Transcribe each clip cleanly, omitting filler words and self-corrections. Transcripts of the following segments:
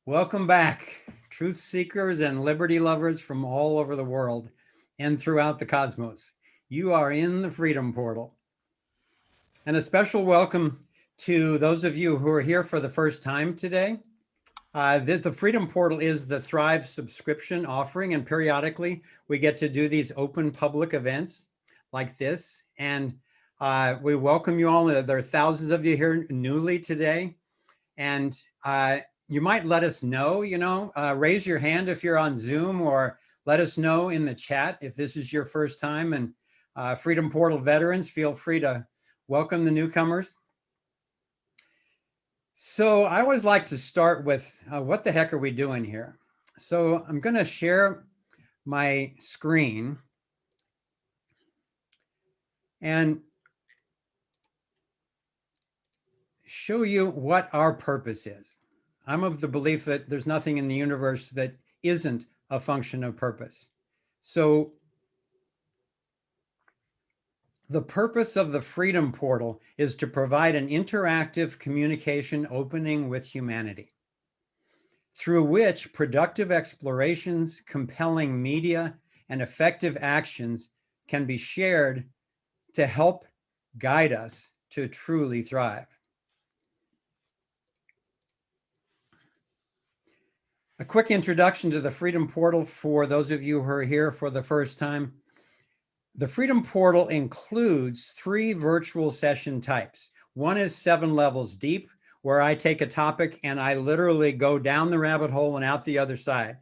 Welcome back, truth seekers and liberty lovers from all over the world and throughout the cosmos. You are in the Freedom Portal. And a special welcome to those of you who are here for the first time today. The Freedom Portal is the Thrive subscription offering, and periodically we get to do these open public events like this. And we welcome you all. There are thousands of you here newly today. And you might let us know, raise your hand if you're on Zoom, or let us know in the chat if this is your first time. And Freedom Portal veterans, feel free to welcome the newcomers. So I always like to start with what the heck are we doing here? So I'm going to share my screen and show you what our purpose is. I'm of the belief that there's nothing in the universe that isn't a function of purpose. So the purpose of the Freedom Portal is to provide an interactive communication opening with humanity, through which productive explorations, compelling media, and effective actions can be shared to help guide us to truly thrive. A quick introduction to the Freedom Portal for those of you who are here for the first time. The Freedom Portal includes 3 virtual session types. One is 7 levels deep, where I take a topic and I literally go down the rabbit hole and out the other side.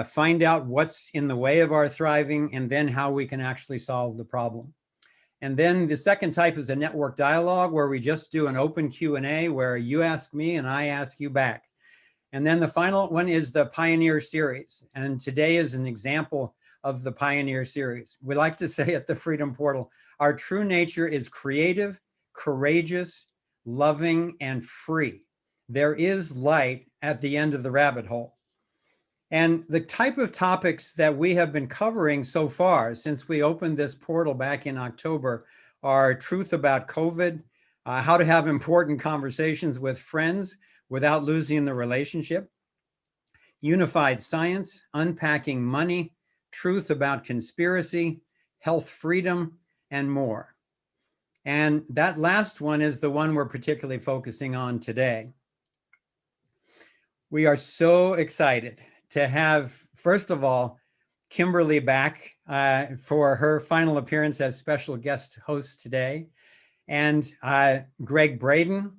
Find out what's in the way of our thriving and then how we can actually solve the problem. And then the second type is a network dialogue, where we just do an open Q&A where you ask me and I ask you back. And then the final one is the Pioneer Series. And today is an example of the Pioneer Series. We like to say at the Freedom Portal, our true nature is creative, courageous, loving, and free. There is light at the end of the rabbit hole. And the type of topics that we have been covering so far since we opened this portal back in October are truth about COVID, how to have important conversations with friends without losing the relationship, unified science, unpacking money, truth about conspiracy, health freedom, and more. And that last one is the one we're particularly focusing on today. We are so excited to have, first of all, Kimberly back for her final appearance as special guest host today, and Gregg Braden.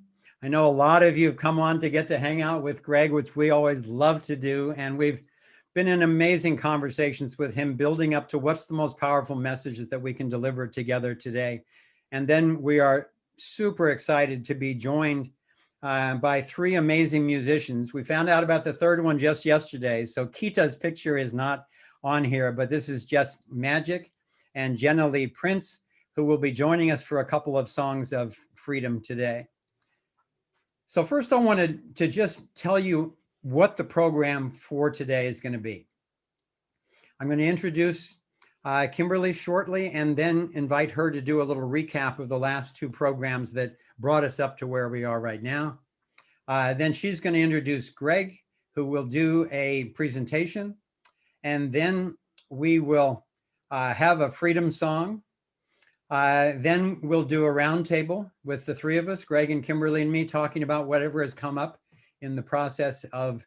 I know a lot of you have come on to get to hang out with Gregg, which we always love to do. And we've been in amazing conversations with him, building up to what's the most powerful messages that we can deliver together today. And then we are super excited to be joined by 3 amazing musicians. We found out about the third one just yesterday. So Kita's picture is not on here, but this is just Magic and Jenna Lee Prince, who will be joining us for a couple of songs of freedom today. So first I wanted to just tell you what the program for today is going to be. I'm going to introduce Kimberly shortly and then invite her to do a little recap of the last 2 programs that brought us up to where we are right now. Then she's going to introduce Gregg, who will do a presentation. And then we will have a freedom song. Then we'll do a roundtable with the 3 of us, Gregg and Kimberly and me, talking about whatever has come up in the process of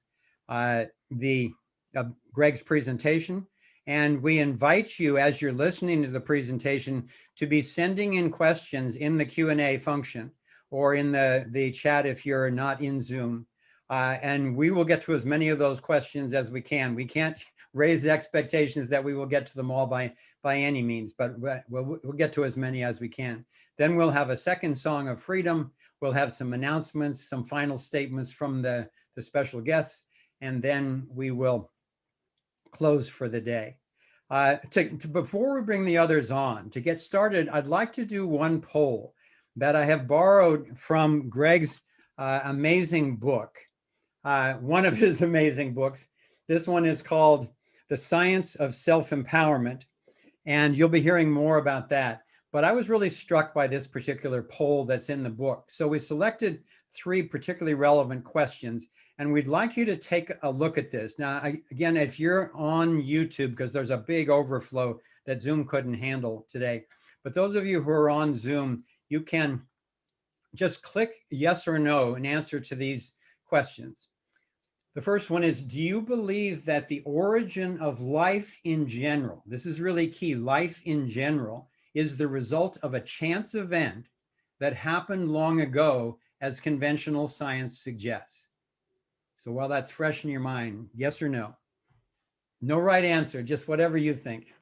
Gregg's presentation. And we invite you, as you're listening to the presentation, to be sending in questions in the Q&A function or in the chat if you're not in Zoom. And we will get to as many of those questions as we can. We can't raise the expectations that we will get to them all by any means, but we'll get to as many as we can. Then we'll have a second song of freedom. We'll have some announcements, some final statements from the special guests, and then we will close for the day. Before we bring the others on, to get started, I'd like to do one poll that I have borrowed from Gregg's amazing book, one of his amazing books. This one is called The Science of Self-Empowerment, and you'll be hearing more about that. But I was really struck by this particular poll that's in the book. So we selected 3 particularly relevant questions, and we'd like you to take a look at this. Now, again, if you're on YouTube, because there's a big overflow that Zoom couldn't handle today, but those of you who are on Zoom, you can just click yes or no in answer to these questions. The first one is, do you believe that the origin of life in general, this is really key, life in general, is the result of a chance event that happened long ago, as conventional science suggests? So while that's fresh in your mind, yes or no? No right answer, just whatever you think.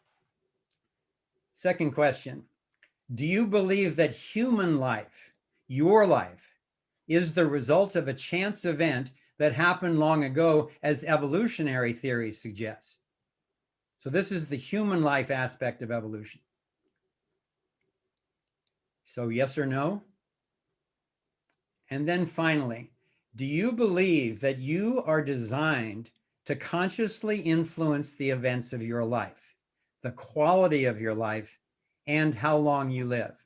Second question, do you believe that human life, your life, is the result of a chance event that happened long ago, as evolutionary theory suggests? So this is the human life aspect of evolution. So yes or no? And then finally, do you believe that you are designed to consciously influence the events of your life, the quality of your life, and how long you live?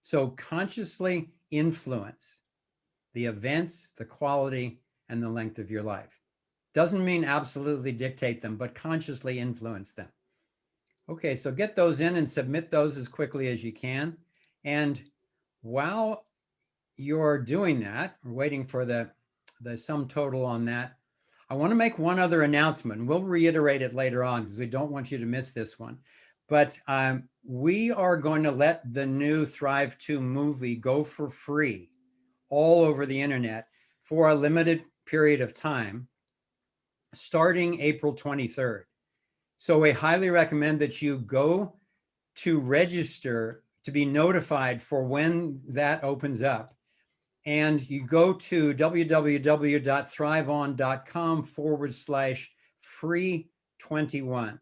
So consciously influence the events, the quality, and the length of your life. Doesn't mean absolutely dictate them, but consciously influence them. Okay, so get those in and submit those as quickly as you can. And while you're doing that, we're waiting for the sum total on that, I want to make one other announcement. We'll reiterate it later on because we don't want you to miss this one. But we are going to let the new Thrive 2 movie go for free all over the internet for a limited period of time, starting April 23rd. So we highly recommend that you go to register to be notified for when that opens up. And you go to www.thriveon.com/free21.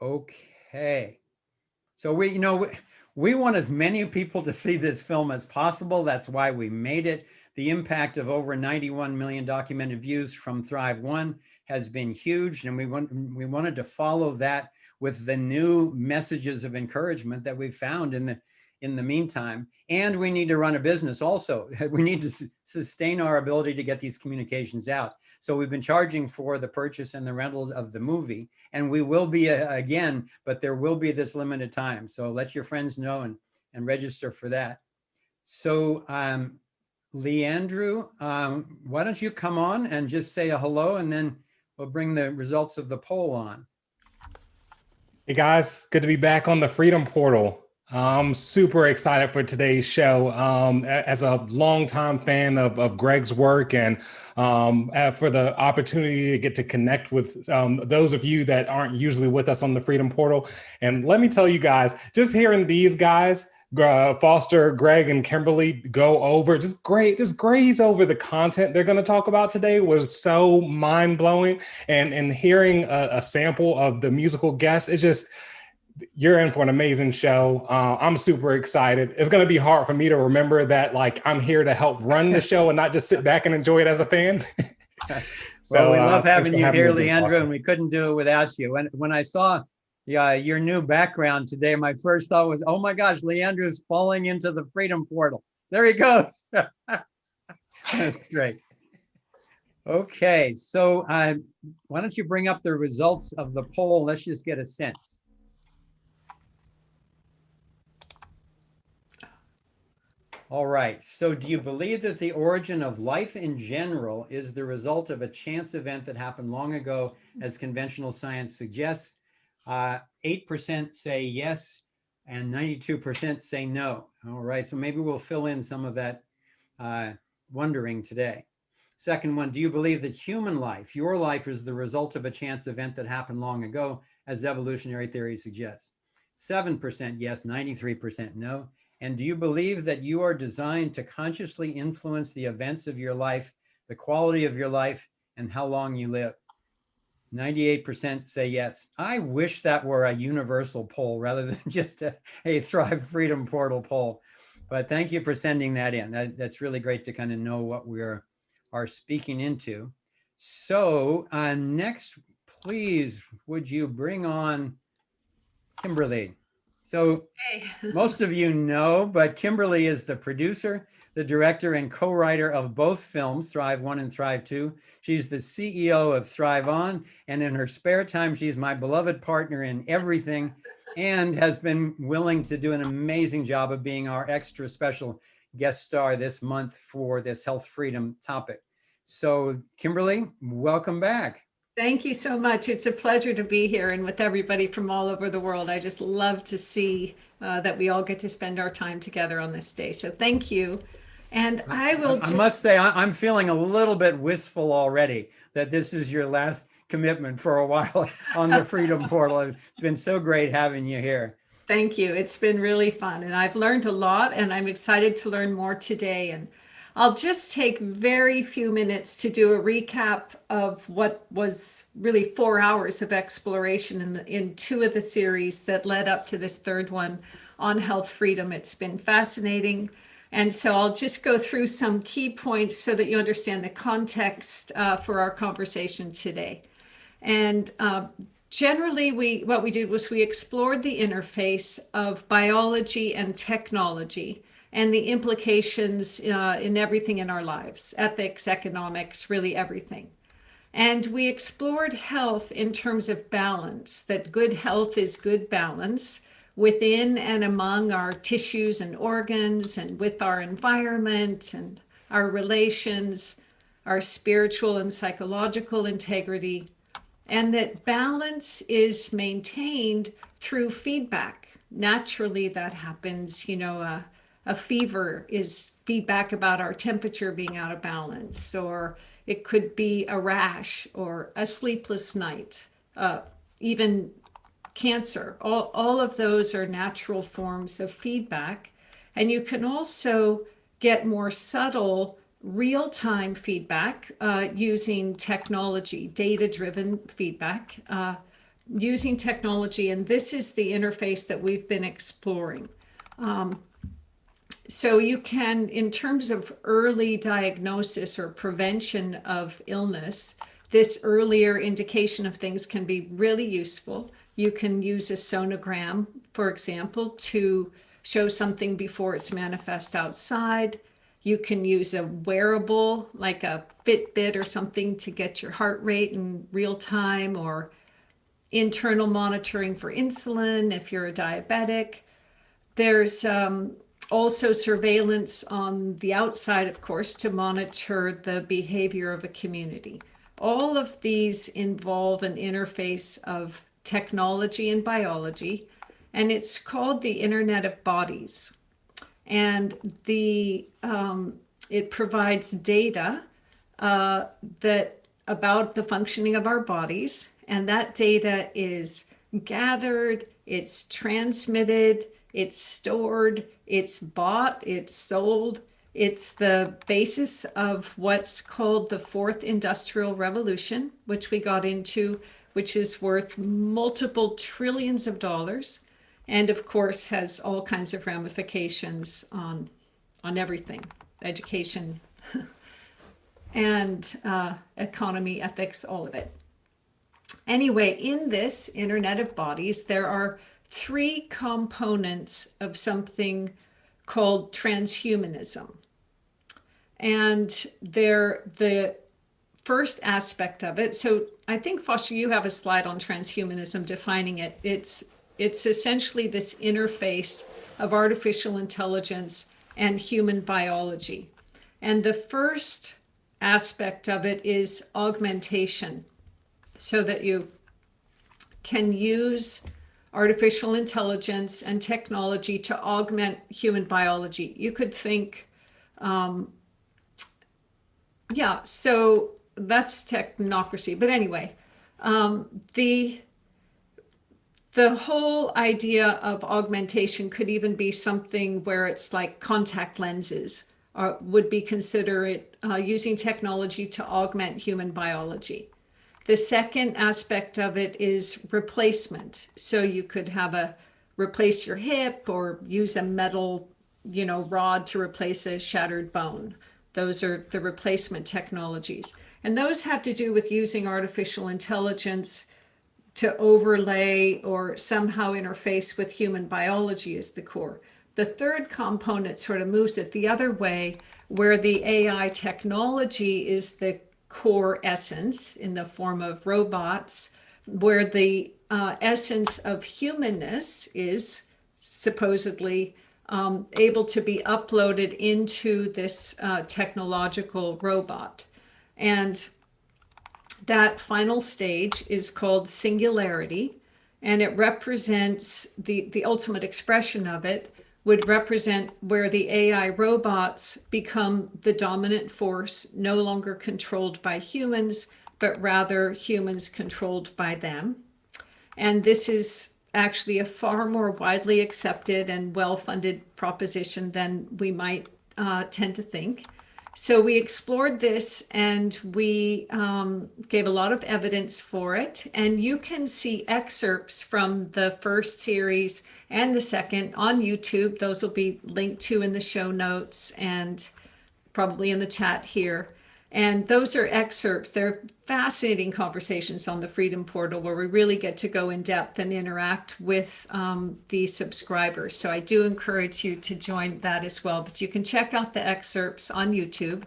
Okay. So we want as many people to see this film as possible. That's why we made it. The impact of over 91 million documented views from Thrive 1 has been huge, and we wanted to follow that with the new messages of encouragement that we've found in the meantime. And we need to run a business also. We need to sustain our ability to get these communications out. So we've been charging for the purchase and the rental of the movie, and we will be again, but there will be this limited time. So let your friends know and register for that. So Leandrew, why don't you come on and just say a hello, and then we'll bring the results of the poll on. Hey guys, good to be back on the Freedom Portal. I'm super excited for today's show. As a longtime fan of Gregg's work, and for the opportunity to get to connect with those of you that aren't usually with us on the Freedom Portal. And let me tell you guys, just hearing these guys, Foster, Gregg, and Kimberly go over, just graze over the content they're going to talk about today was so mind-blowing. And hearing a sample of the musical guests, it's just, you're in for an amazing show. I'm super excited. It's going to be hard for me to remember that, like, I'm here to help run the show and not just sit back and enjoy it as a fan. So we love having you here, Leandro, and we couldn't do it without you. When I saw your new background today, my first thought was, oh my gosh, Leandro's falling into the Freedom Portal. There he goes. That's great. Okay, so why don't you bring up the results of the poll? Let's just get a sense. All right, so do you believe that the origin of life in general is the result of a chance event that happened long ago, as conventional science suggests? 8% say yes, and 92% say no. All right, so maybe we'll fill in some of that wondering today. Second one, do you believe that human life, your life, is the result of a chance event that happened long ago, as evolutionary theory suggests? 7% yes, 93% no. And do you believe that you are designed to consciously influence the events of your life, the quality of your life, and how long you live? 98% say yes. I wish that were a universal poll rather than just a Thrive Freedom Portal poll. But thank you for sending that in. That's really great to kind of know what we are speaking into. So next, please, would you bring on Kimberly. So Hey. most of you know, but Kimberly is the producer, the director, and co-writer of both films, Thrive 1 and Thrive 2. She's the CEO of Thrive On, and in her spare time, she's my beloved partner in everything and has been willing to do an amazing job of being our extra special guest star this month for this health freedom topic. So, Kimberly, welcome back. Thank you so much. It's a pleasure to be here and with everybody from all over the world. I just love to see that we all get to spend our time together on this day. So thank you. And I must say, I'm feeling a little bit wistful already that this is your last commitment for a while on the Freedom Portal. It's been so great having you here. Thank you. It's been really fun. And I've learned a lot, and I'm excited to learn more today. And I'll just take very few minutes to do a recap of what was really 4 hours of exploration in two of the series that led up to this third one on health freedom. It's been fascinating. And so I'll just go through some key points so that you understand the context for our conversation today. And generally, what we did was we explored the interface of biology and technology and the implications in everything in our lives, ethics, economics, really everything. And we explored health in terms of balance, that good health is good balance within and among our tissues and organs and with our environment and our relations, our spiritual and psychological integrity, and that balance is maintained through feedback. Naturally, that happens. A fever is feedback about our temperature being out of balance, or it could be a rash or a sleepless night, even cancer. All of those are natural forms of feedback. And you can also get more subtle real-time feedback using technology, data-driven feedback, using technology. And this is the interface that we've been exploring. So you can, in terms of early diagnosis or prevention of illness, this earlier indication of things can be really useful. You can use a sonogram, for example, to show something before it's manifest outside. You can use a wearable, like a Fitbit or something, to get your heart rate in real time, or internal monitoring for insulin if you're a diabetic. There's also surveillance on the outside, of course, to monitor the behavior of a community. All of these involve an interface of technology and biology, and it's called the Internet of Bodies. And it provides data about the functioning of our bodies, and that data is gathered, it's transmitted, it's stored, it's bought, it's sold. It's the basis of what's called the fourth industrial revolution, which we got into, which is worth multiple trillions of dollars, and of course has all kinds of ramifications on everything, education and economy, ethics, all of it. Anyway, in this Internet of Bodies, there are three components of something called transhumanism. And the first aspect of it, so I think, Foster, you have a slide on transhumanism defining it. It's essentially this interface of artificial intelligence and human biology. And the first aspect of it is augmentation, so that you can use artificial intelligence and technology to augment human biology. You could think, so that's technocracy. But anyway, the whole idea of augmentation could even be something where it's like contact lenses would be considered using technology to augment human biology. The second aspect of it is replacement. So you could replace your hip or use a metal, rod to replace a shattered bone. Those are the replacement technologies. And those have to do with using artificial intelligence to overlay or somehow interface with human biology as the core. The third component sort of moves it the other way, where the AI technology is the core essence in the form of robots, where the essence of humanness is supposedly able to be uploaded into this technological robot. And that final stage is called singularity, and it represents the ultimate expression of it would represent where the AI robots become the dominant force, no longer controlled by humans, but rather humans controlled by them. And this is actually a far more widely accepted and well-funded proposition than we might tend to think. So we explored this, and we gave a lot of evidence for it. And you can see excerpts from the first series and the second on YouTube. Those will be linked to in the show notes and probably in the chat here. And those are excerpts. They're fascinating conversations on the Freedom Portal where we really get to go in depth and interact with the subscribers. So I do encourage you to join that as well. But you can check out the excerpts on YouTube.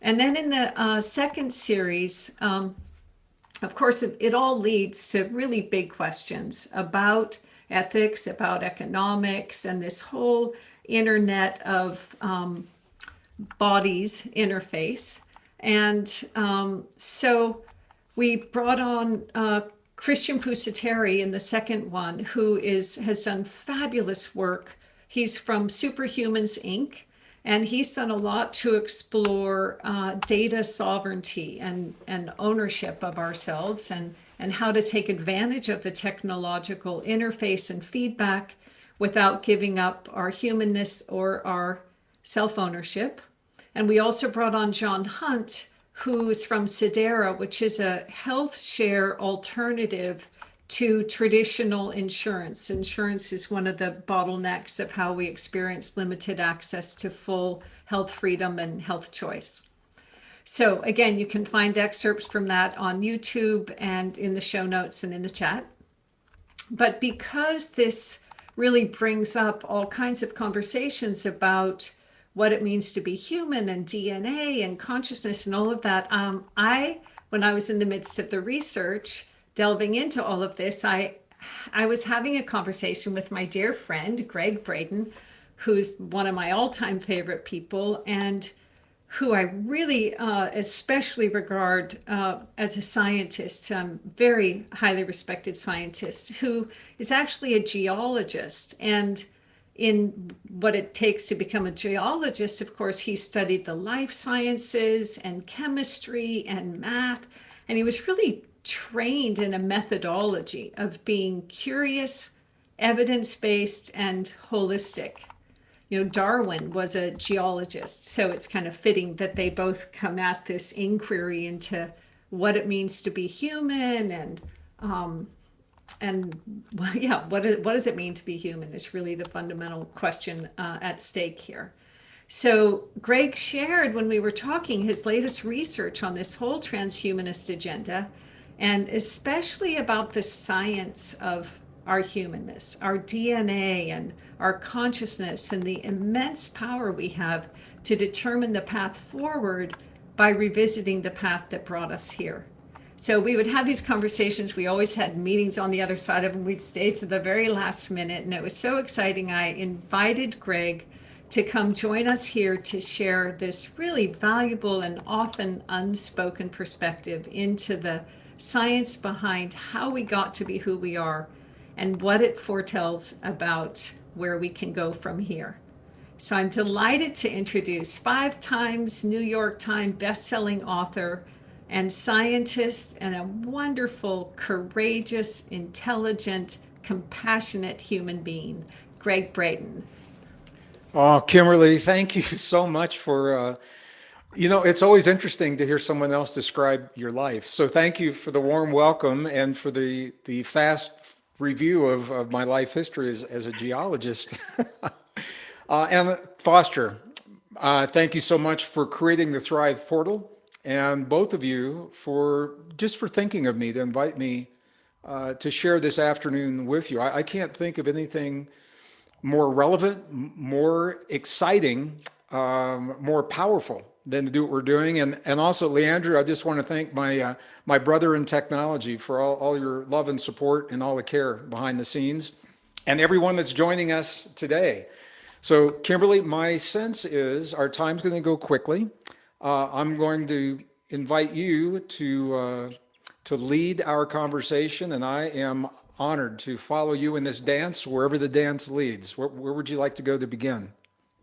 And then in the second series, of course, it all leads to really big questions about ethics, about economics, and this whole internet of bodies interface. And so we brought on Christian Pusateri in the second one, who has done fabulous work. He's from Superhumans, Inc., and he's done a lot to explore data sovereignty and ownership of ourselves, and how to take advantage of the technological interface and feedback without giving up our humanness or our self-ownership. And we also brought on John Hunt, who's from Sedera, which is a health share alternative to traditional insurance. Insurance is one of the bottlenecks of how we experience limited access to full health freedom and health choice. So again, you can find excerpts from that on YouTube and in the show notes and in the chat. But because this really brings up all kinds of conversations about what it means to be human and DNA and consciousness and all of that. When I was in the midst of the research, delving into all of this, I was having a conversation with my dear friend, Gregg Braden, who's one of my all-time favorite people, and who I really especially regard as a scientist, very highly respected scientist, who is actually a geologist. And in what it takes to become a geologist, of course, he studied the life sciences and chemistry and math, and he was really trained in a methodology of being curious, evidence-based, and holistic. You know, Darwin was a geologist, so it's kind of fitting that they both come at this inquiry into what it means to be human, and yeah, what does it mean to be human is really the fundamental question at stake here. So Gregg shared, when we were talking, his latest research on this whole transhumanist agenda, and especially about the science of our humanness, our DNA, and our consciousness, and the immense power we have to determine the path forward by revisiting the path that brought us here. So we would have these conversations. We always had meetings on the other side of them. We'd stay to the very last minute, and it was so exciting. I invited Gregg to come join us here to share this really valuable and often unspoken perspective into the science behind how we got to be who we are and what it foretells about where we can go from here. So I'm delighted to introduce 5 times New York Times bestselling author and scientist, and a wonderful, courageous, intelligent, compassionate human being, Gregg Braden. Oh, Kimberly, thank you so much for, it's always interesting to hear someone else describe your life. So thank you for the warm welcome and for the fast review of my life history as a geologist. And Foster, thank you so much for creating the Thrive Portal, and both of you for thinking of me to invite me to share this afternoon with you. I can't think of anything more relevant, more exciting, more powerful than to do what we're doing. And also, Leandro, I just want to thank my brother in technology for all your love and support and all the care behind the scenes, and everyone that's joining us today. So, Kimberly, my sense is our time's going to go quickly. I'm going to invite you to lead our conversation, and I am honored to follow you in this dance, wherever the dance leads. Where would you like to go to begin?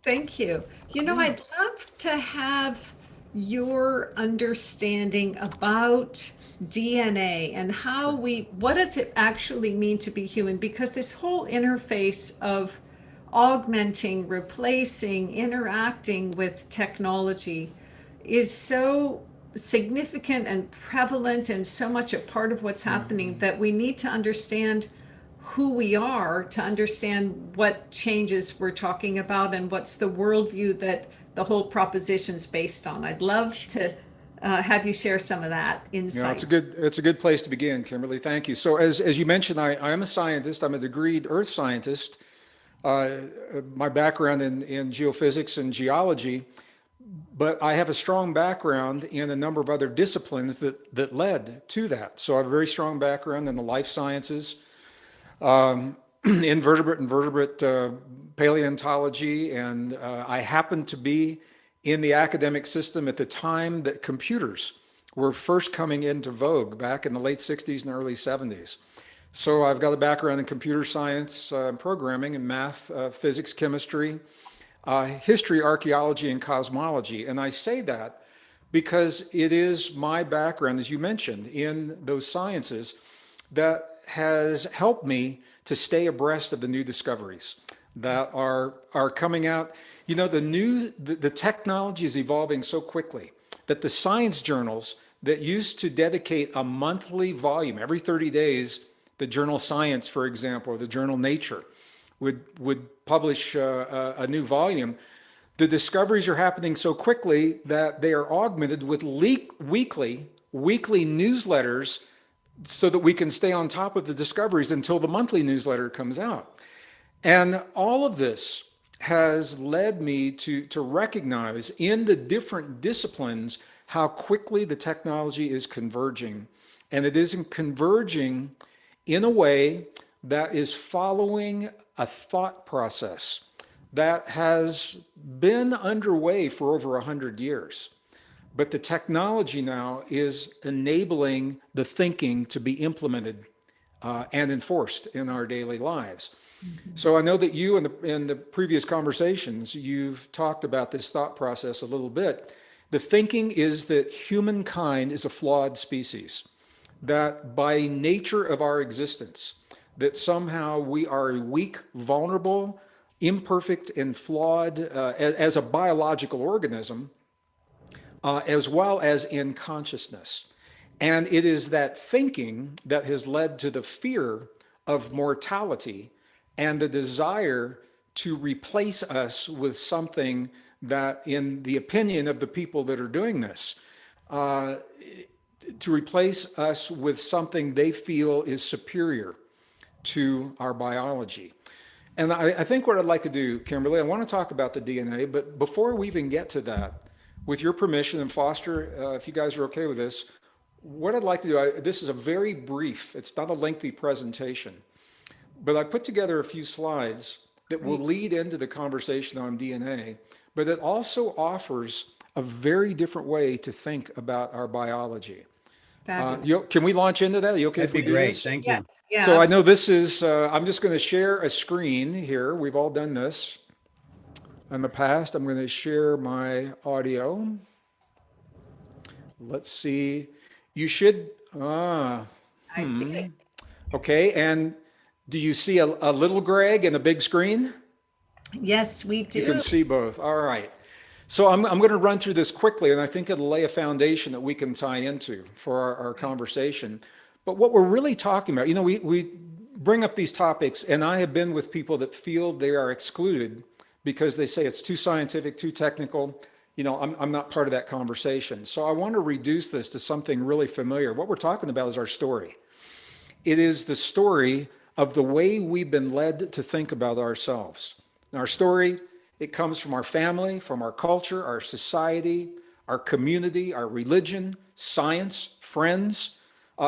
Thank you. I'd love to have your understanding about DNA and what does it actually mean to be human? Because this whole interface of augmenting, replacing, interacting with technology is so significant and prevalent and so much a part of what's happening that we need to understand who we are to understand what changes we're talking about and what's the worldview that the whole proposition's based on. I'd love to have you share some of that insight. Yeah, it's a good place to begin, Kimberly. Thank you. So as you mentioned, I am a scientist. I'm a degreed earth scientist. My background in geophysics and geology, but I have a strong background in a number of other disciplines that led to that. So I have a very strong background in the life sciences, invertebrate and vertebrate paleontology, and I happened to be in the academic system at the time that computers were first coming into vogue back in the late 60s and early 70s. So I've got a background in computer science, programming, and math, physics, chemistry, history, archaeology, and cosmology. And I say that because it is my background, as you mentioned, in those sciences that has helped me to stay abreast of the new discoveries that are coming out. The technology is evolving so quickly that the science journals that used to dedicate a monthly volume every 30 days, the journal Science, for example, or the journal Nature, would publish a new volume. The discoveries are happening so quickly that they are augmented with weekly newsletters so that we can stay on top of the discoveries until the monthly newsletter comes out. And all of this has led me to recognize in the different disciplines how quickly the technology is converging. And it isn't converging in a way that is following a thought process that has been underway for over 100 years. But the technology now is enabling the thinking to be implemented and enforced in our daily lives. So I know that you in the previous conversations, you've talked about this thought process a little bit. The thinking is that humankind is a flawed species, that by nature of our existence, that somehow we are weak, vulnerable, imperfect, and flawed as a biological organism, as well as in consciousness. And it is that thinking that has led to the fear of mortality and the desire to replace us with something that, in the opinion of the people that are doing this, to replace us with something they feel is superior to our biology. And I think what I'd like to do, Kimberly, I want to talk about the DNA, but before we even get to that, with your permission, and Foster, if you guys are okay with this, what I'd like to do, this is a very brief, it's not a lengthy presentation, but I put together a few slides that will lead into the conversation on DNA, but it also offers a very different way to think about our biology. Can we launch into that? Are you okay if we do great. this? Thank you. Yes. Yeah. So I know this is, I'm just going to share a screen here. We've all done this in the past. I'm going to share my audio. Let's see. You should, I see it. okay. And do you see a little Gregg and a big screen? Yes, we do. You can see both. All right. So I'm going to run through this quickly, and I think it'll lay a foundation that we can tie into for our conversation. But what we're really talking about, we bring up these topics, and I have been with people that feel they are excluded because they say it's too scientific, too technical. I'm not part of that conversation. So I want to reduce this to something really familiar. What we're talking about is our story. It is the story of the way we've been led to think about ourselves. And our story, it comes from our family, from our culture, our society, our community, our religion, science, friends,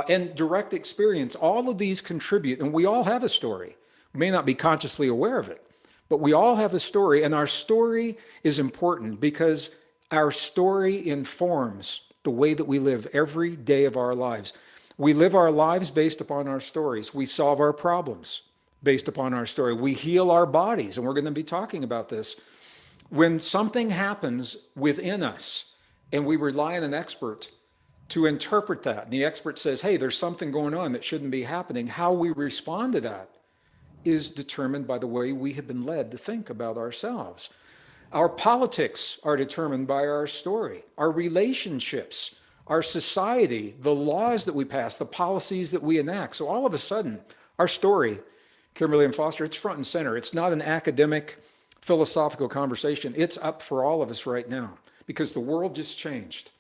and direct experience. All of these contribute, and we all have a story. We may not be consciously aware of it, but we all have a story, and our story is important because our story informs the way that we live every day of our lives. We live our lives based upon our stories. We solve our problems based upon our story. We heal our bodies, and we're going to be talking about this. When something happens within us and we rely on an expert to interpret that, and the expert says, hey, there's something going on that shouldn't be happening, how we respond to that is determined by the way we have been led to think about ourselves. Our politics are determined by our story, our relationships, our society, the laws that we pass, the policies that we enact. So all of a sudden, our story, Kimberly and Foster, it's front and center. It's not an academic, philosophical conversation. It's up for all of us right now because the world just changed.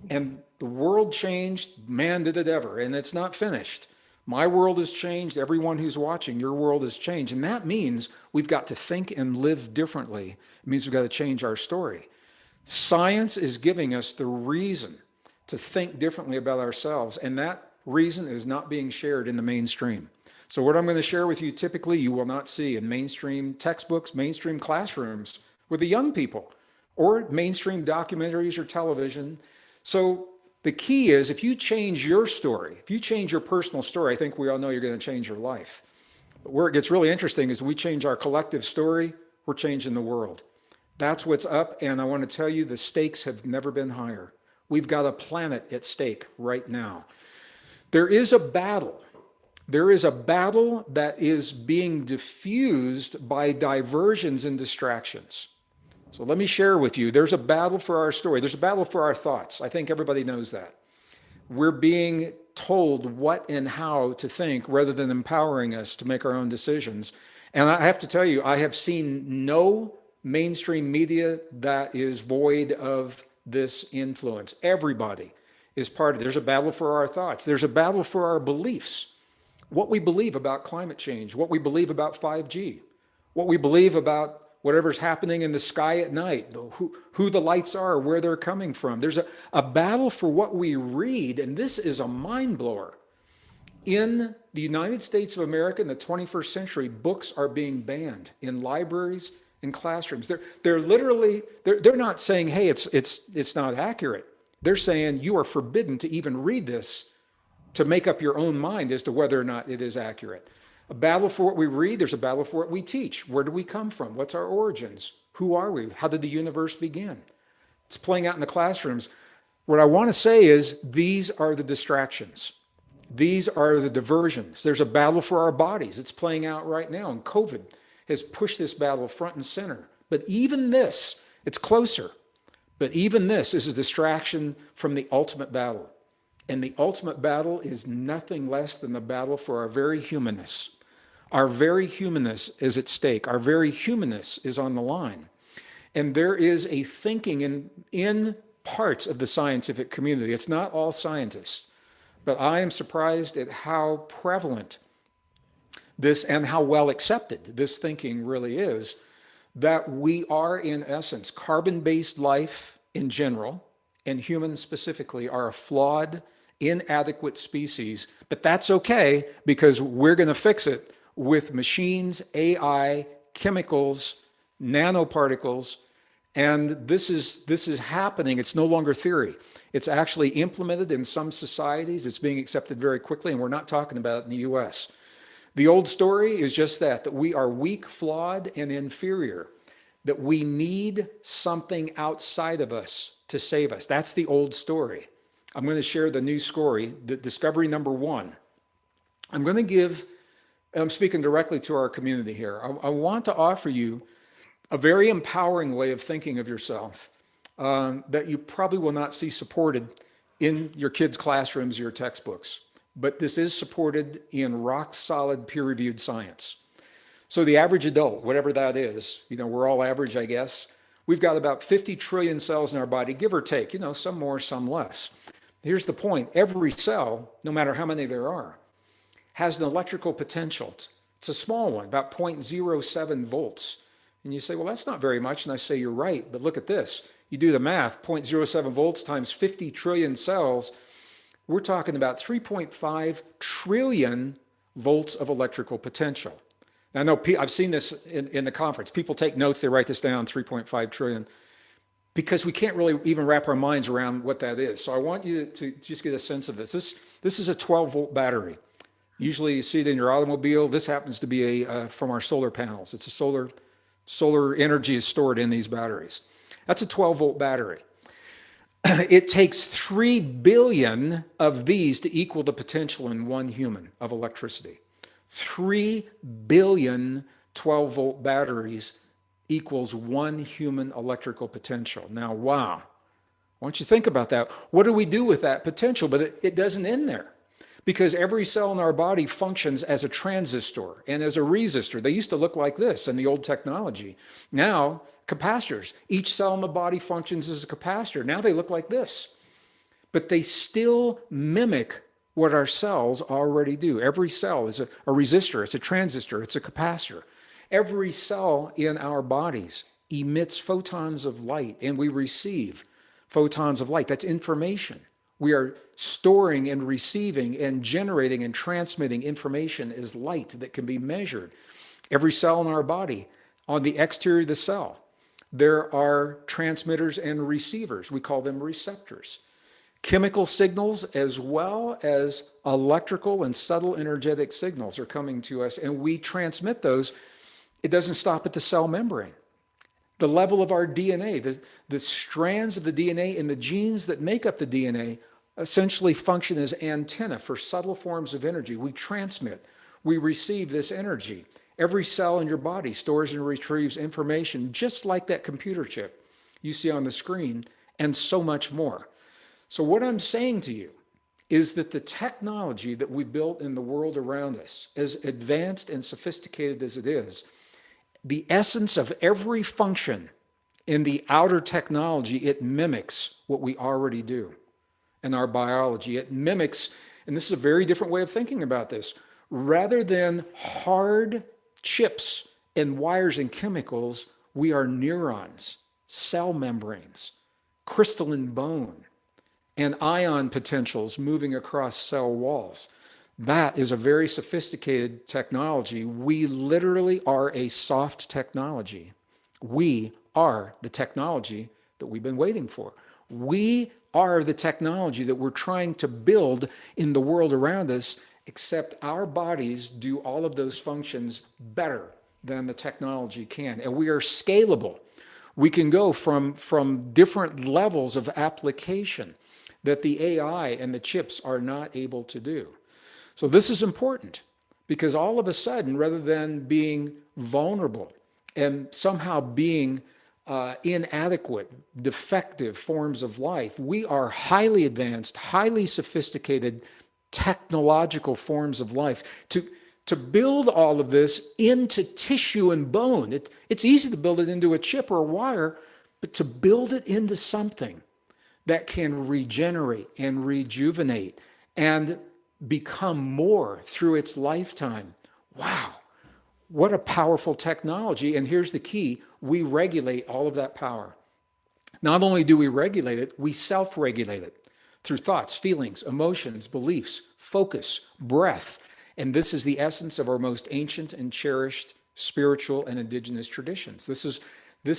And the world changed, man did it ever, and it's not finished. My world has changed. Everyone who's watching, your world has changed. And that means we've got to think and live differently. It means we've got to change our story. Science is giving us the reason to think differently about ourselves. And that reason is not being shared in the mainstream. So what I'm going to share with you, typically you will not see in mainstream textbooks, mainstream classrooms with the young people, or mainstream documentaries or television. So the key is if you change your story, if you change your personal story, I think we all know you're going to change your life. But where it gets really interesting is we change our collective story, we're changing the world. That's what's up. And I want to tell you, the stakes have never been higher. We've got a planet at stake right now. There is a battle. There is a battle that is being diffused by diversions and distractions. So let me share with you, there's a battle for our story. There's a battle for our thoughts. I think everybody knows that. We're being told what and how to think rather than empowering us to make our own decisions. And I have to tell you, I have seen no mainstream media that is void of this influence. Everybody is part of it. There's a battle for our thoughts. There's a battle for our beliefs. What we believe about climate change, what we believe about 5G, what we believe about whatever's happening in the sky at night, who the lights are, where they're coming from. There's a battle for what we read, and this is a mind blower. In the United States of America in the 21st century, books are being banned in libraries and classrooms. They're literally, they're not saying, hey, it's not accurate. They're saying you are forbidden to even read this to make up your own mind as to whether or not it is accurate. A battle for what we read, there's a battle for what we teach. Where do we come from? What's our origins? Who are we? How did the universe begin? It's playing out in the classrooms. What I want to say is these are the distractions. These are the diversions. There's a battle for our bodies. It's playing out right now, and COVID has pushed this battle front and center. But even this, it's closer, but even this is a distraction from the ultimate battle. And the ultimate battle is nothing less than the battle for our very humanness. Our very humanness is at stake. Our very humanness is on the line. And there is a thinking in parts of the scientific community. It's not all scientists, but I am surprised at how prevalent this and how well accepted this thinking really is, that we are in essence, carbon-based life in general, and humans specifically, are a flawed, inadequate species, but that's okay because we're going to fix it with machines, AI, chemicals, nanoparticles, and this is happening. It's no longer theory. It's actually implemented in some societies. It's being accepted very quickly, and we're not talking about it in the US. The old story is just that we are weak, flawed, and inferior, that we need something outside of us to save us. That's the old story. I'm going to share the new story, the discovery number one. I'm speaking directly to our community here. I want to offer you a very empowering way of thinking of yourself that you probably will not see supported in your kids' classrooms or your textbooks. But this is supported in rock solid peer-reviewed science. So the average adult, whatever that is, we're all average, I guess. We've got about 50 trillion cells in our body, give or take, some more, some less. Here's the point. Every cell, no matter how many there are, has an electrical potential. It's a small one, about 0.07 volts. And you say, well, that's not very much. And I say, you're right, but look at this. You do the math, 0.07 volts times 50 trillion cells. We're talking about 3.5 trillion volts of electrical potential. Now, I know I've seen this in the conference. People take notes, they write this down, 3.5 trillion, because we can't really even wrap our minds around what that is. So I want you to just get a sense of this. This is a 12-volt battery. Usually you see it in your automobile. This happens to be from our solar panels. It's a solar energy is stored in these batteries. That's a 12-volt battery. It takes 3 billion of these to equal the potential in one human of electricity. 3 billion 12-volt batteries equals one human electrical potential. Now, wow. Why don't you think about that? What do we do with that potential? But it doesn't end there, because every cell in our body functions as a transistor and as a resistor. They used to look like this in the old technology. Now, capacitors. Each cell in the body functions as a capacitor. Now they look like this. But they still mimic what our cells already do. Every cell is a resistor, it's a transistor, it's a capacitor. Every cell in our bodies emits photons of light, and we receive photons of light. That's information. We are storing and receiving and generating and transmitting information as light that can be measured. Every cell in our body, on the exterior of the cell, there are transmitters and receivers. We call them receptors. Chemical signals as well as electrical and subtle energetic signals are coming to us, and we transmit those. It doesn't stop at the cell membrane. The level of our DNA, the strands of the DNA and the genes that make up the DNA essentially function as antenna for subtle forms of energy. We transmit, we receive this energy. Every cell in your body stores and retrieves information just like that computer chip you see on the screen, and so much more. So what I'm saying to you is that the technology that we built in the world around us, as advanced and sophisticated as it is, the essence of every function in the outer technology, it mimics what we already do in our biology. It mimics, and this is a very different way of thinking about this, rather than hard chips and wires and chemicals, we are neurons, cell membranes, crystalline bone, and ion potentials moving across cell walls. That is a very sophisticated technology. We literally are a soft technology. We are the technology that we've been waiting for. We are the technology that we're trying to build in the world around us, except our bodies do all of those functions better than the technology can. And we are scalable. We can go from different levels of application that the AI and the chips are not able to do. So this is important, because all of a sudden, rather than being vulnerable and somehow being inadequate, defective forms of life, we are highly advanced, highly sophisticated, technological forms of life. To build all of this into tissue and bone, it's easy to build it into a chip or a wire, but to build it into something that can regenerate and rejuvenate and become more through its lifetime. Wow, what a powerful technology. And here's the key: we regulate all of that power. Not only do we regulate it, we self-regulate it through thoughts, feelings, emotions, beliefs, focus, breath. And this is the essence of our most ancient and cherished spiritual and indigenous traditions. This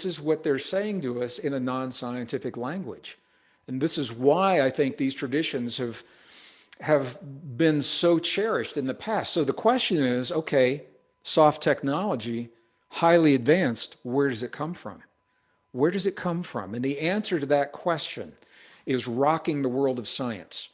is what they're saying to us in a non-scientific language. And this is why I think these traditions have been so cherished in the past. So the question is, okay, soft technology, highly advanced, where does it come from? Where does it come from? And the answer to that question is rocking the world of science.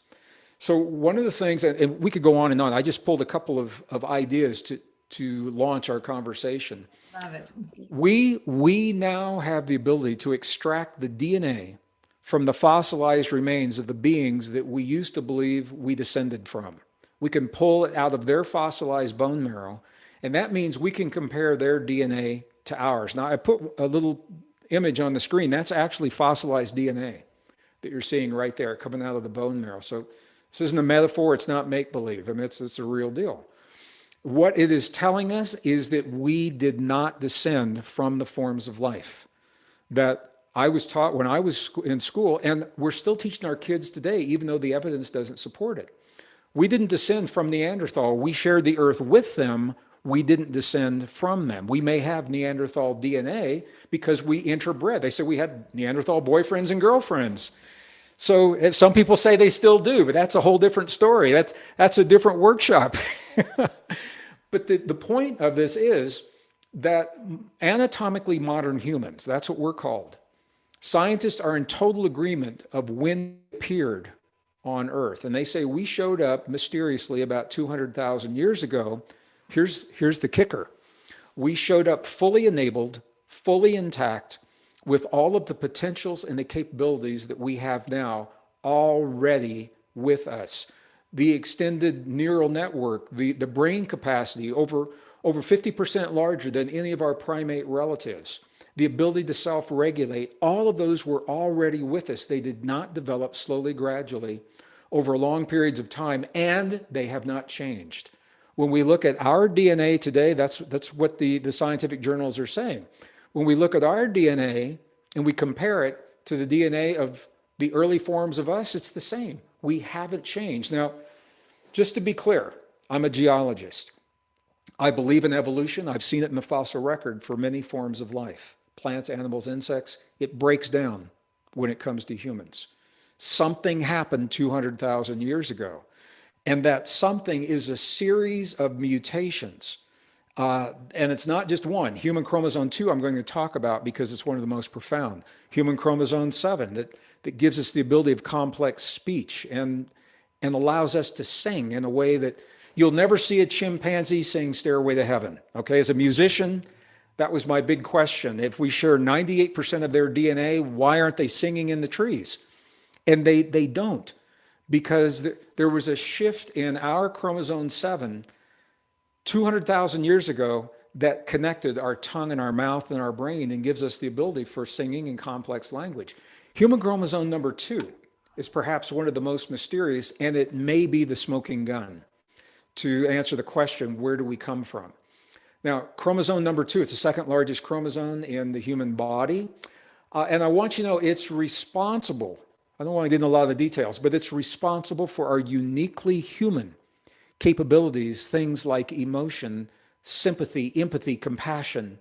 So one of the things, and we could go on and on, I just pulled a couple of ideas to launch our conversation. Love it. We now have the ability to extract the DNA from the fossilized remains of the beings that we used to believe we descended from. We can pull it out of their fossilized bone marrow, and that means we can compare their DNA to ours. Now, I put a little image on the screen. That's actually fossilized DNA that you're seeing right there coming out of the bone marrow. So this isn't a metaphor. It's not make-believe. I mean, it's a real deal. What it is telling us is that we did not descend from the forms of life that I was taught when I was in school, and we're still teaching our kids today, even though the evidence doesn't support it. We didn't descend from Neanderthal. We shared the earth with them. We didn't descend from them. We may have Neanderthal DNA because we interbred. They say we had Neanderthal boyfriends and girlfriends. So some people say they still do, but that's a whole different story. That's a different workshop. But the point of this is that anatomically modern humans, that's what we're called. Scientists are in total agreement of when it appeared on Earth. And they say we showed up mysteriously about 200,000 years ago. Here's the kicker. We showed up fully enabled, fully intact, with all of the potentials and the capabilities that we have now already with us. The extended neural network, the brain capacity, over 50% larger than any of our primate relatives, the ability to self-regulate, all of those were already with us. They did not develop slowly, gradually over long periods of time, and they have not changed. When we look at our DNA today, that's what the scientific journals are saying. When we look at our DNA and we compare it to the DNA of the early forms of us, it's the same. We haven't changed. Now, just to be clear, I'm a geologist. I believe in evolution. I've seen it in the fossil record for many forms of life, plants, animals, insects. It breaks down when it comes to humans. Something happened 200,000 years ago, and that something is a series of mutations. And it's not just one. Human chromosome 2 I'm going to talk about because it's one of the most profound. Human chromosome 7 that gives us the ability of complex speech and allows us to sing in a way that you'll never see a chimpanzee sing Stairway to Heaven. Okay, as a musician, that was my big question. If we share 98% of their DNA, why aren't they singing in the trees? And they don't, because there was a shift in our chromosome 7 200,000 years ago that connected our tongue and our mouth and our brain and gives us the ability for singing in complex language. Human chromosome number 2 is perhaps one of the most mysterious, and it may be the smoking gun to answer the question, where do we come from? Now, chromosome number 2, it's the second largest chromosome in the human body. And I want you to know it's responsible. I don't want to get into a lot of the details, but it's responsible for our uniquely human capabilities, things like emotion, sympathy, empathy, compassion,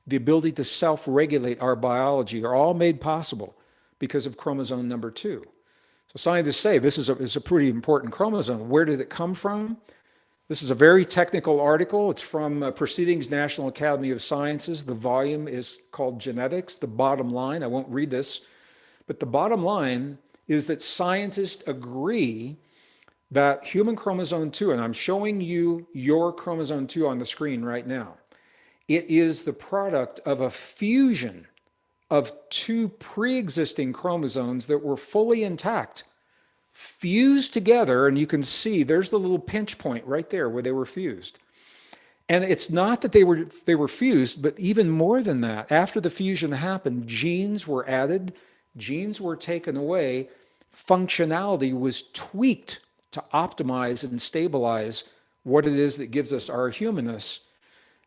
the ability to self-regulate our biology are all made possible because of chromosome number 2. So scientists say this is a pretty important chromosome. Where did it come from? This is a very technical article. It's from Proceedings, National Academy of Sciences. The volume is called Genetics. The bottom line, I won't read this, but the bottom line is that scientists agree that human chromosome 2, and I'm showing you your chromosome 2 on the screen right now, it is the product of a fusion of 2 pre-existing chromosomes that were fully intact, fused together, and you can see there's the little pinch point right there where they were fused. And it's not that they were fused, but even more than that, after the fusion happened, genes were added, genes were taken away, functionality was tweaked to optimize and stabilize what it is that gives us our humanness.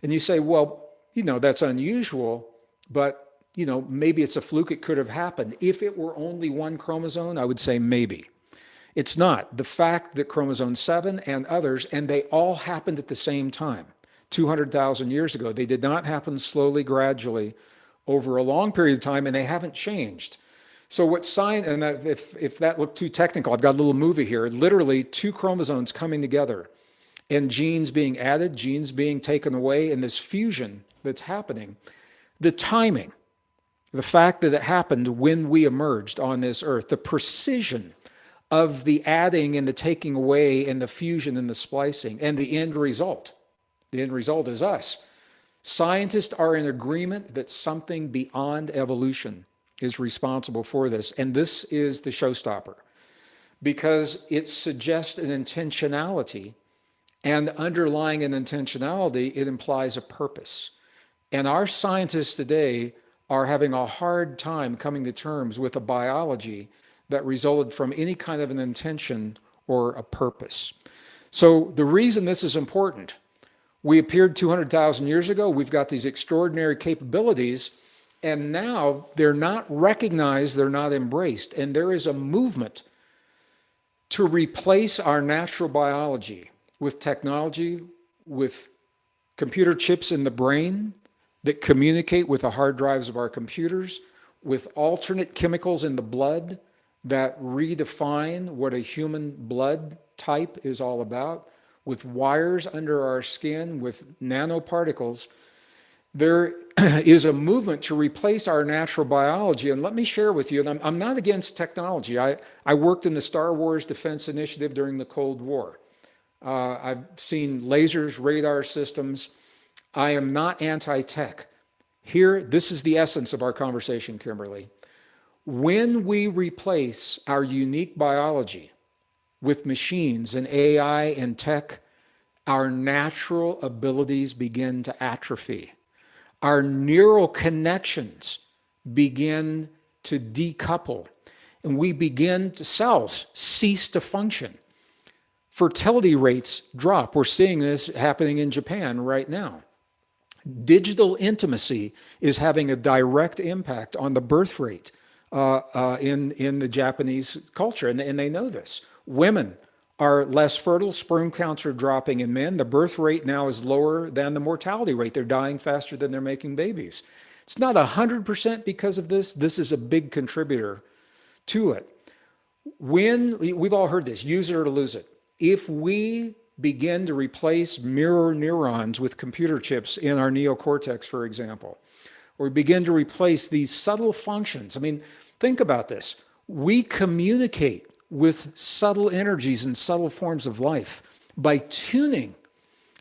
And you say, well, that's unusual, but maybe it's a fluke, it could have happened. If it were only one chromosome, I would say maybe. It's not. The fact that chromosome 7 and others, and they all happened at the same time, 200,000 years ago. They did not happen slowly, gradually, over a long period of time, and they haven't changed. So what science, and if that looked too technical, I've got a little movie here, literally 2 chromosomes coming together and genes being added, genes being taken away, and this fusion that's happening. The timing, the fact that it happened when we emerged on this earth, the precision of the adding and the taking away and the fusion and the splicing, and the end result. The end result is us. Scientists are in agreement that something beyond evolution is responsible for this. And this is the showstopper because it suggests an intentionality, and underlying an intentionality, it implies a purpose. And our scientists today are having a hard time coming to terms with a biology that resulted from any kind of an intention or a purpose. So the reason this is important, We appeared 200,000 years ago. We've got these extraordinary capabilities, and now they're not recognized, they're not embraced. And there is a movement to replace our natural biology with technology, with computer chips in the brain that communicate with the hard drives of our computers, with alternate chemicals in the blood that redefine what a human blood type is all about, with wires under our skin, with nanoparticles. There is a movement to replace our natural biology. And let me share with you, and I'm not against technology. I worked in the Star Wars Defense Initiative during the Cold War. I've seen lasers, radar systems. I am not anti-tech. Here, this is the essence of our conversation, Kimberly. When we replace our unique biology with machines and AI and tech, our natural abilities begin to atrophy. Our neural connections begin to decouple, and we begin to, cells cease to function. Fertility rates drop. We're seeing this happening in Japan right now. Digital intimacy is having a direct impact on the birth rate in the Japanese culture, and they know this. Women are less fertile, sperm counts are dropping in men. The birth rate now is lower than the mortality rate. They're dying faster than they're making babies. It's not 100% because of this. This is a big contributor to it. When, we've all heard this, use it or to lose it. If we begin to replace mirror neurons with computer chips in our neocortex, for example, or begin to replace these subtle functions. I mean, think about this. We communicate with subtle energies and subtle forms of life by tuning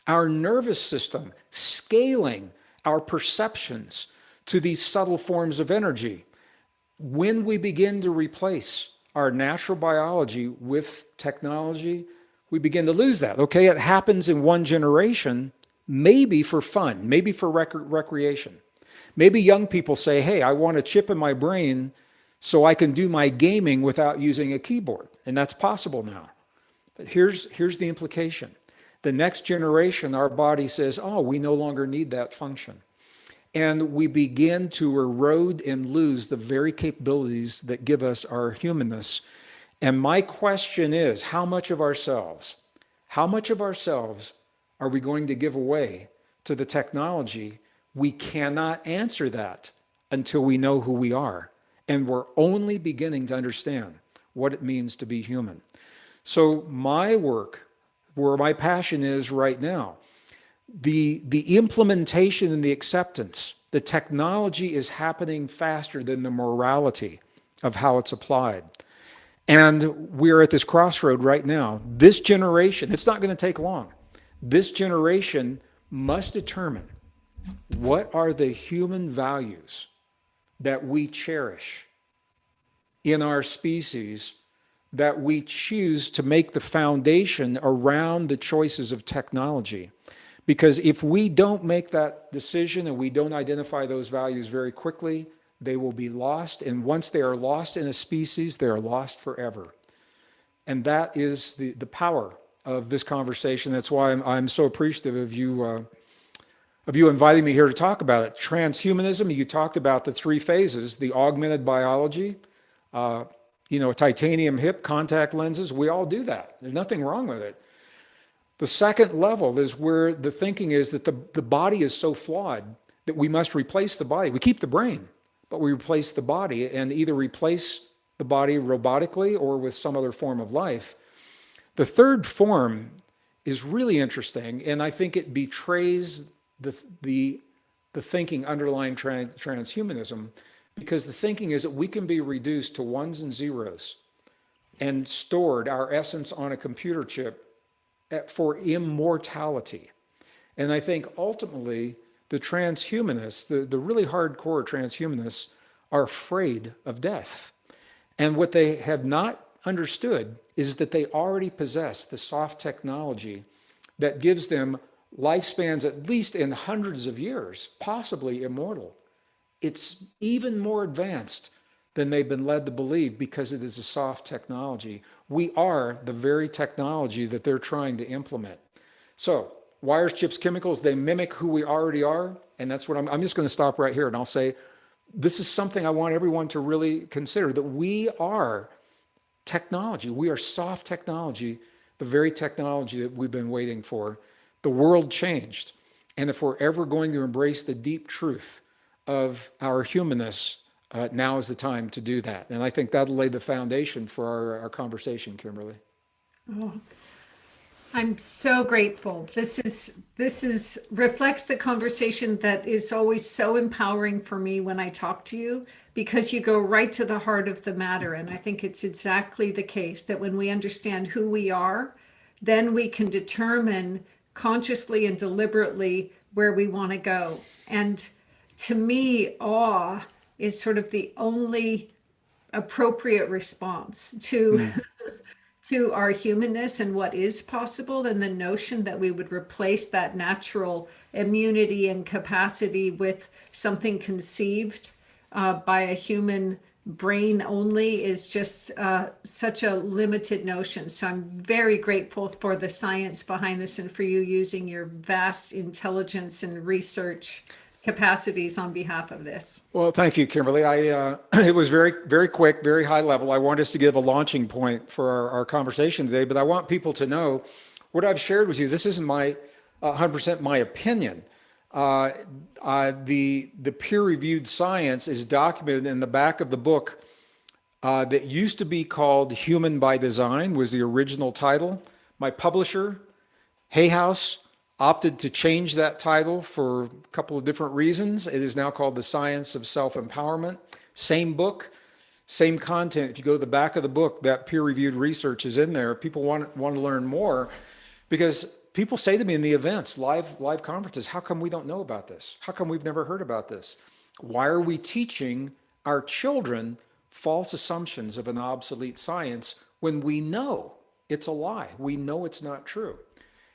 our nervous system, scaling our perceptions to these subtle forms of energy. When we begin to replace our natural biology with technology, we begin to lose that. Okay, it happens in one generation, maybe for fun, maybe for recreation. Maybe young people say, hey, I want a chip in my brain so I can do my gaming without using a keyboard. And that's possible now. But here's the implication. The next generation, our body says, oh, we no longer need that function. And we begin to erode and lose the very capabilities that give us our humanness. And my question is, how much of ourselves are we going to give away to the technology? We cannot answer that until we know who we are. And we're only beginning to understand what it means to be human. So my work, where my passion is right now, the implementation and the acceptance, the technology is happening faster than the morality of how it's applied. And we're at this crossroad right now. This generation, it's not going to take long. This generation must determine what are the human values that we cherish in our species, that we choose to make the foundation around the choices of technology. Because if we don't make that decision and we don't identify those values very quickly, they will be lost. And once they are lost in a species, they are lost forever. And that is the power of this conversation. That's why I'm so appreciative of you inviting me here to talk about it. Transhumanism, you talked about the three phases, the augmented biology, a titanium hip, contact lenses. We all do that. There's nothing wrong with it. The second level is where the thinking is that the body is so flawed that we must replace the body. We keep the brain, but we replace the body, and either replace the body robotically or with some other form of life. The third form is really interesting, and I think it betrays the thinking underlying transhumanism, because the thinking is that we can be reduced to ones and zeros and stored, our essence, on a computer chip for immortality. And I think ultimately the transhumanists, the really hardcore transhumanists, are afraid of death. And what they have not understood is that they already possess the soft technology that gives them lifespans at least in hundreds of years, possibly immortal. It's even more advanced than they've been led to believe because it is a soft technology. We are the very technology that they're trying to implement. So wires, chips, chemicals, they mimic who we already are. And that's what I'm just going to stop right here. And I'll say, this is something I want everyone to really consider, that we are technology. We are soft technology, the very technology that we've been waiting for. The world changed. And if we're ever going to embrace the deep truth of our humanness, now is the time to do that. And I think that'll lay the foundation for our conversation, Kimberly. Oh, I'm so grateful. This is reflects the conversation that is always so empowering for me when I talk to you, because you go right to the heart of the matter. And I think it's exactly the case that when we understand who we are, then we can determine consciously and deliberately where we want to go. And to me, awe is sort of the only appropriate response to to our humanness and what is possible, and the notion that we would replace that natural immunity and capacity with something conceived by a human brain only is just such a limited notion. So I'm very grateful for the science behind this and for you using your vast intelligence and research capacities on behalf of this. Well, thank you, Kimberly. It was very, very quick, very high level. I want us to give a launching point for our conversation today, but I want people to know what I've shared with you. This isn't my 100% my opinion. The peer-reviewed science is documented in the back of the book that used to be called Human by Design, was the original title. My publisher, Hay House, opted to change that title for a couple of different reasons. It is now called The Science of Self-Empowerment. Same book, same content. If you go to the back of the book, that peer-reviewed research is in there. People want to learn more, because people say to me in the events, live conferences, how come we don't know about this? How come we've never heard about this? Why are we teaching our children false assumptions of an obsolete science when we know it's a lie? We know it's not true.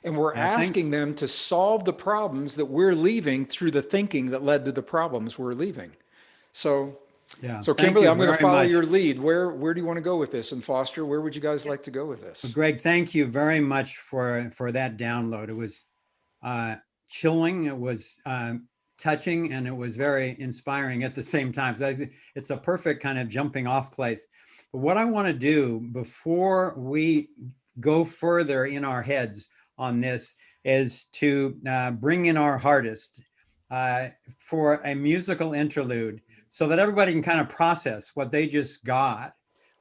And we're asking them to solve the problems that we're leaving through the thinking that led to the problems we're leaving. So, so Kimberly, I'm going to follow your lead. Where do you want to go with this? And Foster, where would you guys like to go with this? Well, Gregg, thank you very much for that download. It was chilling, it was touching, and it was very inspiring at the same time. So it's a perfect kind of jumping off place. But what I want to do before we go further in our heads on this is to bring in our hardest for a musical interlude, so that everybody can kind of process what they just got.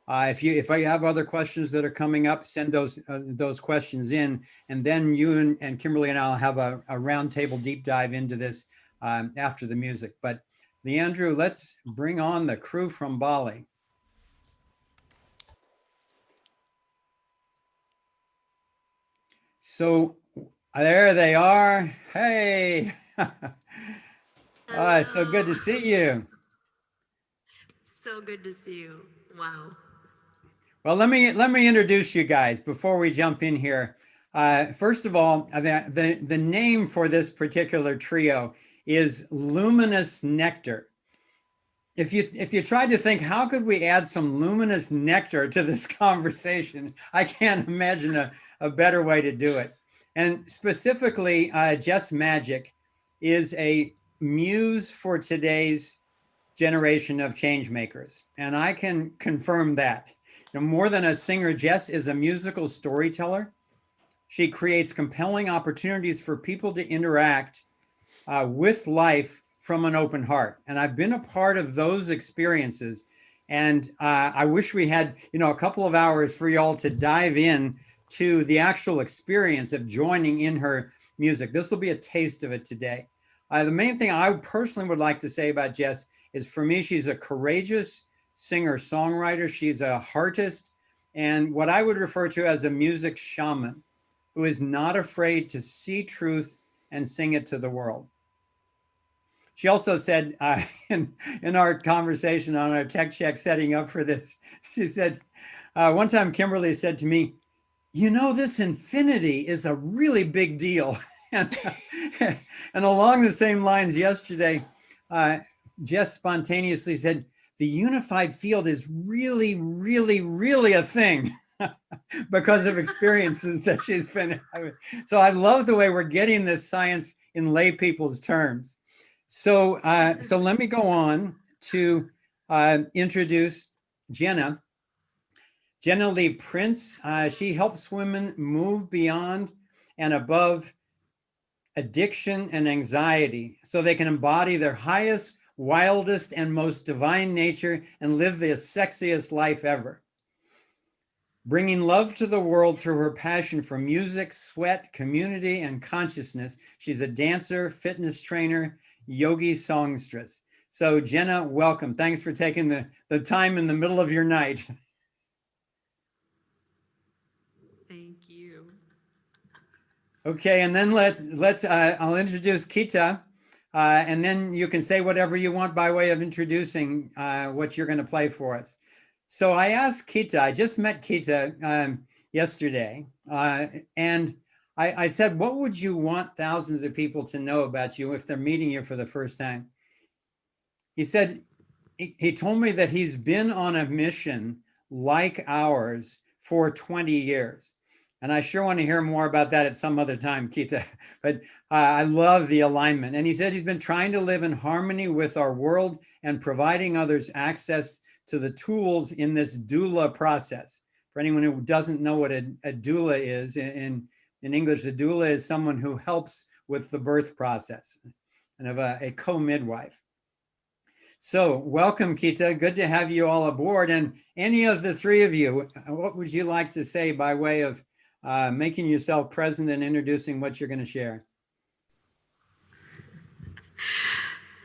If I have other questions that are coming up, send those questions in, and then you and Kimberly and I'll have a roundtable deep dive into this after the music. But Leandro, let's bring on the crew from Bali. So there they are. Hey, it's so good to see you. So good to see you. Wow. Well, let me introduce you guys before we jump in here. First of all, the name for this particular trio is Luminous Nectar. If you tried to think, how could we add some luminous nectar to this conversation, I can't imagine a better way to do it. And specifically, Jess Magic is a muse for today's generation of change makers. And I can confirm that. More than a singer, Jess is a musical storyteller. She creates compelling opportunities for people to interact with life from an open heart. And I've been a part of those experiences. And I wish we had, a couple of hours for y'all to dive in to the actual experience of joining in her music. This will be a taste of it today. The main thing I personally would like to say about Jess is, for me, she's a courageous singer-songwriter. She's a heartist, and what I would refer to as a music shaman who is not afraid to see truth and sing it to the world. She also said in our conversation on our tech check setting up for this, she said, one time Kimberly said to me, this infinity is a really big deal. And along the same lines yesterday, Jess spontaneously said, the unified field is really, really, really a thing. because of experiences that she's been having. So I love the way we're getting this science in lay people's terms. So, so let me go on to introduce Jenna. Jenna Lee Prince. She helps women move beyond and above addiction and anxiety so they can embody their highest, wildest, and most divine nature and live the sexiest life ever. Bringing love to the world through her passion for music, sweat, community, and consciousness. She's a dancer, fitness trainer, yogi songstress. So Jenna, welcome. Thanks for taking the time in the middle of your night. Thank you. Okay, and then let's I'll introduce Kita, and then you can say whatever you want by way of introducing what you're going to play for us. So I asked Kita, I just met Kita yesterday, and I said, what would you want thousands of people to know about you if they're meeting you for the first time? He said, he told me that he's been on a mission like ours for 20 years. And I sure want to hear more about that at some other time, Kita. But I love the alignment. And he said he's been trying to live in harmony with our world and providing others access to the tools in this doula process. For anyone who doesn't know what a doula is, in English, a doula is someone who helps with the birth process and of a co-midwife. So welcome, Kita. Good to have you all aboard. And any of the three of you, what would you like to say by way of making yourself present and introducing what you're going to share?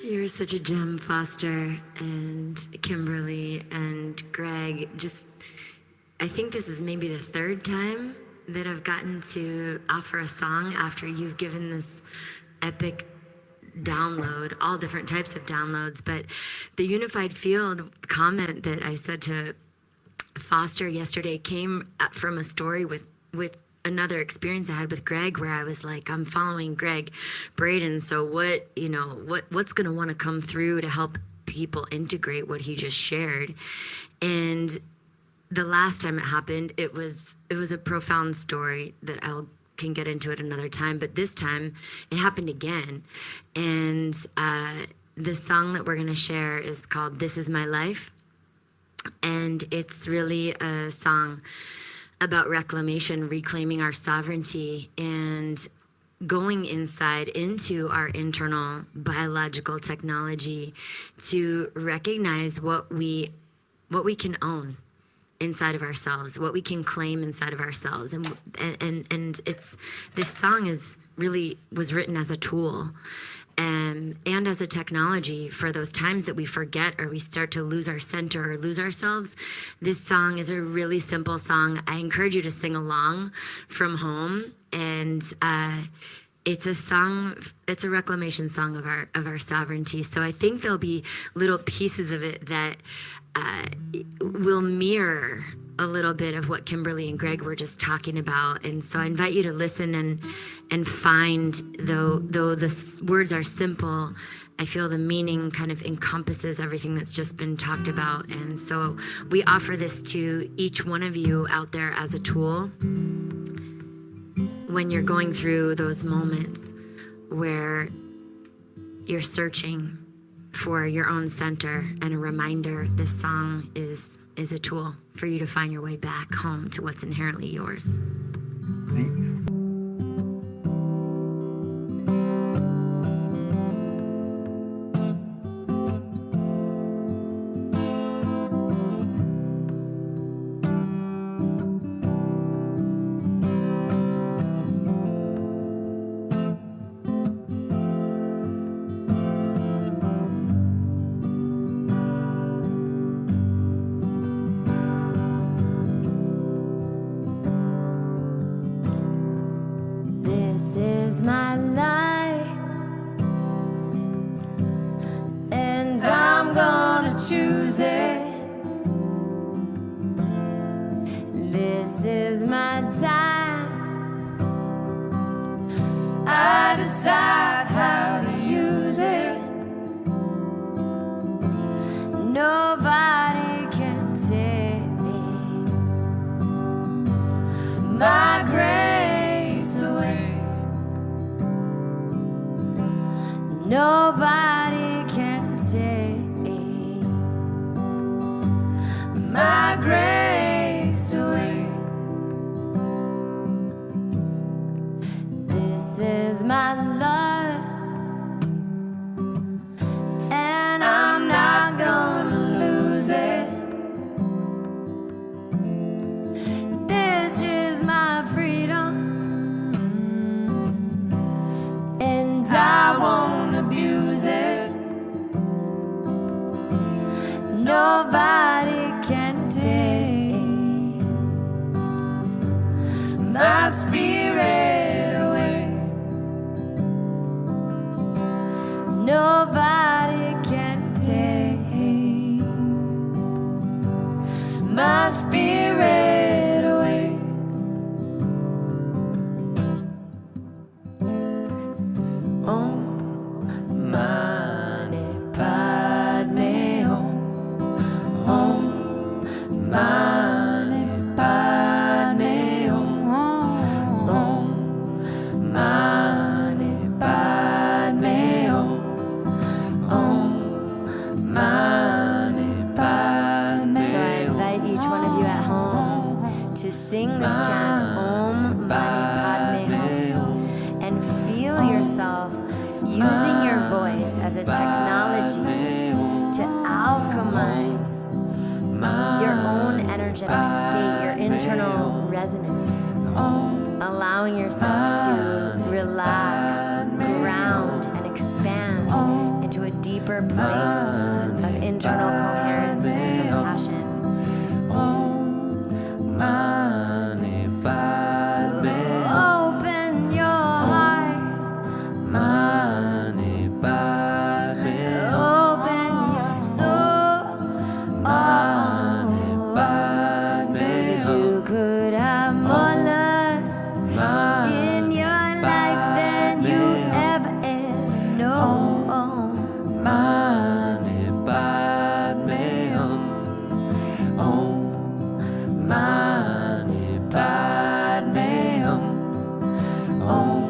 You're such a gem, Foster and Kimberly and Greg. I think this is maybe the third time that I've gotten to offer a song after you've given this epic download, all different types of downloads. But the unified field comment that I said to Foster yesterday came from a story with another experience I had with Greg, where I was like, I'm following Gregg Braden. So what's going to want to come through to help people integrate what he just shared? And the last time it happened, it was a profound story that can get into it another time. But this time it happened again. And the song that we're going to share is called This Is My Life. And it's really a song about reclamation, reclaiming our sovereignty, and going inside into our internal biological technology to recognize what we can own inside of ourselves, what we can claim inside of ourselves. And this song was written as a tool and as a technology for those times that we forget or we start to lose our center or lose ourselves. This song is a really simple song. I encourage you to sing along from home. And it's a reclamation song of our sovereignty. So I think there'll be little pieces of it that will mirror a little bit of what Kimberly and Greg were just talking about. And so I invite you to listen and find, though the words are simple, I feel the meaning kind of encompasses everything that's just been talked about. And so we offer this to each one of you out there as a tool when you're going through those moments where you're searching for your own center. And a reminder, this song is a tool for you to find your way back home to what's inherently yours. Thank you. to sing this chant, Om Mani Padme Hum, and feel yourself using your voice as a technology to alchemize your own energetic state, your internal resonance, allowing yourself to relax, ground, and expand into a deeper place of internal coherence and compassion. Open your heart. Open your soul. So that you could have more love in your life than you ever know. Mani Padme Hum. Om Mani Padme Hum. Om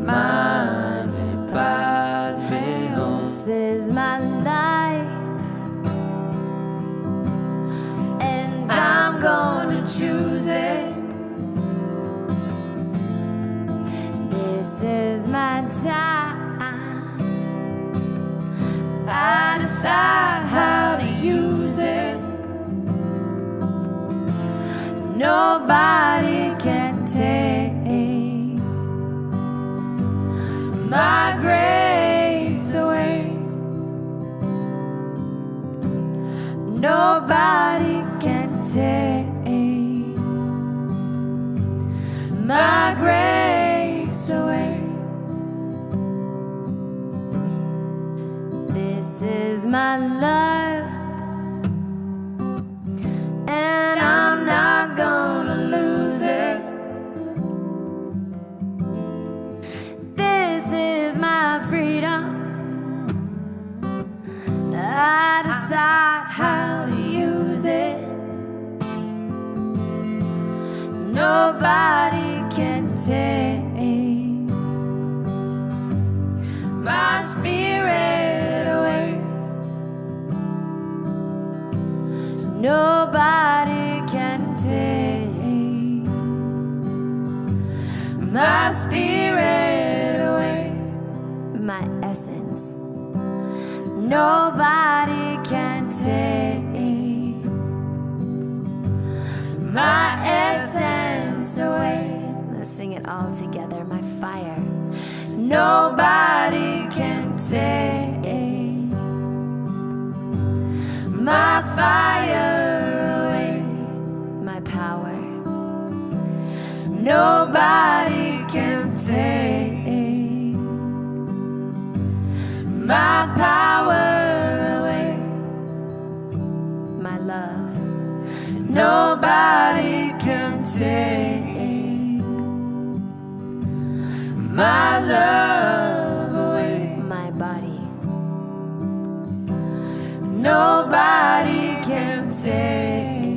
Mani Padme Hum. This is my life, and I'm gonna choose it. This is my time. I decide how to use it. Nobody can take my grace away. Nobody can take my grace away. This is my life, and I'm not gonna lose it. This is my freedom. I decide how to use it. Nobody can take my spirit away. Nobody can take my spirit away. My essence. Nobody can take my essence away. Let's sing it all together. My fire. Nobody can take my fire away. My power. Nobody can take my power away. My love. Nobody can take my love away. My body. Nobody can take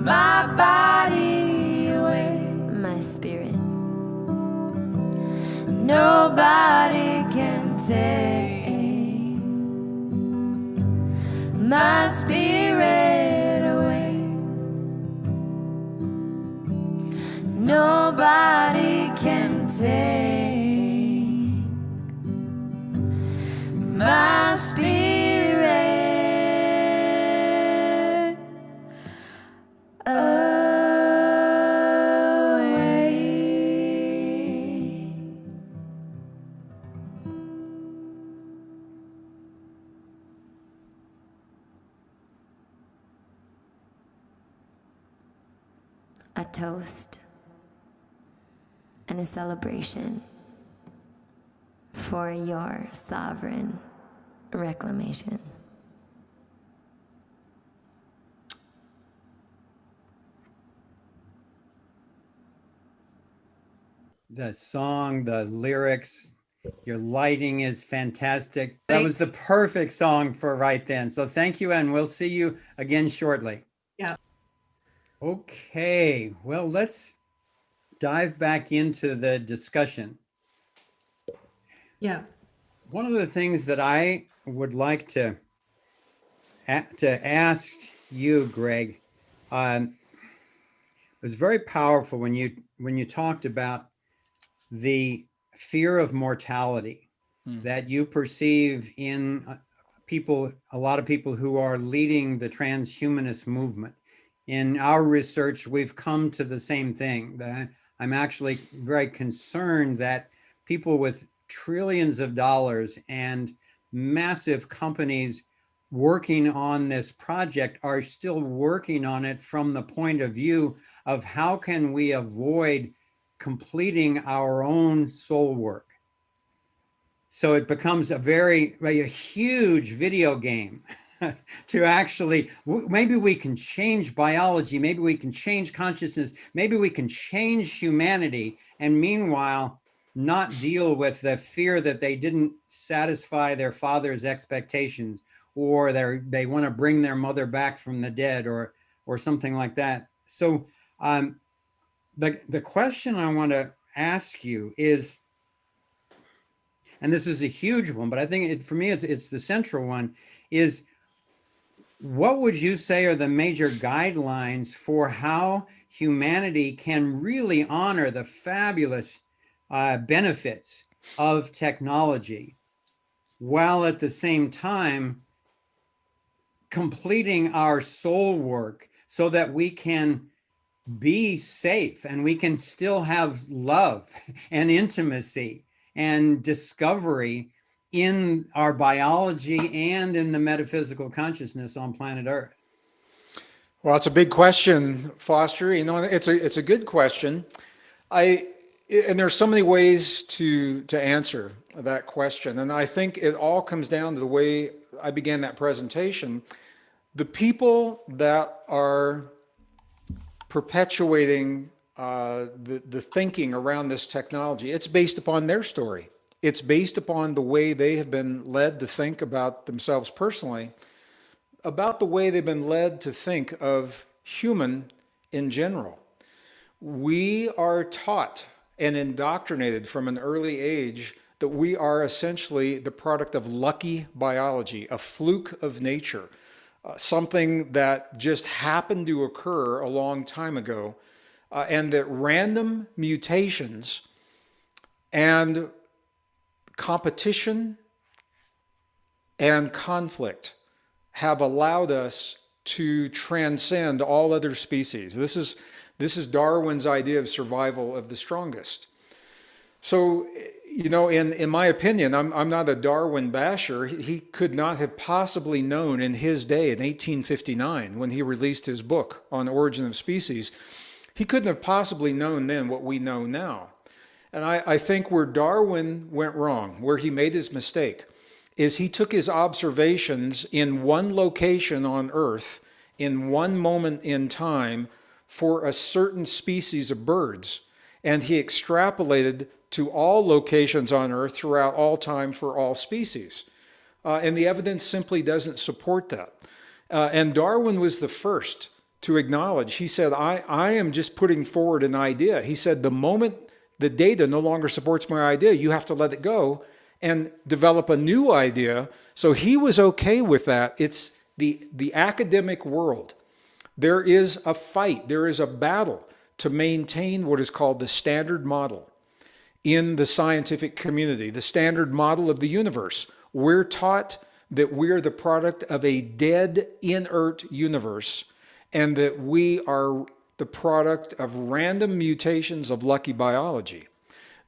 my body away. My spirit. Nobody can take my spirit away. Nobody can take my spirit away. A toast and a celebration for your sovereign reclamation. The song, the lyrics, your lighting is fantastic. That was the perfect song for right then. So thank you, and we'll see you again shortly. Yeah. Okay, well, let's dive back into the discussion. Yeah. One of the things that I would like to ask you, Gregg. It was very powerful when you talked about the fear of mortality that you perceive in a lot of people who are leading the transhumanist movement. In our research, we've come to the same thing. That I'm actually very concerned that people with trillions of dollars and massive companies working on this project are still working on it from the point of view of how can we avoid completing our own soul work. So it becomes a huge video game to actually, maybe we can change biology, maybe we can change consciousness, maybe we can change humanity, and meanwhile, not deal with the fear that they didn't satisfy their father's expectations, or they want to bring their mother back from the dead, or something like that. So the question I want to ask you is, and this is a huge one, but I think for me, it's the central one, is what would you say are the major guidelines for how humanity can really honor the fabulous benefits of technology, while at the same time completing our soul work so that we can be safe and we can still have love and intimacy and discovery in our biology and in the metaphysical consciousness on planet Earth? Well, it's a big question, Foster. You know, it's a good question. And there's so many ways to answer that question. And I think it all comes down to the way I began that presentation. The people that are perpetuating the thinking around this technology, it's based upon their story. It's based upon the way they have been led to think about themselves personally, about the way they've been led to think of human in general. We are taught and indoctrinated from an early age that we are essentially the product of lucky biology, a fluke of nature, something that just happened to occur a long time ago, and that random mutations and competition and conflict have allowed us to transcend all other species. This is Darwin's idea of survival of the strongest. So, you know, in my opinion, I'm not a Darwin basher. He could not have possibly known in his day, in 1859, when he released his book on Origin of Species, he couldn't have possibly known then what we know now. And I think where Darwin went wrong, where he made his mistake, is he took his observations in one location on Earth, in one moment in time, for a certain species of birds, and he extrapolated to all locations on Earth throughout all time for all species. And the evidence simply doesn't support that. And Darwin was the first to acknowledge. He said, I am just putting forward an idea. He said, the moment the data no longer supports my idea, you have to let it go and develop a new idea. So he was okay with that. It's the academic world. There is a fight, there is a battle to maintain what is called the standard model in the scientific community, the standard model of the universe. We're taught that we're the product of a dead, inert universe, and that we are the product of random mutations of lucky biology.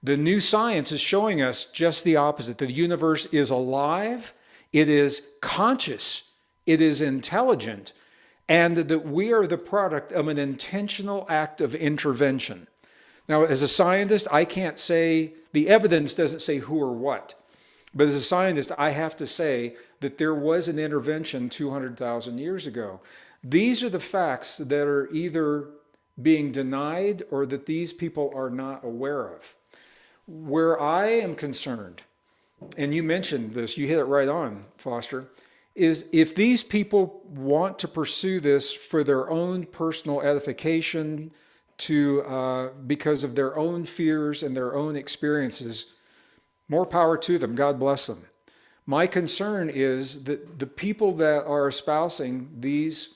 The new science is showing us just the opposite. The universe is alive, it is conscious, it is intelligent, and that we are the product of an intentional act of intervention. Now, as a scientist, I can't say, the evidence doesn't say who or what, but as a scientist, I have to say that there was an intervention 200,000 years ago. These are the facts that are either being denied or that these people are not aware of. Where I am concerned, and you mentioned this, you hit it right on, Foster, is if these people want to pursue this for their own personal edification, because of their own fears and their own experiences, more power to them. God bless them. My concern is that the people that are espousing these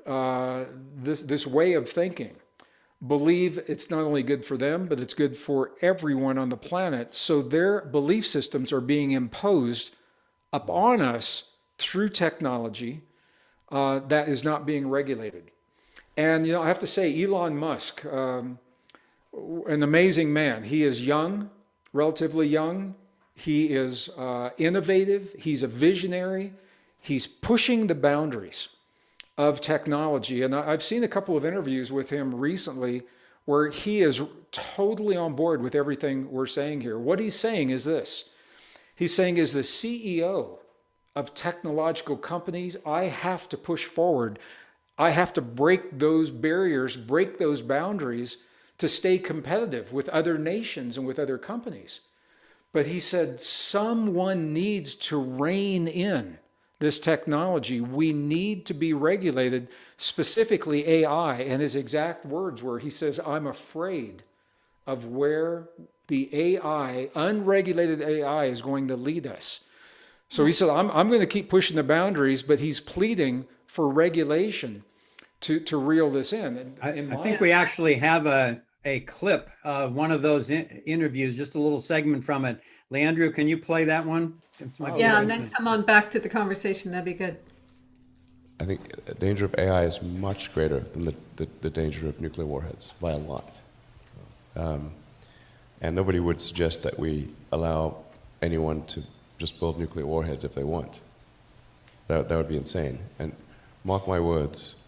this way of thinking, believe it's not only good for them, but it's good for everyone on the planet. So their belief systems are being imposed upon us through technology that is not being regulated. And I have to say, Elon Musk, an amazing man. He is young, relatively young. He is innovative. He's a visionary. He's pushing the boundaries of technology. And I've seen a couple of interviews with him recently where he is totally on board with everything we're saying here. What he's saying is this. He's saying, as the CEO of technological companies, I have to push forward. I have to break those barriers, break those boundaries to stay competitive with other nations and with other companies. But he said, someone needs to rein in this technology. We need to be regulated, specifically AI. And his exact words were, he says, I'm afraid of where the AI, unregulated AI, is going to lead us. So he said, I'm going to keep pushing the boundaries, but he's pleading for regulation to reel this in. I think we actually have a clip of one of those interviews, just a little segment from it. Leandro, can you play that one? Yeah, and then come on back to the conversation. That'd be good. I think the danger of AI is much greater than the danger of nuclear warheads by a lot. And nobody would suggest that we allow anyone to just build nuclear warheads if they want. That would be insane. And mark my words,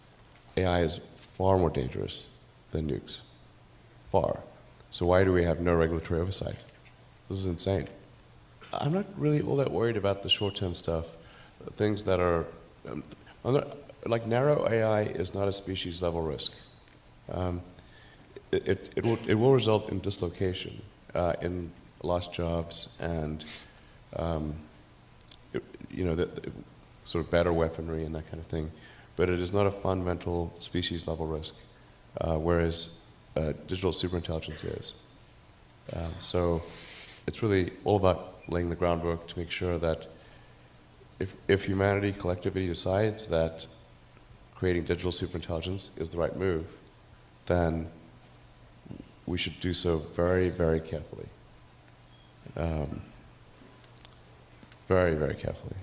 AI is far more dangerous than nukes. Far. So why do we have no regulatory oversight? This is insane. I'm not really all that worried about the short-term stuff. Things that are, like narrow AI is not a species level risk. It will result in dislocation, in lost jobs and sort of better weaponry and that kind of thing. But it is not a fundamental species level risk, whereas digital superintelligence is. So it's really all about laying the groundwork to make sure that if humanity collectively decides that creating digital superintelligence is the right move, then we should do so very, very carefully. Very, very carefully.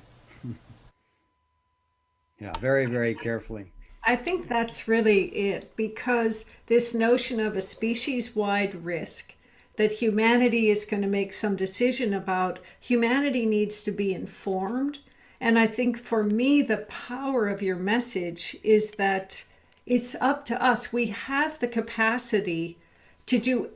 Yeah, very, very carefully. I think that's really it, because this notion of a species-wide risk that humanity is going to make some decision about, humanity needs to be informed. And I think for me, the power of your message is that it's up to us. We have the capacity to do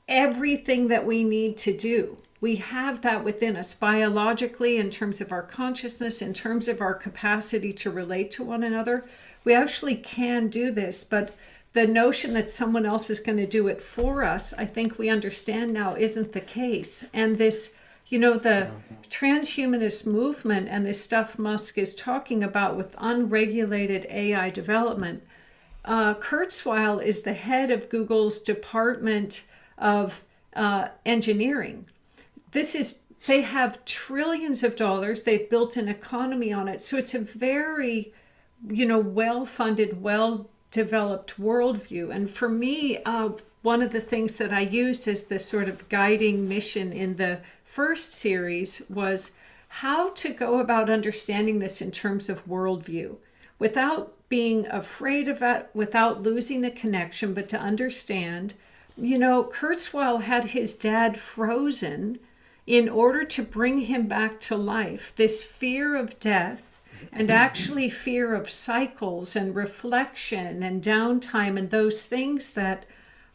everything that we need to do. We have that within us biologically, in terms of our consciousness, in terms of our capacity to relate to one another. We actually can do this, but the notion that someone else is going to do it for us, I think we understand now isn't the case. And this, the transhumanist movement and this stuff Musk is talking about with unregulated AI development, Kurzweil is the head of Google's Department of Engineering. They have trillions of dollars. They've built an economy on it. So it's a very, well-funded, well-developed worldview. And for me, one of the things that I used as the sort of guiding mission in the first series was how to go about understanding this in terms of worldview without being afraid of it, without losing the connection, but to understand, Kurzweil had his dad frozen in order to bring him back to life. This fear of death and actually fear of cycles and reflection and downtime and those things that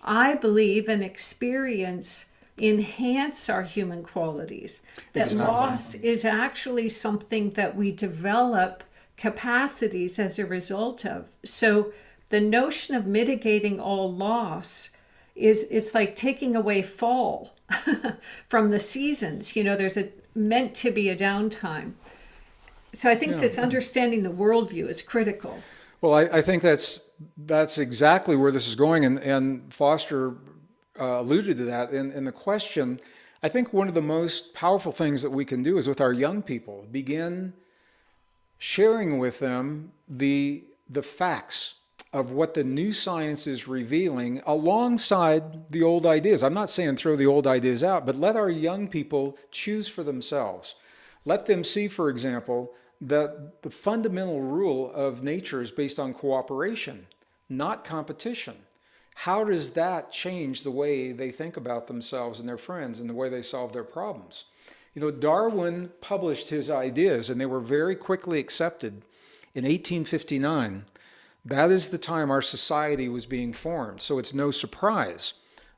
I believe and experience enhance our human qualities. That loss is actually something that we develop capacities as a result of. So the notion of mitigating all loss it's like taking away fall from the seasons. There's meant to be a downtime. So I think this understanding the worldview is critical. Well, I think that's exactly where this is going, and Foster alluded to that in the question. I think one of the most powerful things that we can do is with our young people, begin sharing with them the the facts of what the new science is revealing alongside the old ideas. I'm not saying throw the old ideas out, but let our young people choose for themselves. Let them see, for example, that the fundamental rule of nature is based on cooperation, not competition. How does that change the way they think about themselves and their friends and the way they solve their problems? You know, Darwin published his ideas and they were very quickly accepted in 1859. That is the time our society was being formed. So it's no surprise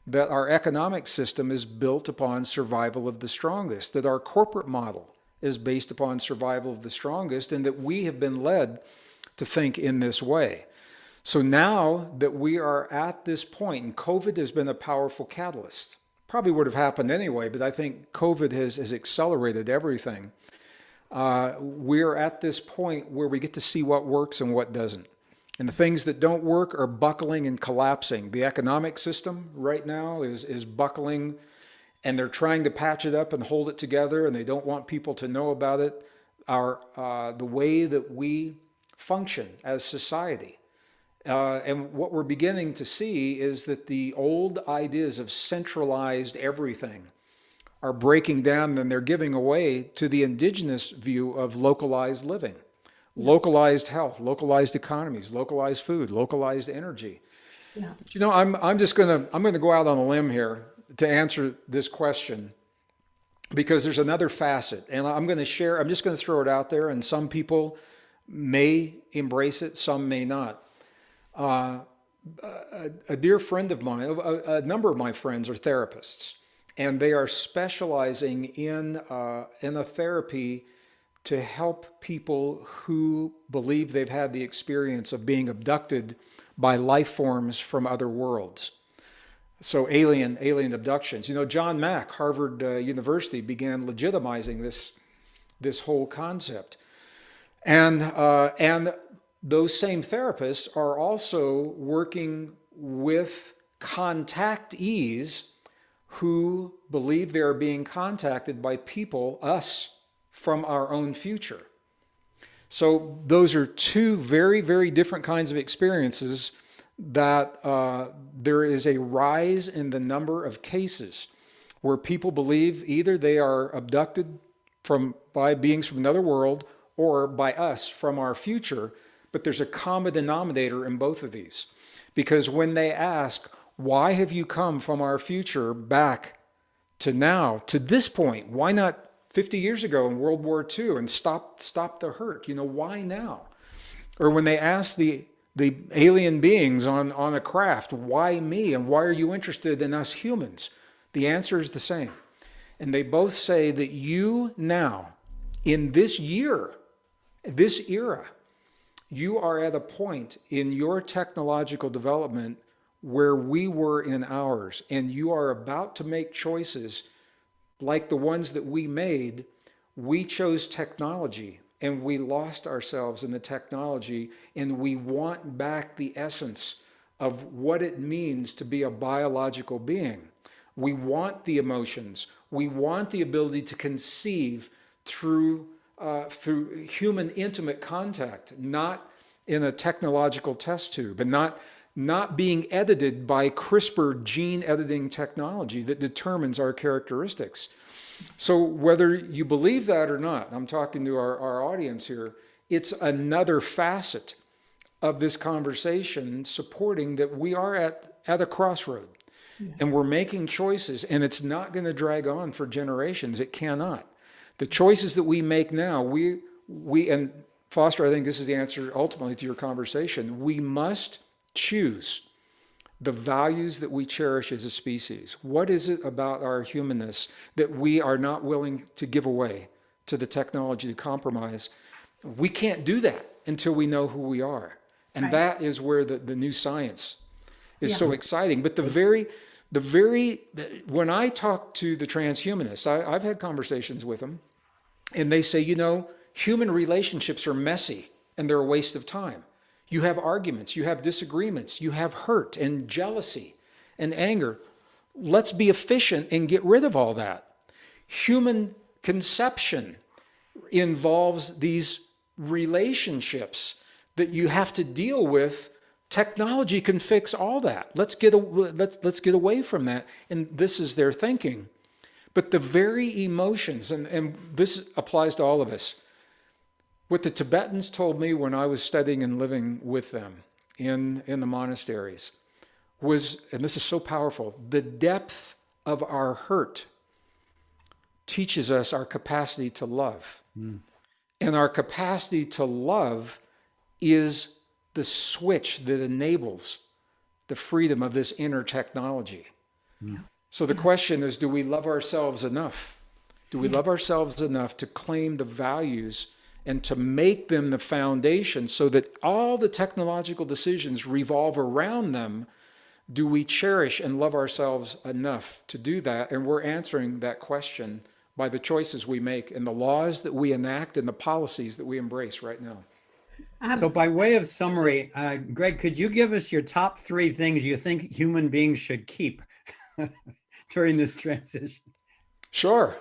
that our economic system is built upon survival of the strongest, that our corporate model is based upon survival of the strongest, and that we have been led to think in this way. So now that we are at this point, and COVID has been a powerful catalyst, probably would have happened anyway, but I think COVID has accelerated everything. We're at this point where we get to see what works and what doesn't. And the things that don't work are buckling and collapsing. The economic system right now is buckling, and they're trying to patch it up and hold it together, and they don't want people to know about it. The way that we function as society. And what we're beginning to see is that the old ideas of centralized everything are breaking down, and they're giving away to the indigenous view of localized living, localized health, localized economies, localized food, localized energy. Yeah. But, you know, I'm gonna go out on a limb here to answer this question, because there's another facet, and I'm just going to throw it out there, and some people may embrace it, some may not. A dear friend of mine, a number of my friends are therapists, and they are specializing in a therapy to help people who believe they've had the experience of being abducted by life forms from other worlds. So alien abductions. You know, John Mack, Harvard University, began legitimizing this whole concept, and those same therapists are also working with contactees who believe they are being contacted by people, us, from our own future. So those are two very, very different kinds of experiences that there is a rise in the number of cases where people believe either they are abducted by beings from another world or by us from our future, but there's a common denominator in both of these. Because when they ask, why have you come from our future back to now, to this point? Why not 50 years ago in World War II and stop the hurt? You know, why now? Or when they ask the alien beings on a craft, why me, and why are you interested in us humans? The answer is the same. And they both say that you now, in this year, this era, you are at a point in your technological development where we were in ours, and you are about to make choices like the ones that we made. We chose technology, and we lost ourselves in the technology, and we want back the essence of what it means to be a biological being. We want the emotions. We want the ability to conceive through human intimate contact, not in a technological test tube, and not being edited by CRISPR gene editing technology that determines our characteristics. So whether you believe that or not, I'm talking to our audience here, it's another facet of this conversation supporting that we are at a crossroad. Yeah. And we're making choices, and it's not going to drag on for generations. It cannot. The choices that we make now, we and Foster, I think this is the answer ultimately to your conversation. We must choose the values that we cherish as a species. What is it about our humanness that we are not willing to give away to the technology to compromise? We can't do that until we know who we are. And right. That is where the new science is so exciting. But when I talk to the transhumanists, I've had conversations with them, and they say, you know, human relationships are messy and they're a waste of time. You have arguments, you have disagreements, you have hurt and jealousy and anger. Let's be efficient and get rid of all that. Human conception involves these relationships that you have to deal with. Technology can fix all that. Let's get away from that. And this is their thinking. But the very emotions, and this applies to all of us, what the Tibetans told me when I was studying and living with them in the monasteries was, and this is so powerful, the depth of our hurt teaches us our capacity to love. And our capacity to love is the switch that enables the freedom of this inner technology. So the question is, do we love ourselves enough? Do we love ourselves enough to claim the values and to make them the foundation so that all the technological decisions revolve around them? Do we cherish and love ourselves enough to do that? And we're answering that question by the choices we make and the laws that we enact and the policies that we embrace right now. So by way of summary, Gregg, could you give us your top 3 things you think human beings should keep during this transition? Sure.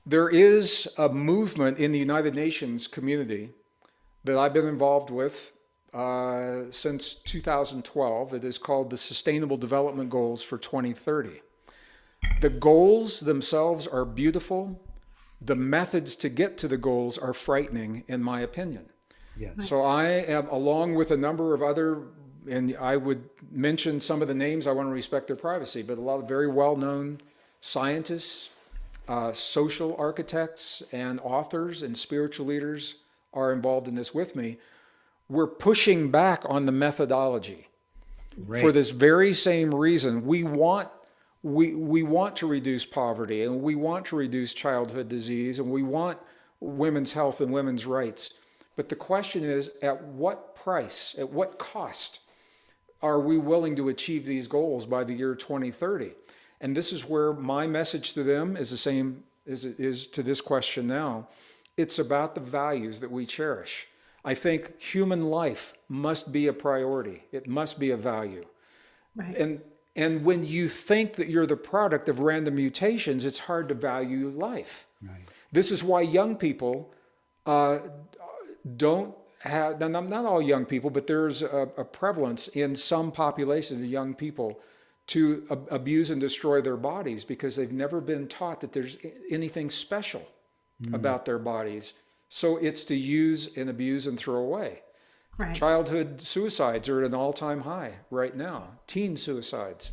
There is a movement in the United Nations community that I've been involved with since 2012. It is called the Sustainable Development Goals for 2030. The goals themselves are beautiful. The methods to get to the goals are frightening, in my opinion. Yes. So I am, along with a number of other, and I would mention some of the names, I want to respect their privacy, but a lot of very well-known scientists, social architects, and authors and spiritual leaders are involved in this with me. We're pushing back on the methodology for this very same reason. We want to reduce poverty, and we want to reduce childhood disease, and we want women's health and women's rights. But the question is, at what price, at what cost are we willing to achieve these goals by the year 2030? And this is where my message to them is the same as it is to this question now. It's about the values that we cherish. I think human life must be a priority. It must be a value. Right. And when you think that you're the product of random mutations, it's hard to value life. Right. This is why young people don't have, not all young people, but there's a prevalence in some populations of young people to abuse and destroy their bodies because they've never been taught that there's anything special about their bodies. So it's to use and abuse and throw away. Right. Childhood suicides are at an all-time high right now. Teen suicides.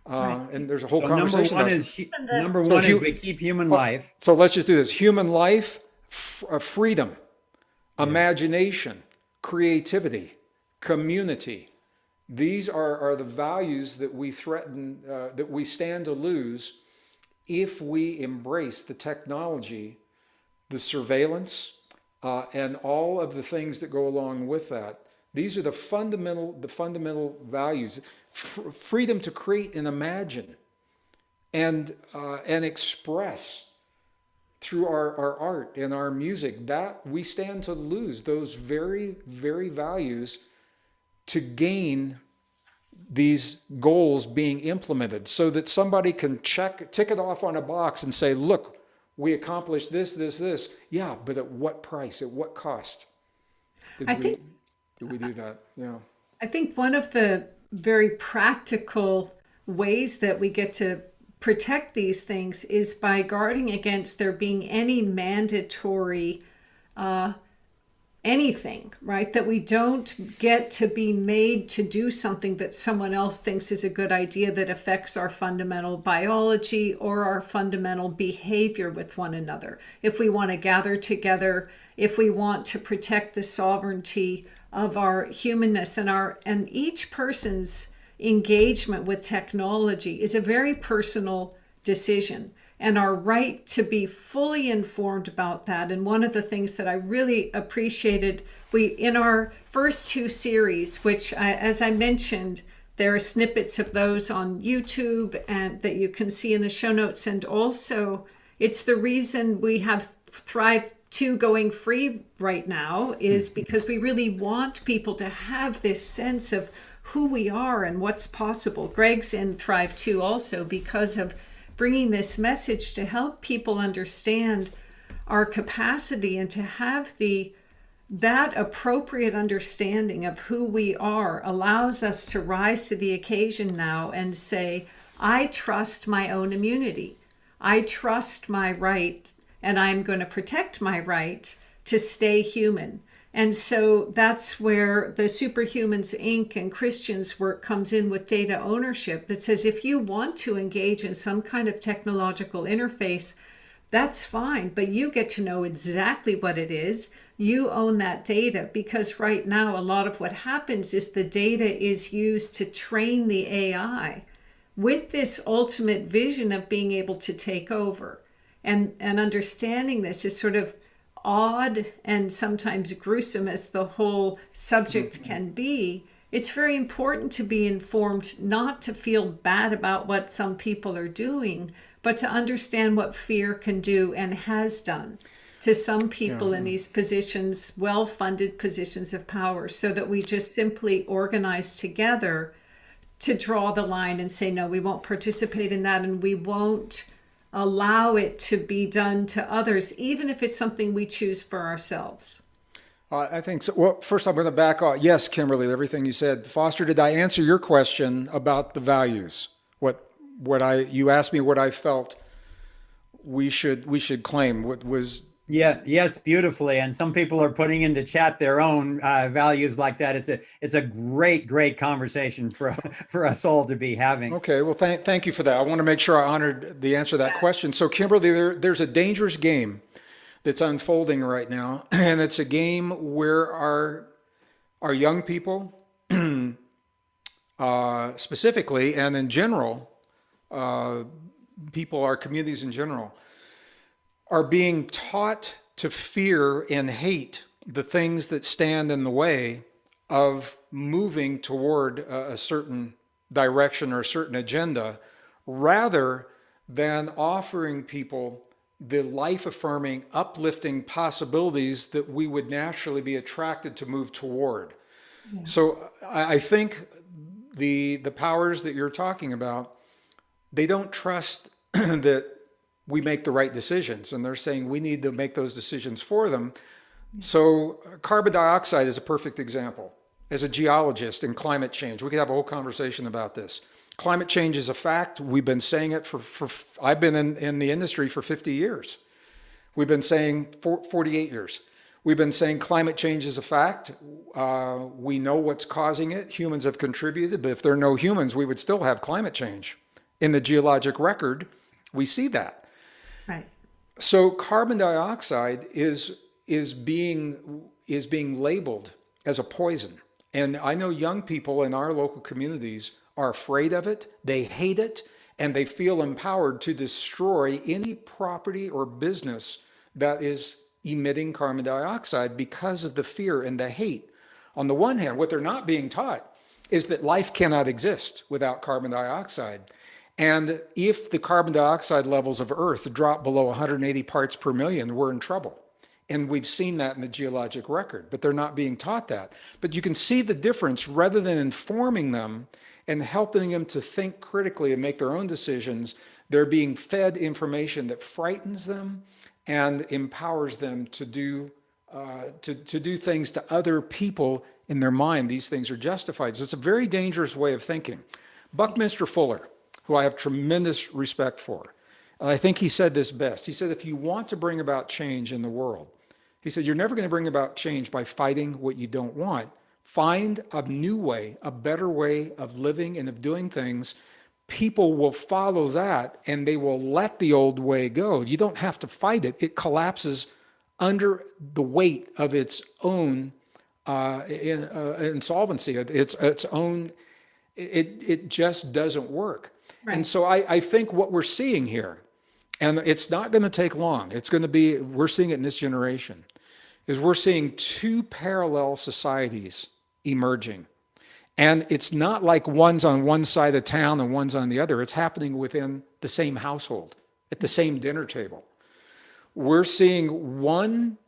And there's a whole conversation. Number one is we keep human life. So let's just do this. Human life, freedom, imagination, creativity, community. These are the values that we threaten, that we stand to lose if we embrace the technology, the surveillance, and all of the things that go along with that. These are the fundamental values. Freedom to create and imagine and express through our art and our music. That we stand to lose those very, very values to gain these goals being implemented so that somebody can tick it off on a box and say, look, we accomplished this. Yeah, but at what price? At what cost? Did we do that? Yeah. I think one of the very practical ways that we get to protect these things is by guarding against there being any mandatory anything, right? That we don't get to be made to do something that someone else thinks is a good idea that affects our fundamental biology or our fundamental behavior with one another. If we want to gather together, if we want to protect the sovereignty of our humanness and each person's engagement with technology is a very personal decision. And our right to be fully informed about that. And one of the things that I really appreciated, in our first 2 series, which as I mentioned, there are snippets of those on YouTube and that you can see in the show notes. And also it's the reason we have Thrive 2 going free right now is because we really want people to have this sense of who we are and what's possible. Gregg's in Thrive 2 also because of bringing this message to help people understand our capacity and to have that appropriate understanding of who we are allows us to rise to the occasion now and say, I trust my own immunity. I trust my right, and I'm going to protect my right to stay human. And so that's where the Superhumans Inc. and Christians work comes in with data ownership that says if you want to engage in some kind of technological interface, that's fine, but you get to know exactly what it is. You own that data, because right now a lot of what happens is the data is used to train the AI with this ultimate vision of being able to take over. And understanding this is sort of odd and sometimes gruesome as the whole subject can be. It's very important to be informed, not to feel bad about what some people are doing, but to understand what fear can do and has done to some people in these positions, well-funded positions of power, so that we just simply organize together to draw the line and say, no, we won't participate in that, and we won't allow it to be done to others, even if it's something we choose for ourselves. I think so. Well, first I'm going to back off. Yes, Kimberly, everything you said. Foster, did I answer your question about the values? You asked me what I felt we should claim. What was Yes, beautifully. And some people are putting into chat their own values like that. It's a great conversation for us all to be having. Okay, well, thank you for that. I want to make sure I honored the answer to that question. So, Kimberly, there's a dangerous game that's unfolding right now, and it's a game where our young people, specifically, and in general, people, our communities in general, are being taught to fear and hate the things that stand in the way of moving toward a certain direction or a certain agenda, rather than offering people the life-affirming, uplifting possibilities that we would naturally be attracted to move toward. Yeah. So I think the powers that you're talking about, they don't trust that we make the right decisions, and they're saying we need to make those decisions for them. So carbon dioxide is a perfect example. As a geologist in climate change, we could have a whole conversation about this. Climate change is a fact. We've been saying it I've been in the industry for 50 years. We've been saying 48 years. We've been saying climate change is a fact. We know what's causing it. Humans have contributed, but if there are no humans, we would still have climate change. In the geologic record, we see that. Right. So carbon dioxide is being labeled as a poison. And I know young people in our local communities are afraid of it, they hate it, and they feel empowered to destroy any property or business that is emitting carbon dioxide because of the fear and the hate. On the one hand, what they're not being taught is that life cannot exist without carbon dioxide. And if the carbon dioxide levels of Earth drop below 180 parts per million, we're in trouble. And we've seen that in the geologic record, but they're not being taught that. But you can see the difference. Rather than informing them and helping them to think critically and make their own decisions, they're being fed information that frightens them and empowers them to do things to other people in their mind. These things are justified. So it's a very dangerous way of thinking. Buckminster Fuller, who I have tremendous respect for, I think he said this best. He said, if you want to bring about change in the world, he said, you're never going to bring about change by fighting what you don't want. Find a new way, a better way of living and of doing things. People will follow that and they will let the old way go. You don't have to fight it. It collapses under the weight of its own insolvency, its own, it just doesn't work. Right. And so I think what we're seeing here, and it's not going to take long, we're seeing it in this generation, is we're seeing two parallel societies emerging. And it's not like one's on one side of town and one's on the other. It's happening within the same household, at the same dinner table. We're seeing one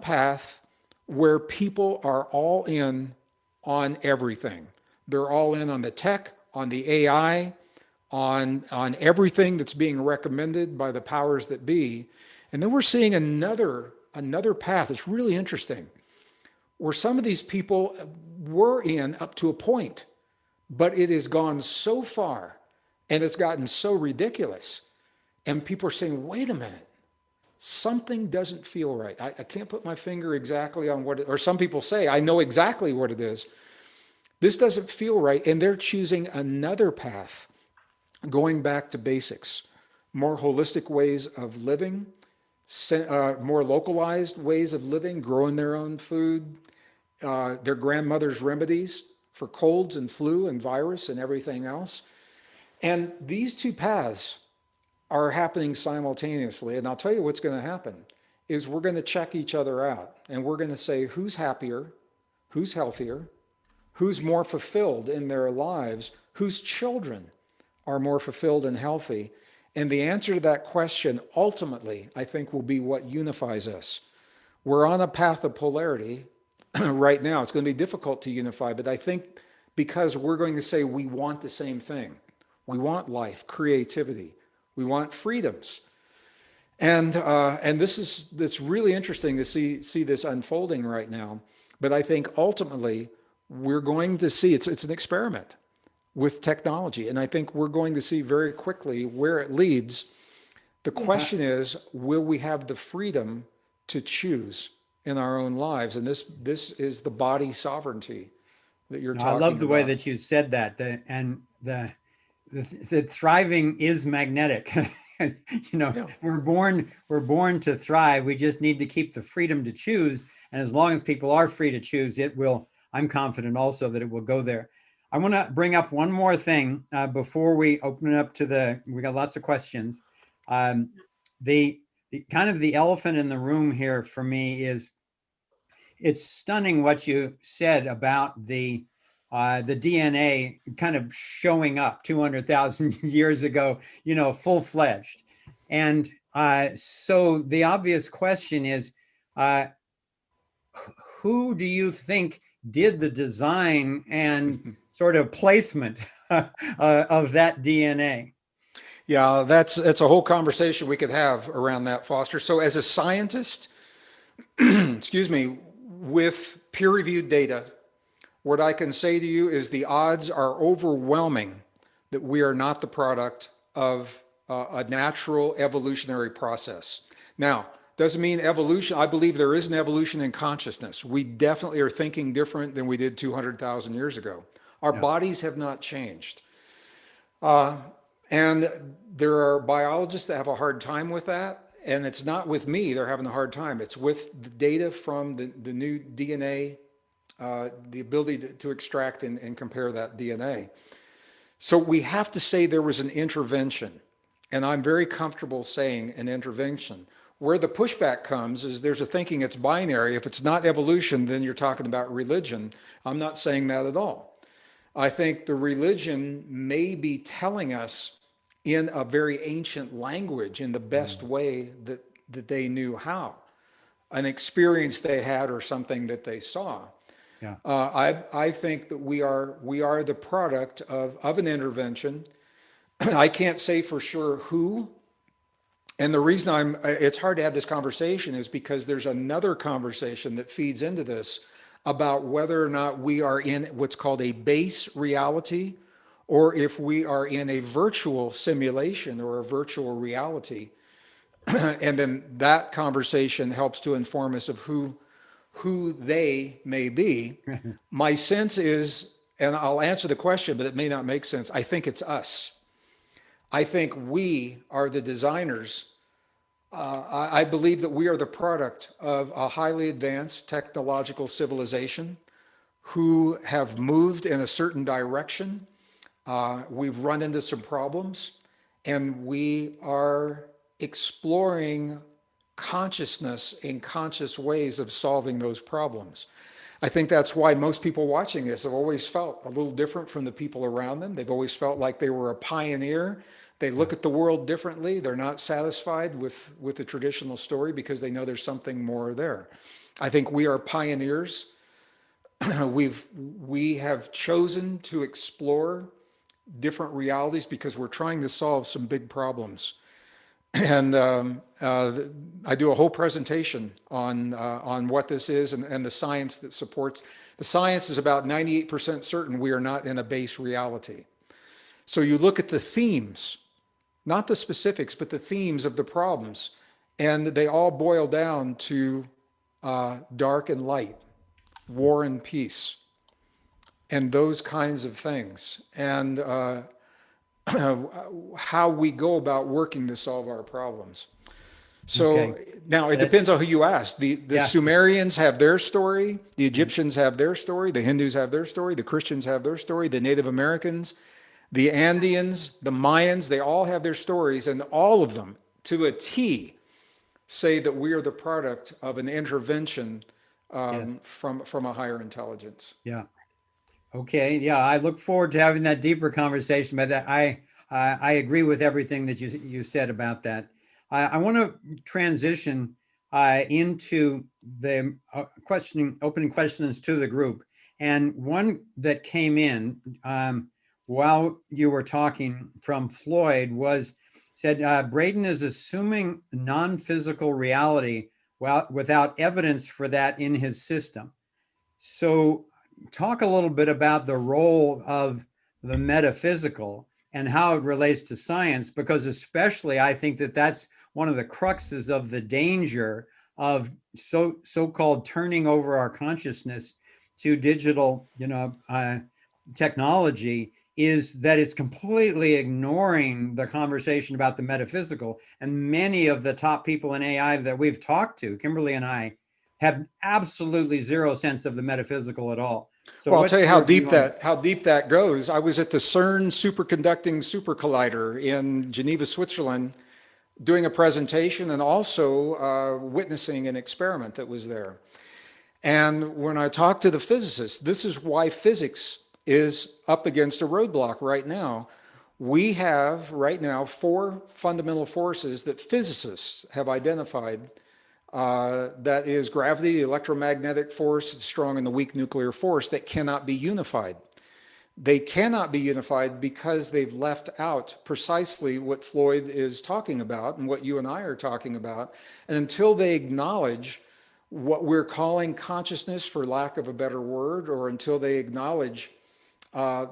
path where people are all in on everything. They're all in on the tech, on the AI, on everything that's being recommended by the powers that be. And then we're seeing another path. It's really interesting, where some of these people were in up to a point, but it has gone so far and it's gotten so ridiculous. And people are saying, wait a minute, something doesn't feel right. I can't put my finger exactly on what or some people say, I know exactly what it is. This doesn't feel right. And they're choosing another path, going back to basics, more holistic ways of living, more localized ways of living, growing their own food, their grandmother's remedies for colds and flu and virus and everything else. And these two paths are happening simultaneously. And I'll tell you what's going to happen is we're going to check each other out, and we're going to say who's happier, who's healthier, who's more fulfilled in their lives, whose children are more fulfilled and healthy. And the answer to that question ultimately, I think, will be what unifies us. We're on a path of polarity right now. It's going to be difficult to unify, but I think because we're going to say we want the same thing. We want life, creativity. We want freedoms. And it's really interesting to see this unfolding right now. But I think ultimately we're going to see, it's an experiment with technology. And I think we're going to see very quickly where it leads. The question is, will we have the freedom to choose in our own lives? And this is the body sovereignty that you're talking about. I love the way that you said that. The thriving is magnetic. We're born to thrive. We just need to keep the freedom to choose. And as long as people are free to choose, I'm confident also that it will go there. I want to bring up one more thing before we open it up we got lots of questions. The kind of the elephant in the room here for me is, it's stunning what you said about the DNA kind of showing up 200,000 years ago, full-fledged. And so the obvious question is, who do you think did the design and sort of placement of that DNA? Yeah, that's a whole conversation we could have around that, Foster. So as a scientist, excuse me, with peer-reviewed data, what I can say to you is the odds are overwhelming that we are not the product of a natural evolutionary process. Now, doesn't mean evolution. I believe there is an evolution in consciousness. We definitely are thinking different than we did 200,000 years ago. Our bodies have not changed. And there are biologists that have a hard time with that. And it's not with me they're having a hard time. It's with the data from the new DNA, the ability to extract and compare that DNA. So we have to say there was an intervention. And I'm very comfortable saying an intervention. Where the pushback comes is there's a thinking it's binary. If it's not evolution, then you're talking about religion. I'm not saying that at all. I think the religion may be telling us in a very ancient language, in the best way that they knew how, an experience they had or something that they saw. Yeah. I think that we are the product of an intervention. I can't say for sure who. And the reason it's hard to have this conversation is because there's another conversation that feeds into this about whether or not we are in what's called a base reality, or if we are in a virtual simulation or a virtual reality. And then that conversation helps to inform us of who they may be. My sense is, and I'll answer the question, but it may not make sense, I think it's us. I think we are the designers. I believe that we are the product of a highly advanced technological civilization who have moved in a certain direction. We've run into some problems, and we are exploring consciousness in conscious ways of solving those problems. I think that's why most people watching this have always felt a little different from the people around them. They've always felt like they were a pioneer. They look at the world differently. They're not satisfied with the traditional story because they know there's something more there. I think we are pioneers. We have chosen to explore different realities because we're trying to solve some big problems. And I do a whole presentation on what this is and the science that supports. The science is about 98% certain we are not in a base reality. So you look at the themes, not the specifics, but the themes of the problems, and they all boil down to dark and light, war and peace, and those kinds of things, and how we go about working to solve our problems. So Okay. now it depends on who you ask. The Yeah. Sumerians have their story, the Egyptians have their story, the Hindus have their story, the Christians have their story, the Native Americans, the Andeans, the Mayans, they all have their stories, and all of them, to a T, say that we are the product of an intervention Yes. from a higher intelligence. Yeah. Okay. Yeah. I look forward to having that deeper conversation, but I agree with everything that you said about that. I want to transition into the opening questions to the group. And one that came in while you were talking from Floyd said Braden is assuming non-physical reality without evidence for that in his system. So talk a little bit about the role of the metaphysical and how it relates to science, because especially I think that that's one of the cruxes of the danger of so-called turning over our consciousness to digital, technology, is that it's completely ignoring the conversation about the metaphysical. And many of the top people in AI that we've talked to, Kimberly and I, have absolutely zero sense of the metaphysical at all. So well, I'll tell you how deep that that goes. I was at the CERN superconducting super collider in Geneva, Switzerland, doing a presentation and also witnessing an experiment that was there. And when I talked to the physicists, this is why physics is up against a roadblock right now. We have right now 4 fundamental forces that physicists have identified. That is gravity, the electromagnetic force, the strong and the weak nuclear force, that cannot be unified. They cannot be unified because they've left out precisely what Floyd is talking about and what you and I are talking about. And until they acknowledge what we're calling consciousness, for lack of a better word, or until they acknowledge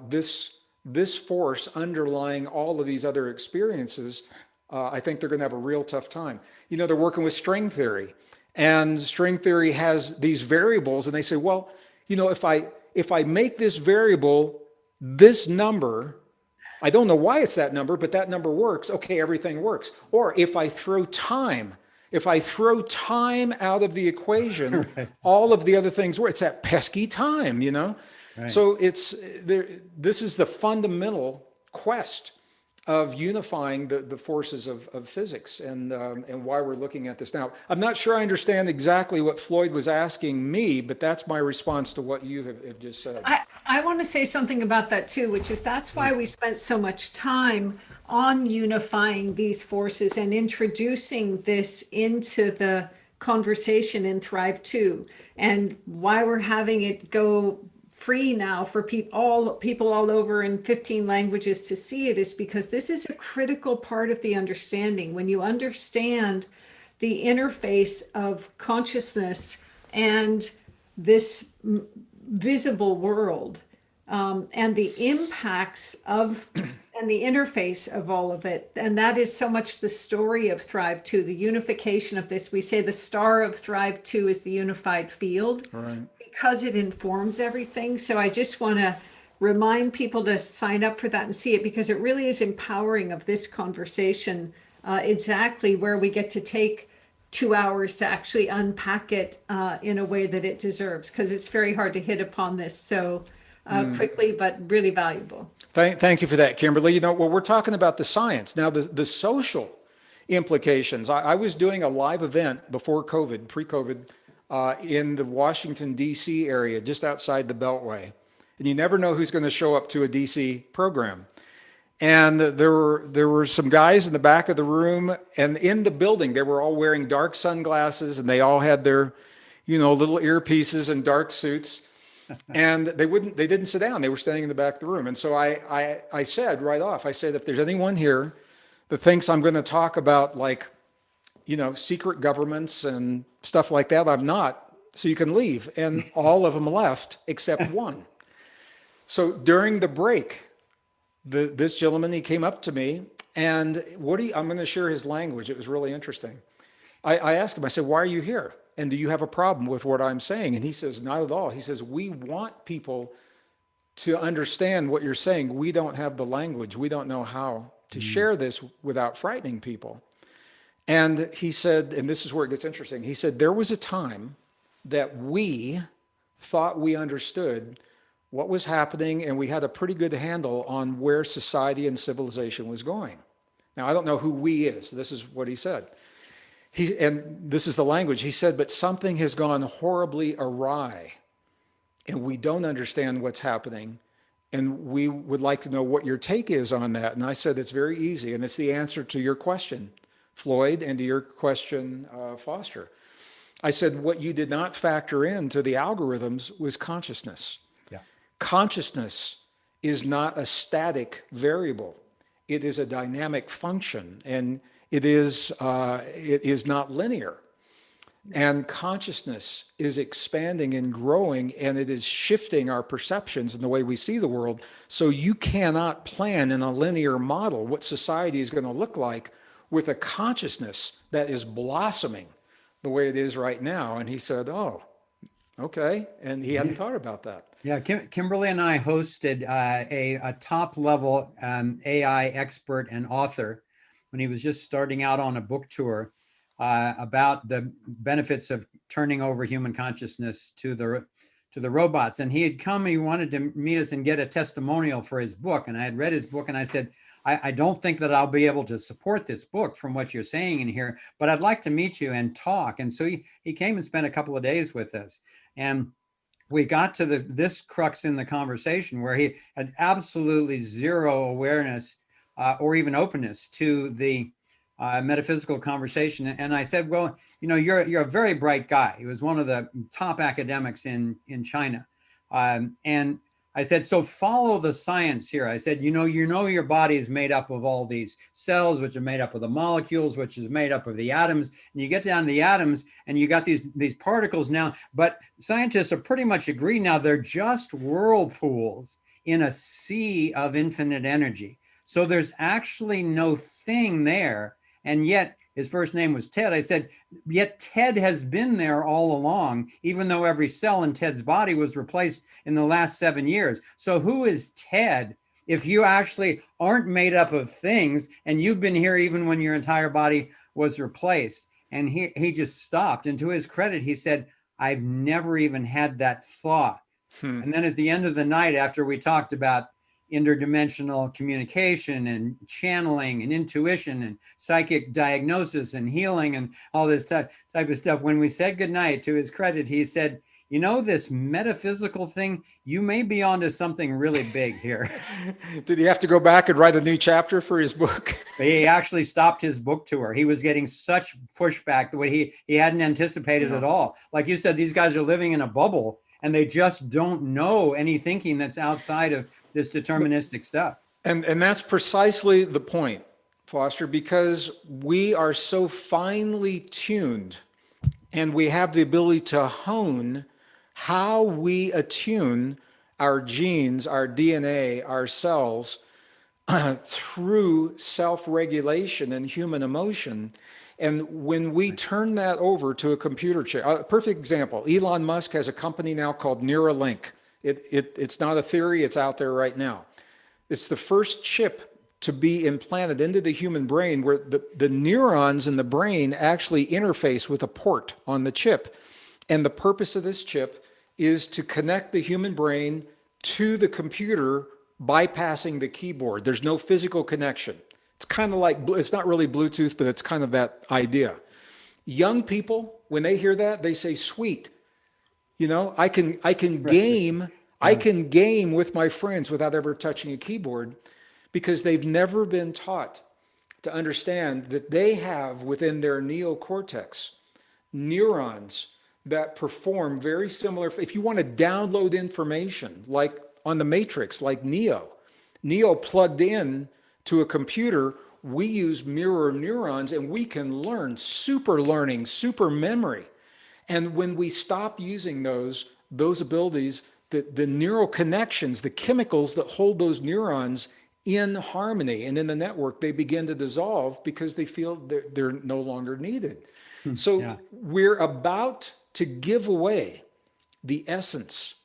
this force underlying all of these other experiences, I think they're going to have a real tough time. They're working with string theory, and string theory has these variables, and they say, well, if I make this variable this number, I don't know why it's that number, but that number works. Okay, everything works. Or if I throw time out of the equation, right, all of the other things work. It's that pesky time, Right. So this is the fundamental quest of unifying the forces of physics, and why we're looking at this now. I'm not sure I understand exactly what Floyd was asking me, but that's my response to what you have just said. I want to say something about that too, which is that's why we spent so much time on unifying these forces and introducing this into the conversation in Thrive 2, and why we're having it go free now for people all over in 15 languages to see it, is because this is a critical part of the understanding. When you understand the interface of consciousness and this visible world, and the impacts of and the interface of all of it, and that is so much the story of Thrive 2, the unification of this. We say the star of Thrive 2 is the unified field. Right. Because it informs everything. So I just want to remind people to sign up for that and see it, because it really is empowering of this conversation, exactly where we get to take 2 hours to actually unpack it in a way that it deserves, because it's very hard to hit upon this so quickly, but really valuable. Thank you for that, Kimberly. We're talking about the science. Now, the social implications. I was doing a live event before COVID, pre-COVID, in the Washington, D.C. area, just outside the Beltway. And you never know who's going to show up to a D.C. program. And there were some guys in the back of the room, and in the building, they were all wearing dark sunglasses, and they all had their, little earpieces and dark suits. And they didn't sit down. They were standing in the back of the room. And so I said right off, if there's anyone here that thinks I'm going to talk about like, secret governments and stuff like that. I'm not. So you can leave. And all of them left except one. So during the break, this gentleman, he came up to me and I'm going to share his language. It was really interesting. I asked him, I said, why are you here? And do you have a problem with what I'm saying? And he says, not at all. He says, we want people to understand what you're saying. We don't have the language. We don't know how to share this without frightening people. And he said, and this is where it gets interesting. He said, there was a time that we thought we understood what was happening, and we had a pretty good handle on where society and civilization was going. Now, I don't know who we is. This is what he said. And this is the language. He said, but something has gone horribly awry, and we don't understand what's happening, and we would like to know what your take is on that. And I said, it's very easy, and it's the answer to your question, Floyd, and to your question, Foster. I said, what you did not factor into the algorithms was consciousness. Yeah. Consciousness is not a static variable. It is a dynamic function, and it is not linear. And consciousness is expanding and growing, and it is shifting our perceptions and the way we see the world. So you cannot plan in a linear model what society is going to look like with a consciousness that is blossoming the way it is right now. And he said, oh, okay. And he hadn't thought about that. Yeah, Kimberly and I hosted a top-level AI expert and author when he was just starting out on a book tour about the benefits of turning over human consciousness to the robots. And he had come, he wanted to meet us and get a testimonial for his book. And I had read his book, and I said, I don't think that I'll be able to support this book from what you're saying in here, but I'd like to meet you and talk. And so he came and spent a couple of days with us. And we got to this crux in the conversation where he had absolutely zero awareness or even openness to the metaphysical conversation. And I said, well, you're a very bright guy. He was one of the top academics in China. And I said, so follow the science here. I said, your body is made up of all these cells, which are made up of the molecules, which is made up of the atoms. And you get down to the atoms and you got these particles now, but scientists are pretty much agreed now they're just whirlpools in a sea of infinite energy. So there's actually no thing there. And yet his first name was Ted. I said, yet Ted has been there all along, even though every cell in Ted's body was replaced in the last 7 years. So who is Ted if you actually aren't made up of things and you've been here even when your entire body was replaced? And he just stopped. And to his credit, he said, I've never even had that thought. And then at the end of the night, after we talked about interdimensional communication and channeling and intuition and psychic diagnosis and healing and all this type of stuff, when we said goodnight, to his credit, he said, this metaphysical thing, you may be onto something really big here. Did he have to go back and write a new chapter for his book? He actually stopped his book tour. He was getting such pushback the way he hadn't anticipated at all. Like you said, these guys are living in a bubble and they just don't know any thinking that's outside of this deterministic stuff. And that's precisely the point, Foster, because we are so finely tuned and we have the ability to hone how we attune our genes, our DNA, our cells through self-regulation and human emotion. And when we turn that over to a computer chip, a perfect example, Elon Musk has a company now called Neuralink. It's not a theory, it's out there right now. It's the first chip to be implanted into the human brain where the neurons in the brain actually interface with a port on the chip. And the purpose of this chip is to connect the human brain to the computer bypassing the keyboard. There's no physical connection. It's kind of like, it's not really Bluetooth, but it's kind of that idea. Young people, when they hear that, they say, sweet. I can game, I can game with my friends without ever touching a keyboard, because they've never been taught to understand that they have within their neocortex neurons that perform very similar. If you want to download information like on the Matrix, like Neo plugged in to a computer we use mirror neurons and we can learn super learning, super memory. And when we stop using those abilities, the neural connections, the chemicals that hold those neurons in harmony and in the network, they begin to dissolve because they feel they're no longer needed. So Yeah. we're about to give away the essence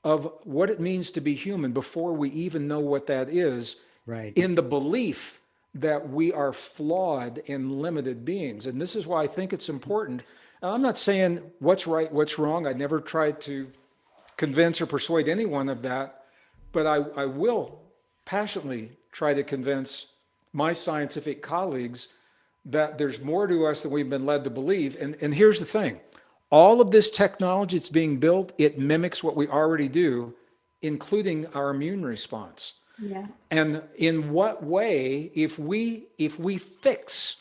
of what it means to be human before we even know what that is, Right. in the belief that we are flawed and limited beings. And this is why I think it's important. And I'm not saying what's right, what's wrong. I never tried to convince or persuade anyone of that, but I will passionately try to convince my scientific colleagues that there's more to us than we've been led to believe. And here's the thing. All of this technology that's being built, it mimics what we already do, including our immune response. Yeah. And in what way, if we fix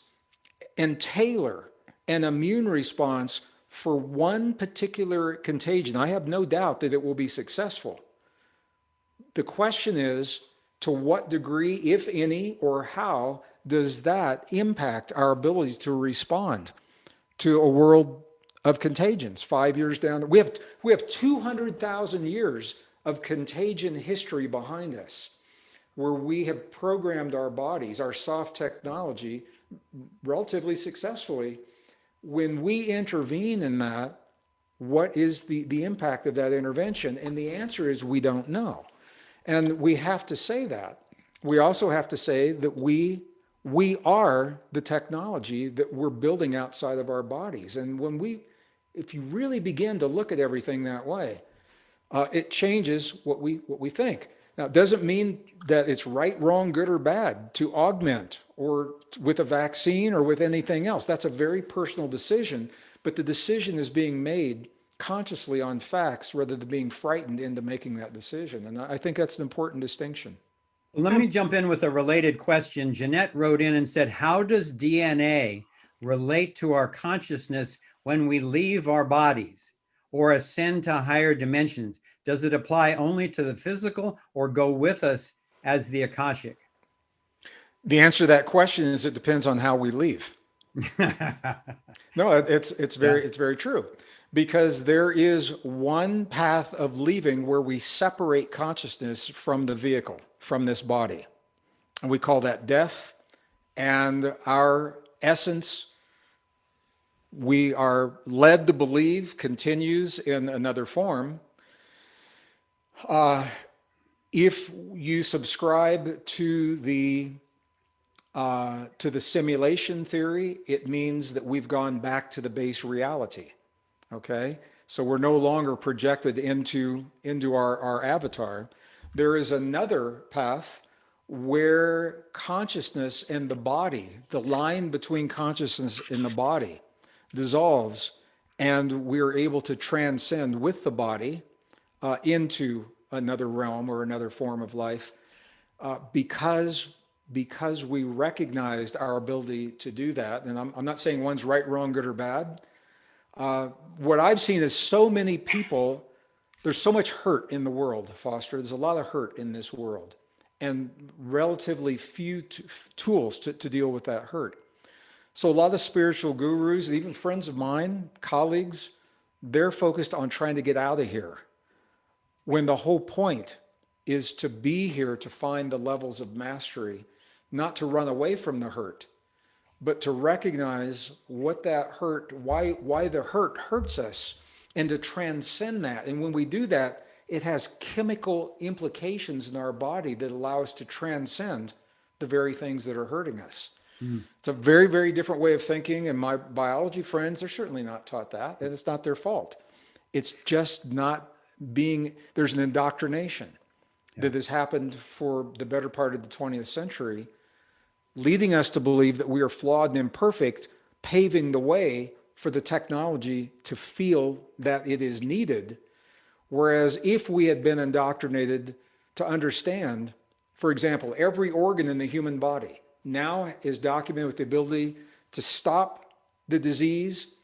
and tailor an immune response for one particular contagion, I have no doubt that it will be successful. The question is, to what degree, if any, or how does that impact our ability to respond to a world of contagions 5 years down? We have 200,000 years of contagion history behind us, where we have programmed our bodies, our soft technology, relatively successfully. When we intervene in that, what is the impact of that intervention? And the answer is we don't know. And we have to say that. We also have to say that we are the technology that we're building outside of our bodies. And if you really begin to look at everything that way, it changes what we think. Now, it doesn't mean that it's right, wrong, good, or bad to augment or with a vaccine or with anything else. That's a very personal decision, but the decision is being made consciously on facts rather than being frightened into making that decision. And I think that's an important distinction. Let me jump in with a related question. Jeanette wrote in and said, how does DNA relate to our consciousness when we leave our bodies or ascend to higher dimensions? Does it apply only to the physical or go with us as the Akashic? The answer to that question is it depends on how we leave. No, it's very true, because there is one path of leaving where we separate consciousness from the vehicle, from this body. And we call that death. And our essence, we are led to believe, continues in another form. If you subscribe to the simulation theory, it means that we've gone back to the base reality. Okay, so we're no longer projected into our avatar. There is another path where consciousness and the body, the line between consciousness and the body, dissolves, and we're able to transcend with the body into another realm or another form of life, because we recognized our ability to do that. And I'm not saying one's right, wrong, good, or bad. What I've seen is so many people, there's so much hurt in the world, Foster. There's a lot of hurt in this world, and relatively few tools to deal with that hurt. So a lot of spiritual gurus, even friends of mine, colleagues, they're focused on trying to get out of here, when the whole point is to be here to find the levels of mastery, not to run away from the hurt, but to recognize what that hurt, why the hurt hurts us, and to transcend that. And when we do that, it has chemical implications in our body that allow us to transcend the very things that are hurting us. It's a very, very different way of thinking. And my biology friends, they're certainly not taught that, and it's not their fault. It's just not there's an indoctrination that has happened for the better part of the 20th century, leading us to believe that we are flawed and imperfect, paving the way for the technology to feel that it is needed. Whereas if we had been indoctrinated to understand, for example, every organ in the human body now is documented with the ability to stop the disease,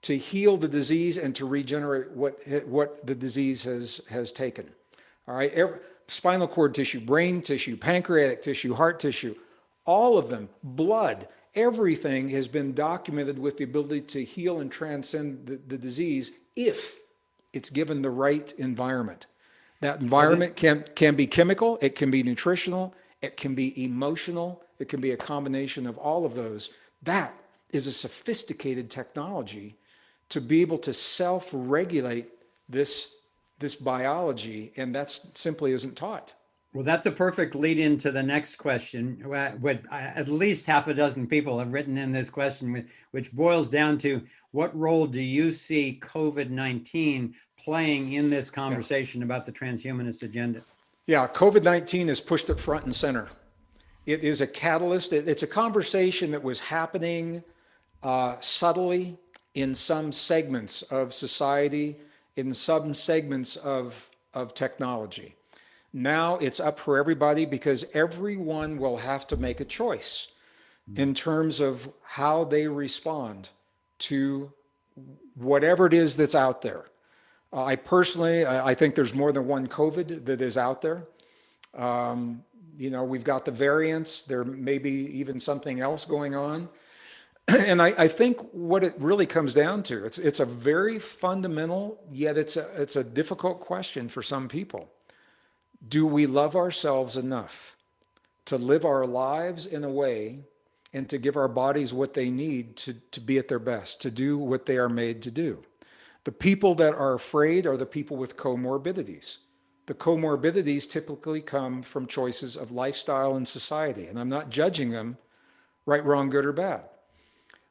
to heal the disease, and to regenerate what the disease has taken. All right, spinal cord tissue, brain tissue, pancreatic tissue, heart tissue, all of them, blood, everything has been documented with the ability to heal and transcend the disease if it's given the right environment. That environment can be chemical, it can be nutritional, it can be emotional, it can be a combination of all of those. That is a sophisticated technology to be able to self-regulate this biology, and that simply isn't taught. Well, that's a perfect lead into the next question. At least half a dozen people have written in this question, which boils down to, what role do you see COVID-19 playing in this conversation about the transhumanist agenda? Yeah, COVID-19 has pushed it front and center. It is a catalyst. It's a conversation that was happening subtly in some segments of society, in some segments of technology. Now it's up for everybody, because everyone will have to make a choice in terms of how they respond to whatever it is that's out there. I think there's more than one COVID that is out there. We've got the variants. There may be even something else going on. And I think what it really comes down to, it's a very fundamental, yet it's a difficult question for some people. Do we love ourselves enough to live our lives in a way and to give our bodies what they need to be at their best, to do what they are made to do? The people that are afraid are the people with comorbidities. The comorbidities typically come from choices of lifestyle and society, and I'm not judging them right, wrong, good, or bad.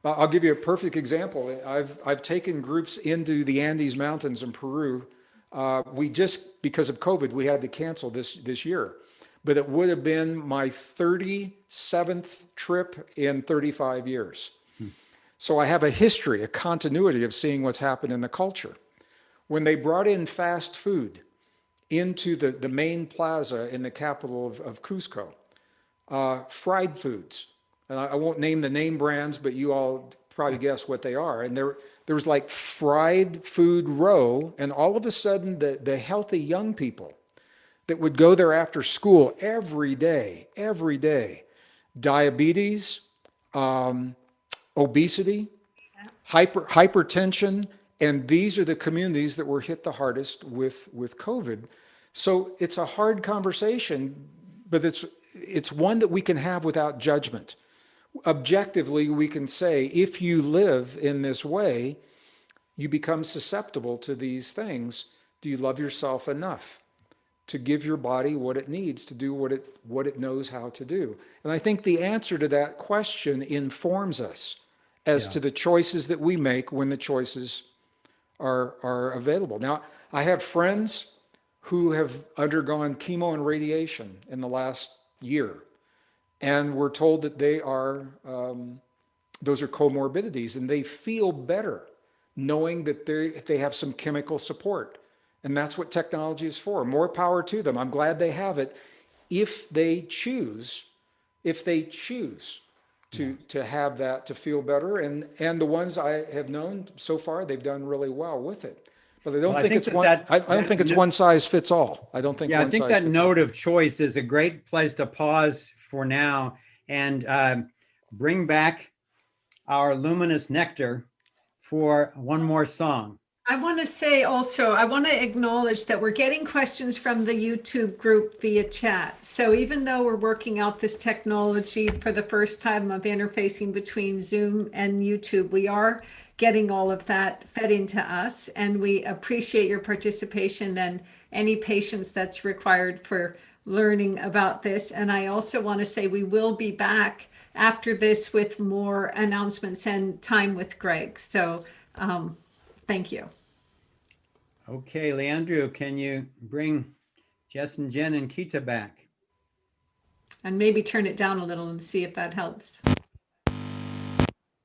I'll give you a perfect example. I've taken groups into the Andes Mountains in Peru. We just, because of COVID, we had to cancel this year. But it would have been my 37th trip in 35 years. So I have a history, a continuity of seeing what's happened in the culture. When they brought in fast food into the main plaza in the capital of Cusco, fried foods, and I won't name the name brands, but you all probably guess what they are. And there was like fried food row, and all of a sudden the healthy young people that would go there after school every day, diabetes, obesity, hypertension, and these are the communities that were hit the hardest with COVID. So it's a hard conversation, but it's one that we can have without judgment. Objectively, we can say, if you live in this way, you become susceptible to these things. Do you love yourself enough to give your body what it needs to do what it knows how to do? And I think the answer to that question informs us as to the choices that we make when the choices are available. Now, I have friends who have undergone chemo and radiation in the last year, and we're told that those are comorbidities, and they feel better knowing that they have some chemical support. And that's what technology is for. More power to them. I'm glad they have it if they choose to have that, to feel better. And the ones I have known so far, they've done really well with it. But I don't think it's one size fits all. I don't think. Yeah, I think that note of choice is a great place to pause for now and bring back our luminous nectar for one more song. I want to say also, I want to acknowledge that we're getting questions from the YouTube group via chat. So even though we're working out this technology for the first time of interfacing between Zoom and YouTube, we are getting all of that fed into us, and we appreciate your participation and any patience that's required for learning about this. And I also want to say we will be back after this with more announcements and time with Gregg. So thank you. Okay, Leandro, can you bring Jess and Jen and Kita back? And maybe turn it down a little and see if that helps.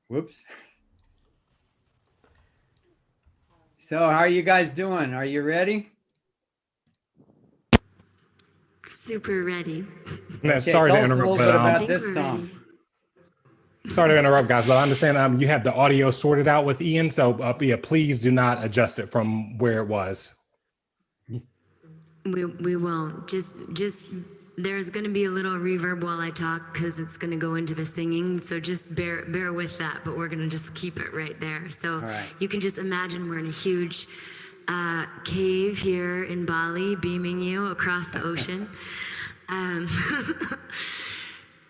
Whoops. So how are you guys doing? Are you ready? Super ready. Okay, sorry to tell us a interrupt, little but bit about this song. sorry to interrupt, guys, but I understand you have the audio sorted out with Ian, so yeah, please do not adjust it from where it was. We won't. Just there's going to be a little reverb while I talk because it's going to go into the singing. So just bear with that, but we're going to just keep it right there. So you can just imagine we're in a huge cave here in Bali, beaming you across the ocean.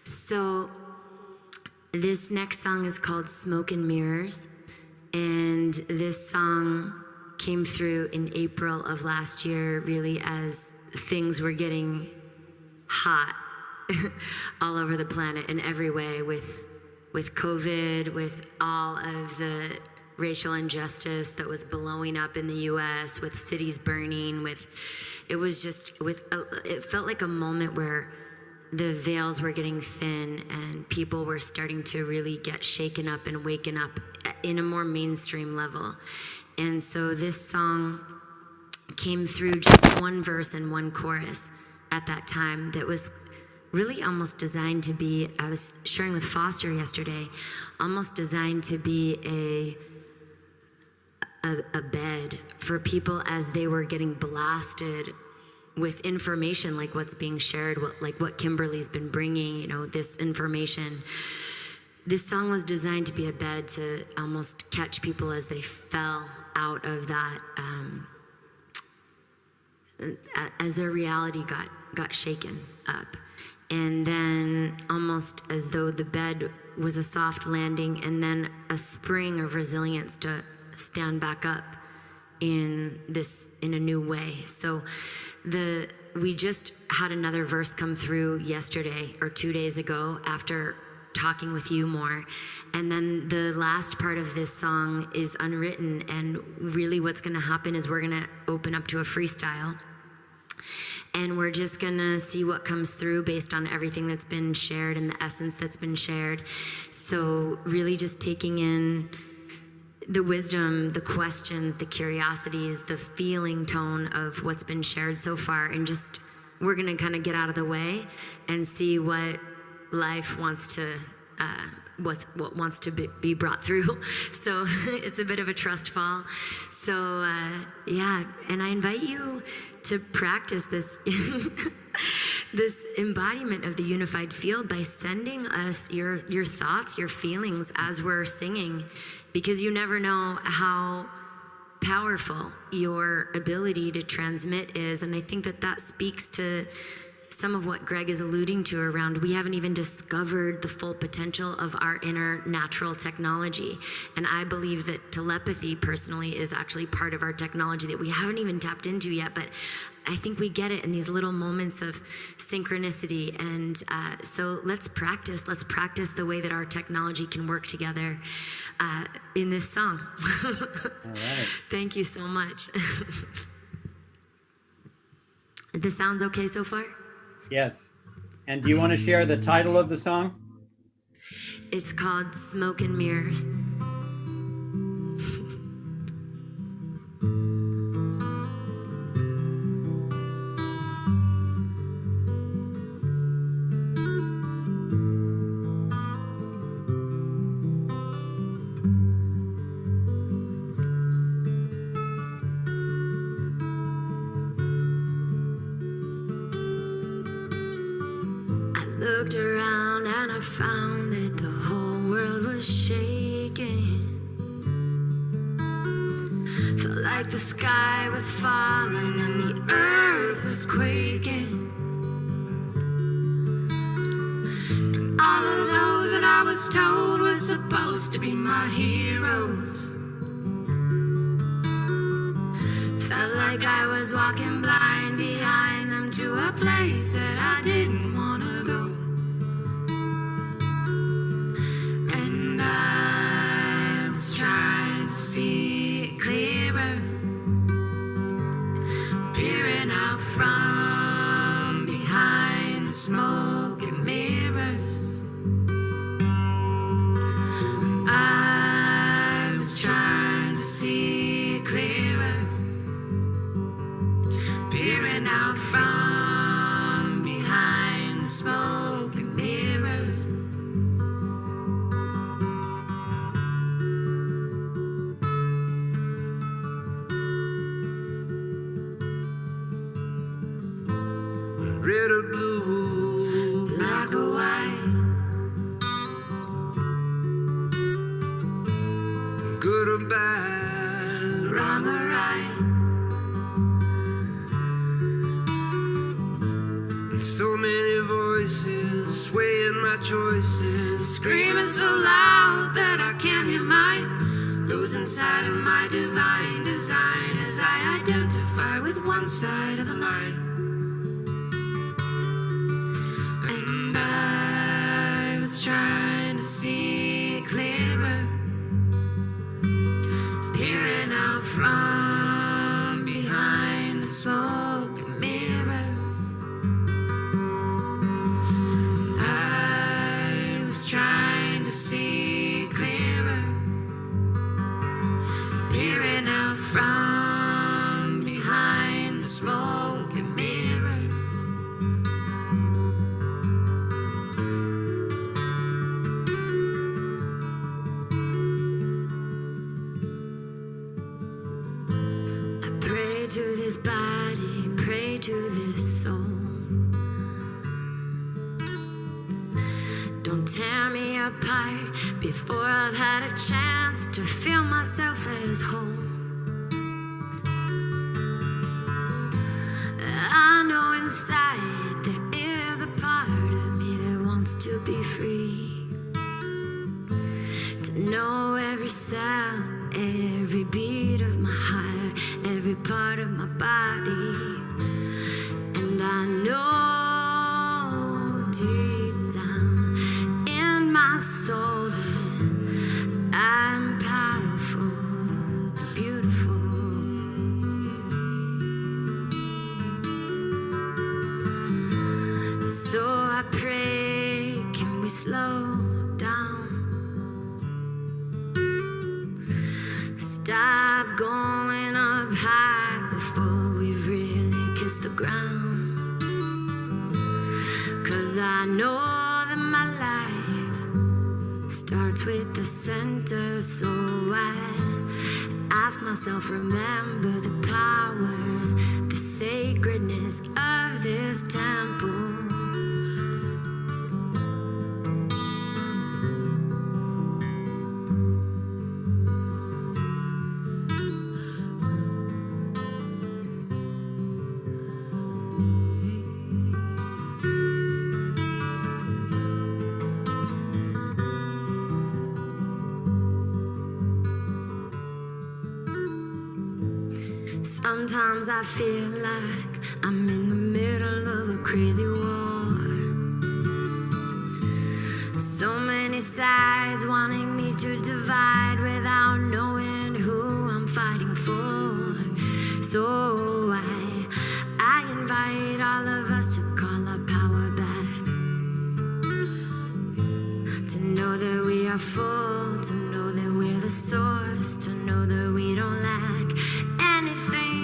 So this next song is called Smoke and Mirrors. And this song came through in April of last year, really as things were getting hot all over the planet in every way, with COVID, with all of the racial injustice that was blowing up in the US, with cities burning, it felt like a moment where the veils were getting thin and people were starting to really get shaken up and waken up in a more mainstream level. And so this song came through just one verse and one chorus at that time that was really almost designed to be, I was sharing with Foster yesterday, almost designed to be a bed for people as they were getting blasted with information like what's being shared, like what Kimberly's been bringing, this information. This song was designed to be a bed to almost catch people as they fell out of that, as their reality got shaken up. And then almost as though the bed was a soft landing and then a spring of resilience to stand back up in a new way. So we just had another verse come through yesterday or 2 days ago after talking with you more. And then the last part of this song is unwritten, and really what's gonna happen is we're gonna open up to a freestyle. And we're just gonna see what comes through based on everything that's been shared and the essence that's been shared. So really just taking in the wisdom, the questions, the curiosities, the feeling tone of what's been shared so far, and just we're gonna kind of get out of the way and see what life wants to, what wants to be brought through. So it's a bit of a trust fall. So yeah, and I invite you to practice this this embodiment of the unified field by sending us your thoughts, your feelings as we're singing, because you never know how powerful your ability to transmit is. And I think that speaks to some of what Gregg is alluding to around we haven't even discovered the full potential of our inner natural technology. And I believe that telepathy personally is actually part of our technology that we haven't even tapped into yet, but I think we get it in these little moments of synchronicity. And so let's practice the way that our technology can work together in this song. All right. Thank you so much. This sounds okay so far? Yes. And do you want to share the title of the song? It's called Smoke and Mirrors. Looked around and I found that the whole world was shaking. Felt like the sky was falling and the earth was quaking. And all of those that I was told were supposed to be my heroes felt like I was walking blind behind them to a place that I didn't want to go. And I was trying to see it clearer, peering out from behind the smoke and mirrors. I was trying to see it clearer, peering out from behind the smoke and mirrors. red or blue, black or white, good or bad, wrong or right. So many voices swaying my choices, Screaming so loud that I can't hear mine, losing sight of my divine design as I identify with one side of the line. And I was trying to see clearer, peering out from behind the smoke and mirrors. I was trying to see clearer, peering out from behind the smoke and mirrors. I pray to this body, pray to this soul. Don't tear me apart before I've had a chance to feel myself as whole. I know inside there is a part of me that wants to be free, to know every cell, every beat of my heart, every part of my body. And I know deep down in my soul that I'm powerful, beautiful. So I pray, can we slow down? Stop going up high before we've really kissed the ground. 'Cause I know that my life starts with the center, so I ask myself, remember the power, the sacredness of this temple. Sometimes I feel like I'm in the middle of a crazy war. So many sides wanting me to divide without knowing who I'm fighting for. So I invite all of us to call our power back, to know that we are full, to know that we're the source, to know that we don't lack anything.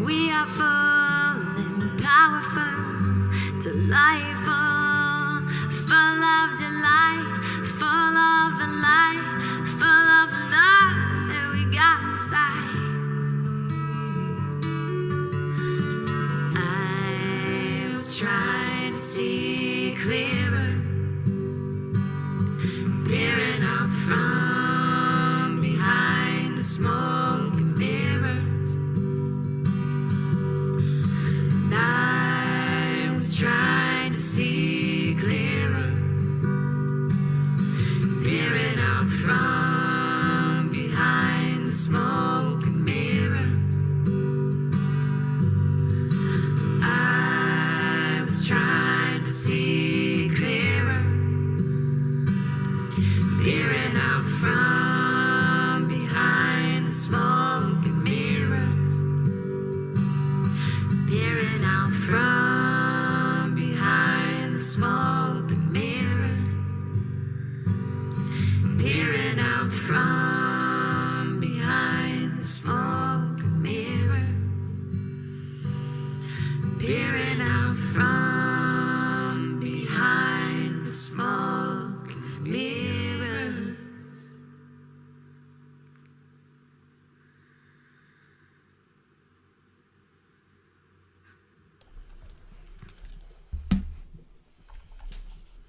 We are full and powerful, delightful, full of delight, full of the light, full of the love that we got inside. I was trying to see clearer, peering out from behind the smoke and mirrors. I was trying to see clearer, peering out from behind the smoke and mirrors. I was trying to see clearer.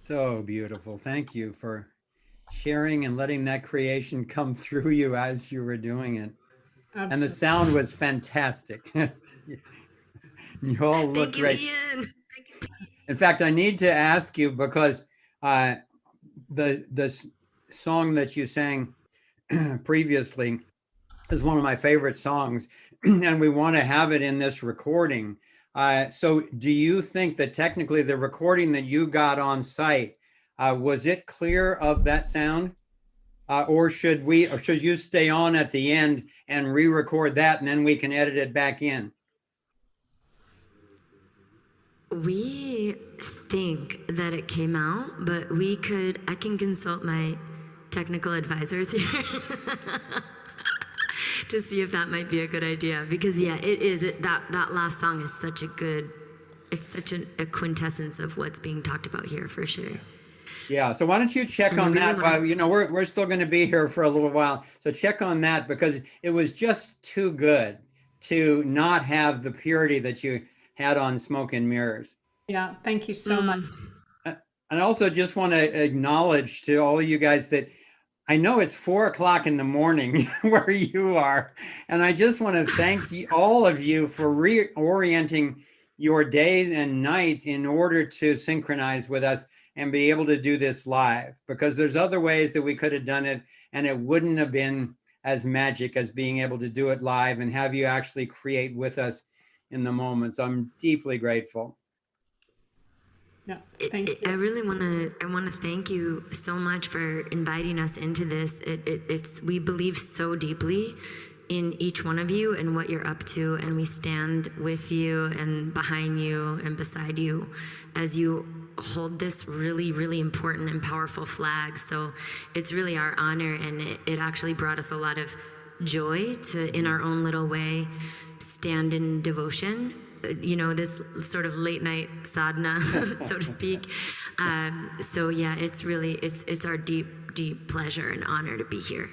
So beautiful. Thank you for sharing and letting that creation come through you as you were doing it. And the Absolutely. sound was fantastic. You all look Thank you, great. Ian. In fact, I need to ask you because the song that you sang previously is one of my favorite songs, and we want to have it in this recording. So do you think that technically the recording that you got on site, was it clear of that sound? Or should you stay on at the end and re-record that, and then we can edit it back in? We think that it came out, but I can consult my technical advisors here to see if that might be a good idea. Because yeah, that last song is such a quintessence of what's being talked about here for sure. Yeah, so why don't you check on that? We're still going to be here for a little while, so check on that, because it was just too good to not have the purity that you had on Smoke and Mirrors. Yeah, thank you so much. And I also just want to acknowledge to all of you guys that I know it's 4 o'clock in the morning where you are, and I just want to thank all of you for reorienting your days and nights in order to synchronize with us and be able to do this live, because there's other ways that we could have done it and it wouldn't have been as magic as being able to do it live and have you actually create with us in the moment. So I'm deeply grateful. Yeah, thank you. I really want to thank you so much for inviting us into this. We believe so deeply in each one of you and what you're up to, and we stand with you and behind you and beside you as you hold this really, really important and powerful flag. So it's really our honor, and it actually brought us a lot of joy to, in our own little way, stand in devotion, this sort of late night sadhana, so to speak. So yeah, it's our deep, deep pleasure and honor to be here.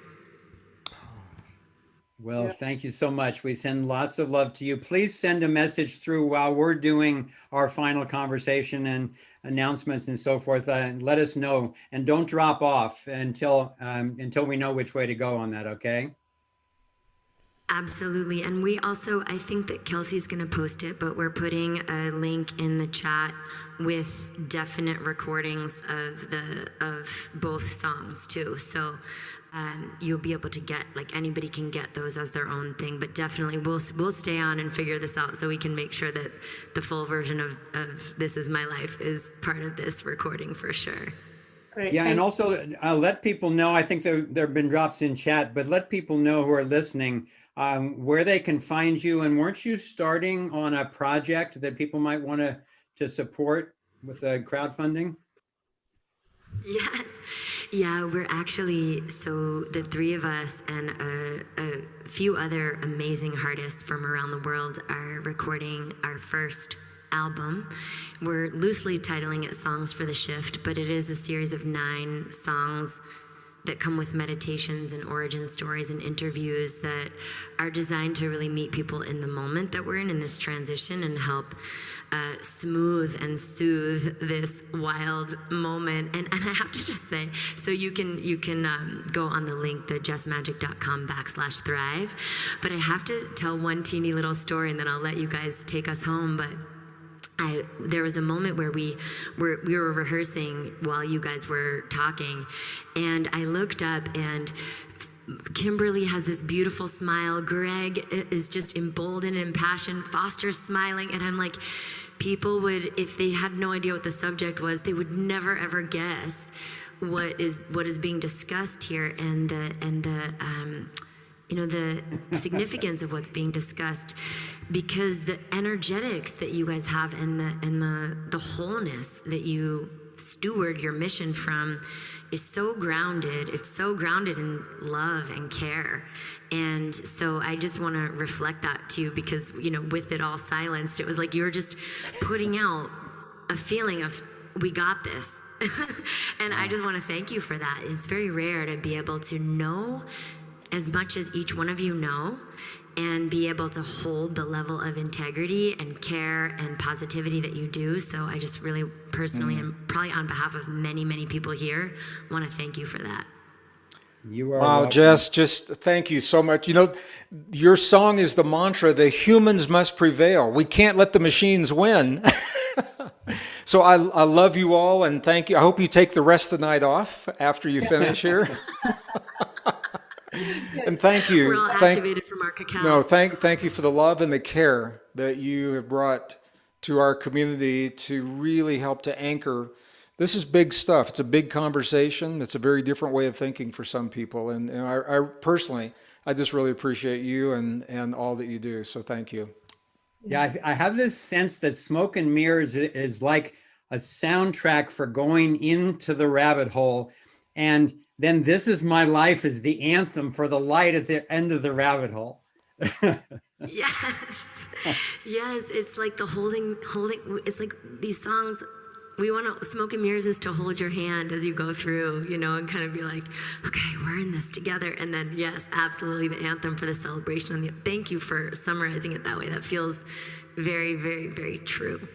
Well, thank you so much. We send lots of love to you. Please send a message through while we're doing our final conversation and announcements and so forth. Let us know, and don't drop off until we know which way to go on that. Okay. Absolutely. And we also, I think that Kelsey's going to post it, but we're putting a link in the chat with definite recordings of both songs too. So you'll be able to get, like, anybody can get those as their own thing, but definitely we'll stay on and figure this out so we can make sure that the full version of This Is My Life is part of this recording for sure. Great. Yeah, and also let people know, I think there have been drops in chat, but let people know who are listening where they can find you. And weren't you starting on a project that people might want to support with crowdfunding? Yes. Yeah, we're actually, so the three of us and a few other amazing artists from around the world are recording our first album. We're loosely titling it Songs for the Shift, but it is a series of 9 songs that come with meditations and origin stories and interviews that are designed to really meet people in the moment that we're in this transition and help smooth and soothe this wild moment. And I have to just say, so you can go on the link, the justmagic.com/thrive. But I have to tell one teeny little story, and then I'll let you guys take us home. But there was a moment where we were rehearsing while you guys were talking, and I looked up, and Kimberly has this beautiful smile. Gregg is just emboldened and impassioned. Foster's smiling, and I'm like, people would, if they had no idea what the subject was, they would never ever guess what is being discussed here, and the significance of what's being discussed, because the energetics that you guys have and the wholeness that you steward your mission from is so grounded. It's so grounded in love and care. And so I just want to reflect that to you, because, with it all silenced, it was like you were just putting out a feeling of, we got this. And I just want to thank you for that. It's very rare to be able to know as much as each one of you know, and be able to hold the level of integrity and care and positivity that you do. So I just really personally, and probably on behalf of many, many people here, want to thank you for that. You are Wow, welcome. Jess, just thank you so much. You know, your song is the mantra, the humans must prevail. We can't let the machines win. So I love you all and thank you. I hope you take the rest of the night off after you finish here. And thank you. We're all activated from our cacao. No, thank you for the love and the care that you have brought to our community to really help to anchor. This is big stuff. It's a big conversation. It's a very different way of thinking for some people. And I personally, I just really appreciate you and all that you do. So thank you. Yeah, I have this sense that Smoke and Mirrors is like a soundtrack for going into the rabbit hole. And then This Is My Life is the anthem for the light at the end of the rabbit hole. Yes. Yes. It's like the holding, it's like these songs, we want to, Smoke and Mirrors is to hold your hand as you go through, you know, and kind of be like, okay, we're in this together. And then, yes, absolutely the anthem for the celebration. And thank you for summarizing it that way. That feels very, very, very true.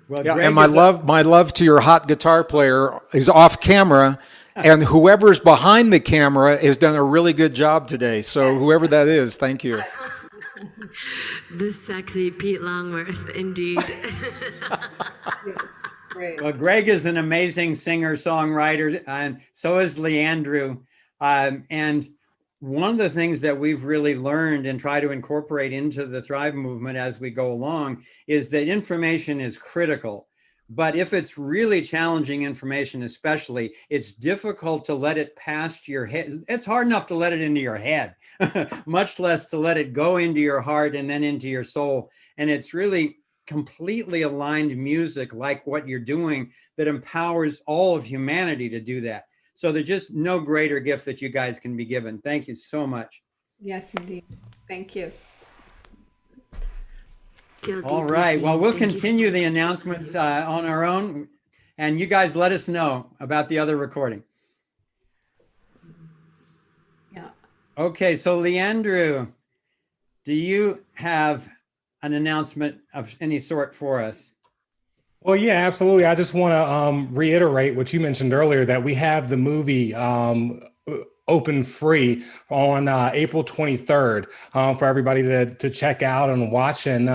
Well, Yeah, Gregg and my love to your hot guitar player is off camera, and whoever's behind the camera has done a really good job today. So whoever that is, thank you. The sexy Pete Longworth, indeed. Yes, great. Well, Gregg is an amazing singer-songwriter, and so is Leandrew. And one of the things that we've really learned and try to incorporate into the Thrive movement as we go along is that information is critical. But if it's really challenging information, especially, it's difficult to let it past your head. It's hard enough to let it into your head, much less to let it go into your heart and then into your soul. And it's really completely aligned music like what you're doing that empowers all of humanity to do that. So there's just no greater gift that you guys can be given. Thank you so much. Yes, indeed. Thank you. Feel All deeply right. seen. Well, we'll Thank you so continue much. the announcements on our own. And you guys let us know about the other recording. Yeah. Okay. So, Leandrew, do you have an announcement of any sort for us? Well, yeah, absolutely. I just want to reiterate what you mentioned earlier, that we have the movie open free on April 23rd for everybody to check out and watch. And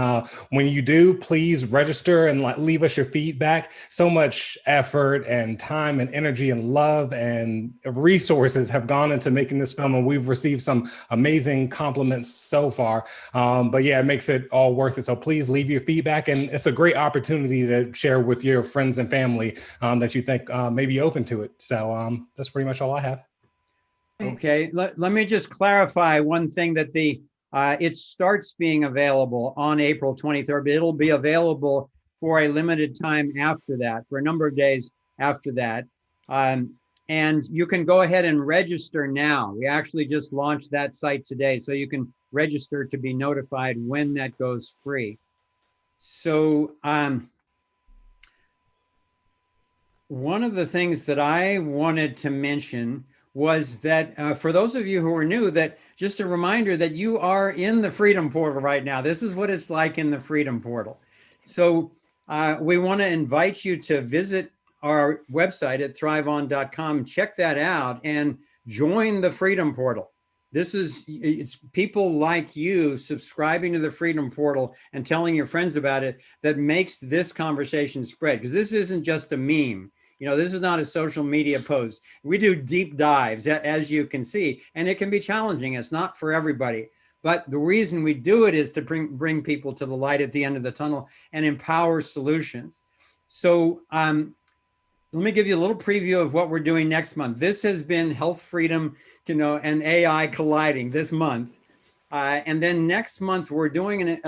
when you do, please register and leave us your feedback. So much effort and time and energy and love and resources have gone into making this film, and we've received some amazing compliments so far. But yeah, it makes it all worth it. So please leave your feedback, and it's a great opportunity to share with your friends and family that you think may be open to it. So that's pretty much all I have. Okay, let me just clarify one thing, that it starts being available on April 23rd, but it'll be available for a limited time after that, for a number of days after that. And you can go ahead and register now. We actually just launched that site today, so you can register to be notified when that goes free. So one of the things that I wanted to mention was that for those of you who are new, that just a reminder that you are in the Freedom Portal right now. This is what it's like in the Freedom Portal. So we want to invite you to visit our website at thriveon.com, check that out, and join the Freedom Portal. It's people like you subscribing to the Freedom Portal and telling your friends about it that makes this conversation spread, because this isn't just a meme. You know, this is not a social media post. We do deep dives, as you can see, and it can be challenging. It's not for everybody. But the reason we do it is to bring people to the light at the end of the tunnel and empower solutions. So let me give you a little preview of what we're doing next month. This has been Health Freedom, and AI colliding this month. And then next month, we're doing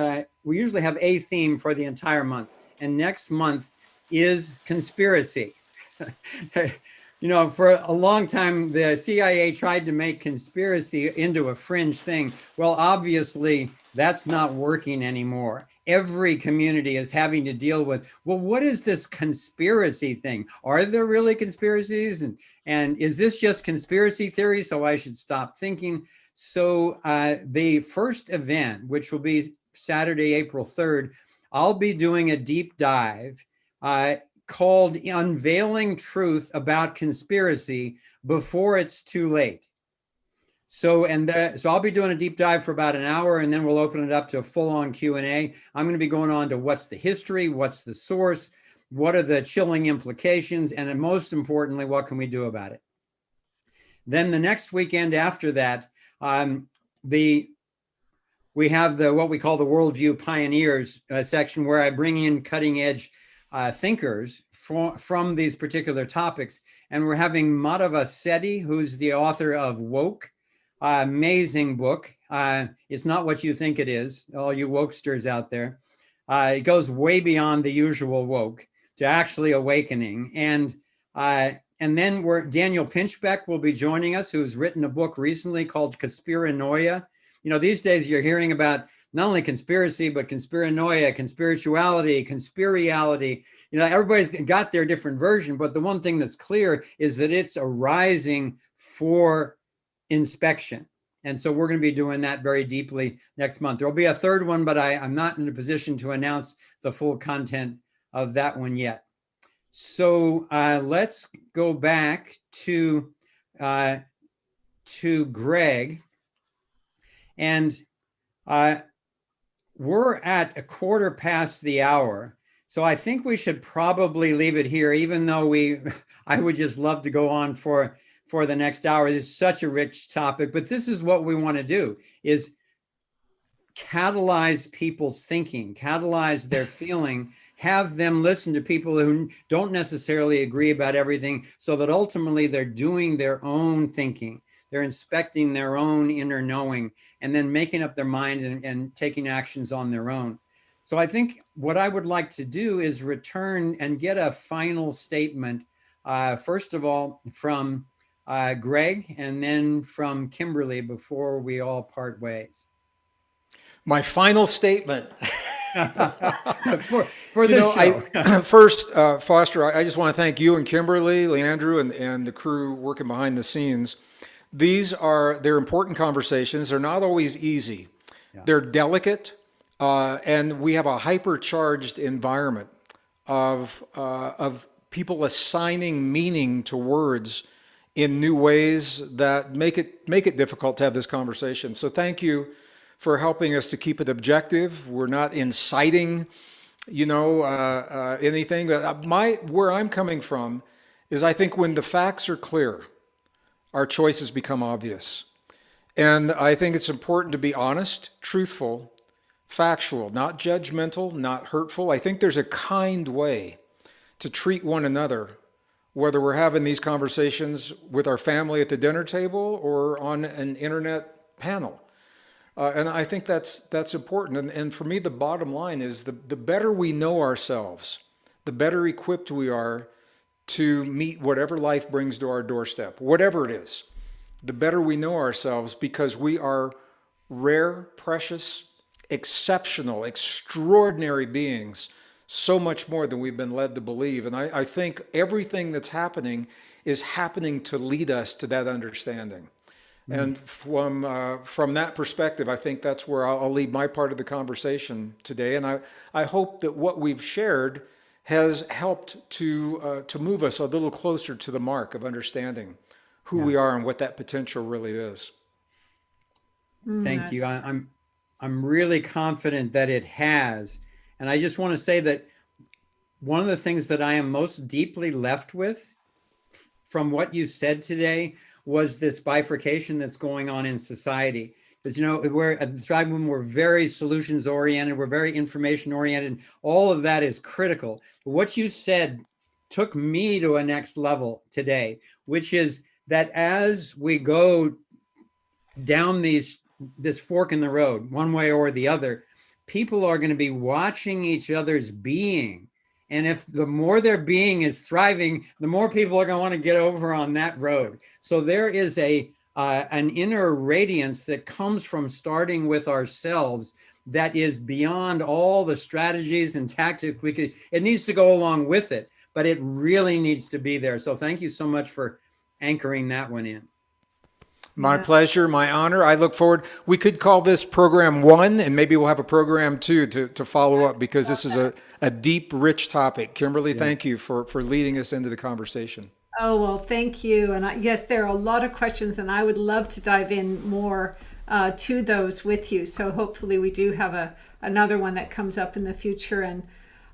we usually have a theme for the entire month. And next month is conspiracy. For a long time, the CIA tried to make conspiracy into a fringe thing. Well, obviously, that's not working anymore. Every community is having to deal with, well, what is this conspiracy thing? Are there really conspiracies? And is this just conspiracy theory, so I should stop thinking? So the first event, which will be Saturday, April 3rd, I'll be doing a deep dive called Unveiling Truth About Conspiracy Before It's Too Late. So I'll be doing a deep dive for about an hour, and then we'll open it up to a full-on Q&A. I'm going to be going on to what's the history, what's the source, what are the chilling implications, and then most importantly, what can we do about it? Then the next weekend after that, we have what we call the Worldview Pioneers section, where I bring in cutting-edge thinkers from these particular topics. And we're having Madhava Sethi, who's the author of Woke, amazing book. It's not what you think it is, all you wokesters out there. It goes way beyond the usual woke to actually awakening. And then Daniel Pinchbeck will be joining us, who's written a book recently called Conspiranoia. You know, these days you're hearing about not only conspiracy, but conspiranoia, conspirituality, conspiriality. You know, everybody's got their different version, but the one thing that's clear is that it's arising for inspection. And so we're going to be doing that very deeply next month. There'll be a third one, but I'm not in a position to announce the full content of that one yet. So let's go back to Gregg. And we're at 1/4 the hour. So I think we should probably leave it here, even though I would just love to go on for the next hour. This is such a rich topic, but this is what we want to do, is catalyze people's thinking, catalyze their feeling, have them listen to people who don't necessarily agree about everything, so that ultimately they're doing their own thinking. They're inspecting their own inner knowing and then making up their mind and taking actions on their own. So I think what I would like to do is return and get a final statement, first of all, from Gregg, and then from Kimberly before we all part ways. My final statement. for this show. First, Foster, I just want to thank you and Kimberly, Leandrew, and the crew working behind the scenes. They're important conversations. They're not always easy. Yeah. They're delicate, and we have a hypercharged environment of people assigning meaning to words in new ways that make it difficult to have this conversation. So thank you for helping us to keep it objective. We're not inciting, anything. Where I'm coming from is, I think when the facts are clear, our choices become obvious. And I think it's important to be honest, truthful, factual, not judgmental, not hurtful. I think there's a kind way to treat one another, whether we're having these conversations with our family at the dinner table or on an internet panel. And I think that's important. And for me, the bottom line is the better we know ourselves, the better equipped we are to meet whatever life brings to our doorstep, whatever it is. The better we know ourselves, because we are rare, precious, exceptional, extraordinary beings, so much more than we've been led to believe. And I think everything that's happening is happening to lead us to that understanding. And from that perspective, I think that's where I'll leave my part of the conversation today. And I hope that what we've shared has helped to move us a little closer to the mark of understanding who we are and what that potential really is. Thank you. I'm really confident that it has. And I just want to say that one of the things that I am most deeply left with from what you said today was this bifurcation that's going on in society. Because, we're at the Tribune, we're very solutions oriented, we're very information oriented. All of that is critical. What you said took me to a next level today, which is that as we go down this fork in the road, one way or the other, people are going to be watching each other's being. And if the more their being is thriving, the more people are going to want to get over on that road. So there is an inner radiance that comes from starting with ourselves that is beyond all the strategies and tactics it needs to go along with it, but it really needs to be there. So thank you so much for anchoring that one in. My pleasure, my honor. I look forward. We could call this program 1, and maybe we'll have a program 2 to follow up, because this is a deep, rich topic. Kimberly, thank you for leading us into the conversation. Oh, well, thank you. And yes, there are a lot of questions, and I would love to dive in more to those with you. So hopefully we do have another one that comes up in the future. And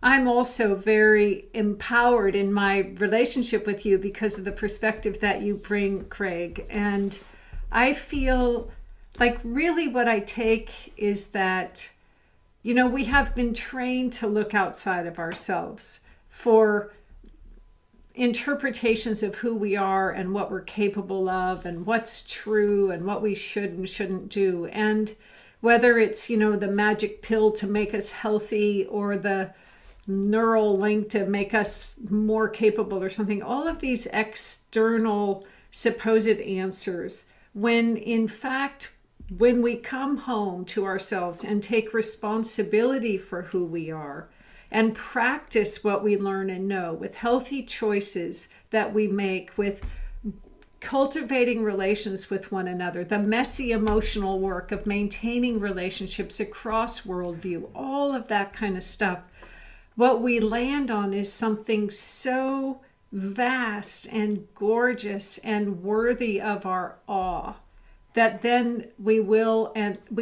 I'm also very empowered in my relationship with you because of the perspective that you bring, Gregg. And I feel like really what I take is that, we have been trained to look outside of ourselves for interpretations of who we are and what we're capable of and what's true and what we should and shouldn't do. And whether it's, the magic pill to make us healthy or the neural link to make us more capable or something, all of these external supposed answers, when in fact, when we come home to ourselves and take responsibility for who we are and practice what we learn and know with healthy choices that we make, with cultivating relations with one another, the messy emotional work of maintaining relationships across worldview, all of that kind of stuff, what we land on is something so vast and gorgeous and worthy of our awe that then we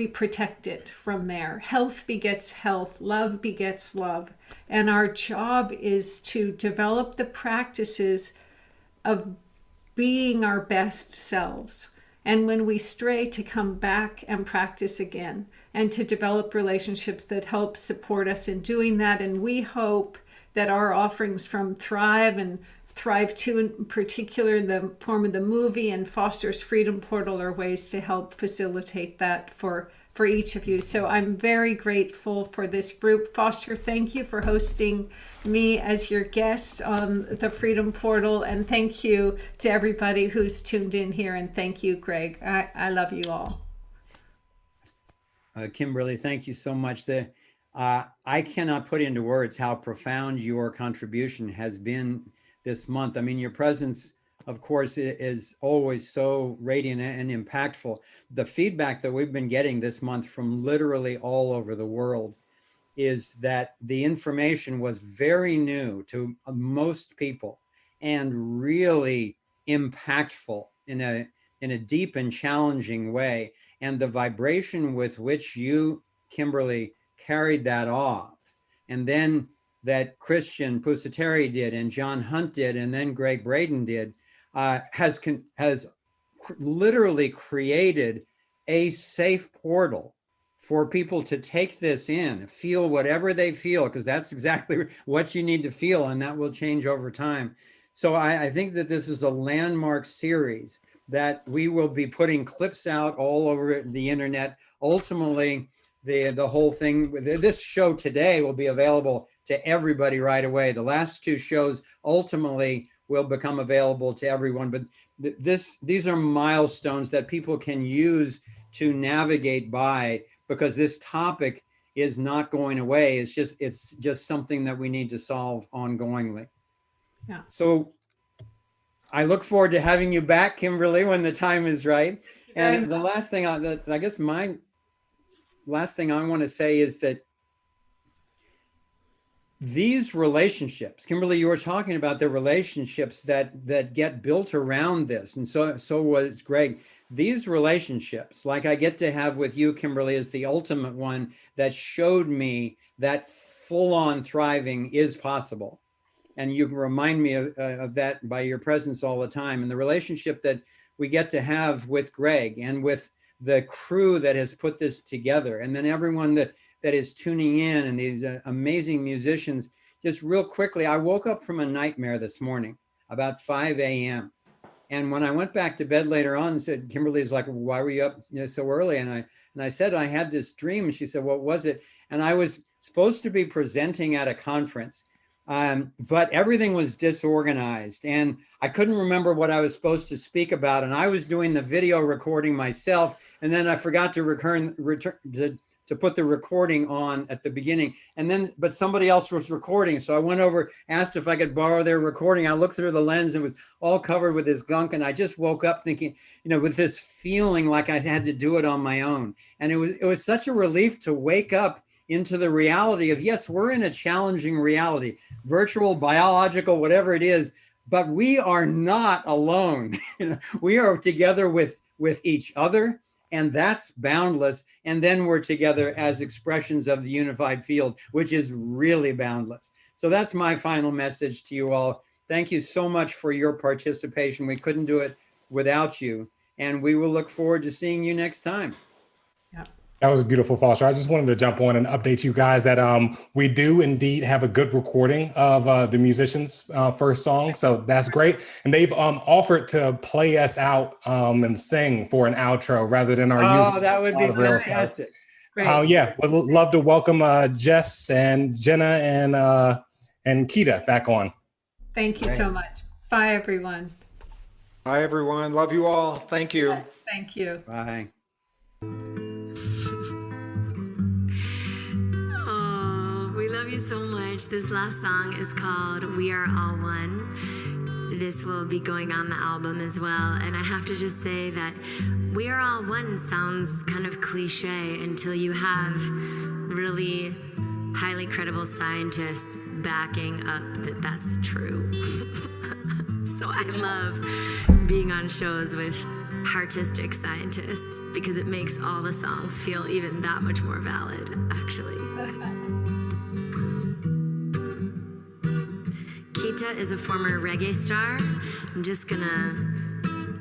protect it from there. Health begets health, love begets love. And our job is to develop the practices of being our best selves. And when we stray, to come back and practice again and to develop relationships that help support us in doing that. And we hope that our offerings from Thrive and Thrive 2 in particular, in the form of the movie, and Foster's Freedom Portal, are ways to help facilitate that for each of you. So I'm very grateful for this group. Foster, thank you for hosting me as your guest on the Freedom Portal. And thank you to everybody who's tuned in here. And thank you, Gregg. I love you all. Kimberly, thank you so much. I cannot put into words how profound your contribution has been this month. I mean, your presence, of course, is always so radiant and impactful. The feedback that we've been getting this month from literally all over the world is that the information was very new to most people and really impactful in a deep and challenging way. And the vibration with which you, Kimberly, carried that off, and then that Christian Pusateri did, and John Hunt did, and then Gregg Braden did, has literally created a safe portal for people to take this in, feel whatever they feel, because that's exactly what you need to feel, and that will change over time. So I think that this is a landmark series that we will be putting clips out all over the internet. Ultimately, the whole thing, this show today will be available to everybody right away. The last 2 shows ultimately will become available to everyone. But these are milestones that people can use to navigate by, because this topic is not going away. It's just something that we need to solve ongoingly. Yeah. So I look forward to having you back, Kimberly, when the time is right. And the last thing, I guess my last thing I want to say is that these relationships, Kimberly, you were talking about the relationships that get built around this, and so was Gregg. These relationships, like I get to have with you, Kimberly, is the ultimate one that showed me that full-on thriving is possible. And you remind me of that by your presence all the time. And the relationship that we get to have with Gregg and with the crew that has put this together, and then everyone that is tuning in, and these amazing musicians. Just real quickly, I woke up from a nightmare this morning about 5 a.m. And when I went back to bed later on and said, Kimberly's like, why were you up so early? And I said, I had this dream. And she said, what was it? And I was supposed to be presenting at a conference, but everything was disorganized and I couldn't remember what I was supposed to speak about. And I was doing the video recording myself. And then I forgot to to put the recording on at the beginning. And then, but somebody else was recording. So I went over, asked if I could borrow their recording. I looked through the lens and it was all covered with this gunk. And I just woke up thinking, with this feeling like I had to do it on my own. And it was such a relief to wake up into the reality of, yes, we're in a challenging reality, virtual, biological, whatever it is, but we are not alone. We are together with each other, and that's boundless. And then we're together as expressions of the unified field, which is really boundless. So that's my final message to you all. Thank you so much for your participation. We couldn't do it without you. And we will look forward to seeing you next time. That was beautiful, Foster. I just wanted to jump on and update you guys that we do indeed have a good recording of the musicians' first song. So that's great. And they've offered to play us out and sing for an outro rather than our usual. That would be fantastic. Yeah, we'd love to welcome Jess and Jenna and Keita back on. Thank you so much. Bye, everyone. Bye, everyone. Love you all. Thank you. Yes, thank you. Bye. Love you so much. This last song is called We Are All One. This will be going on the album as well. And I have to just say that We Are All One sounds kind of cliche until you have really highly credible scientists backing up that that's true. So I love being on shows with artistic scientists because it makes all the songs feel even that much more valid, actually. Keita is a former reggae star. I'm just gonna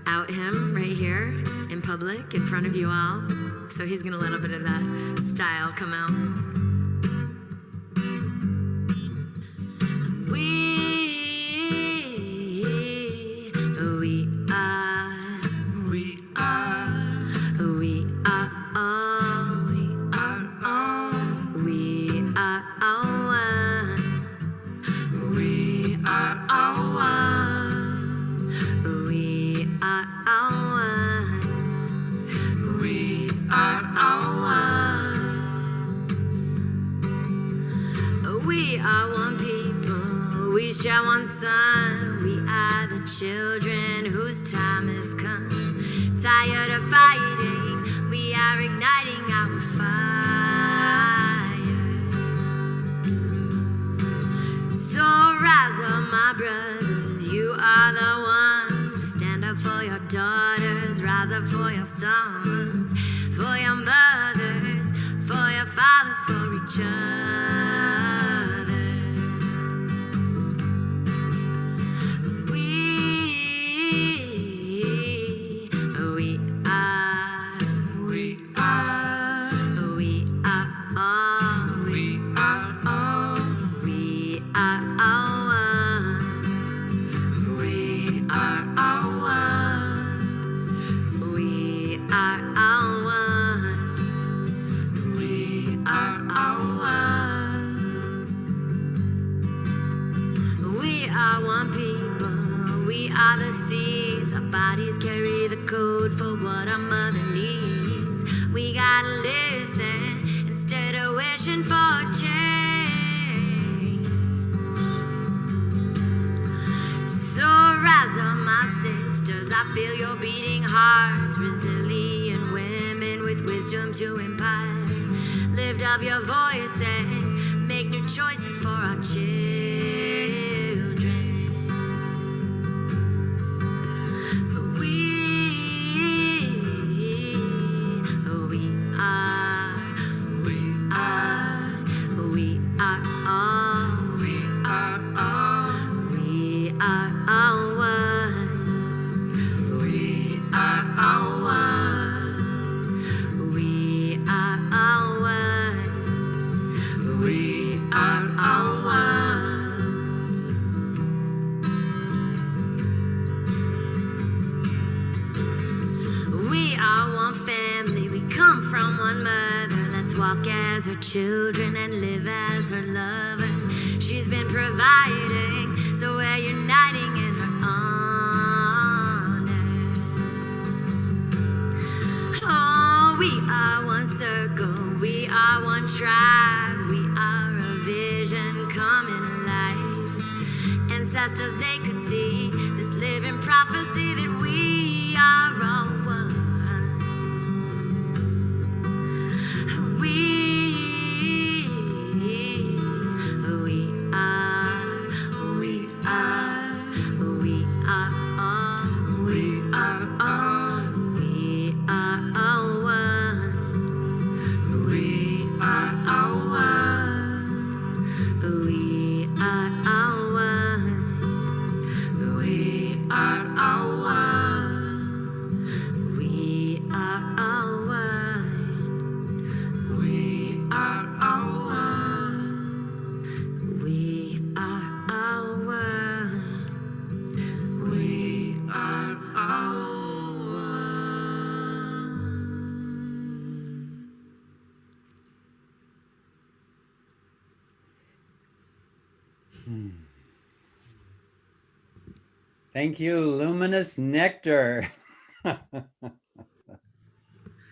out him right here in public in front of you all. So he's gonna let a bit of that style come out. We are one people, we share one sun. We are the children whose time has come. Tired of fighting, we are igniting our fire. So rise up, my brothers, you are the ones to stand up for your daughters. Rise up for your sons, for your mothers, for your fathers, for each other. Carry the code for what our mother needs. We gotta listen instead of wishing for change. So rise up, my sisters, I feel your beating hearts. Resilient women with wisdom to impart. Lift up your voices, make new choices for our children. As her children and live as her lover. She's been providing, so we're uniting in her honor. Oh, we are one circle, we are ancestors, they could see this living prophecy that we are all one. Thank you, Luminous Nectar.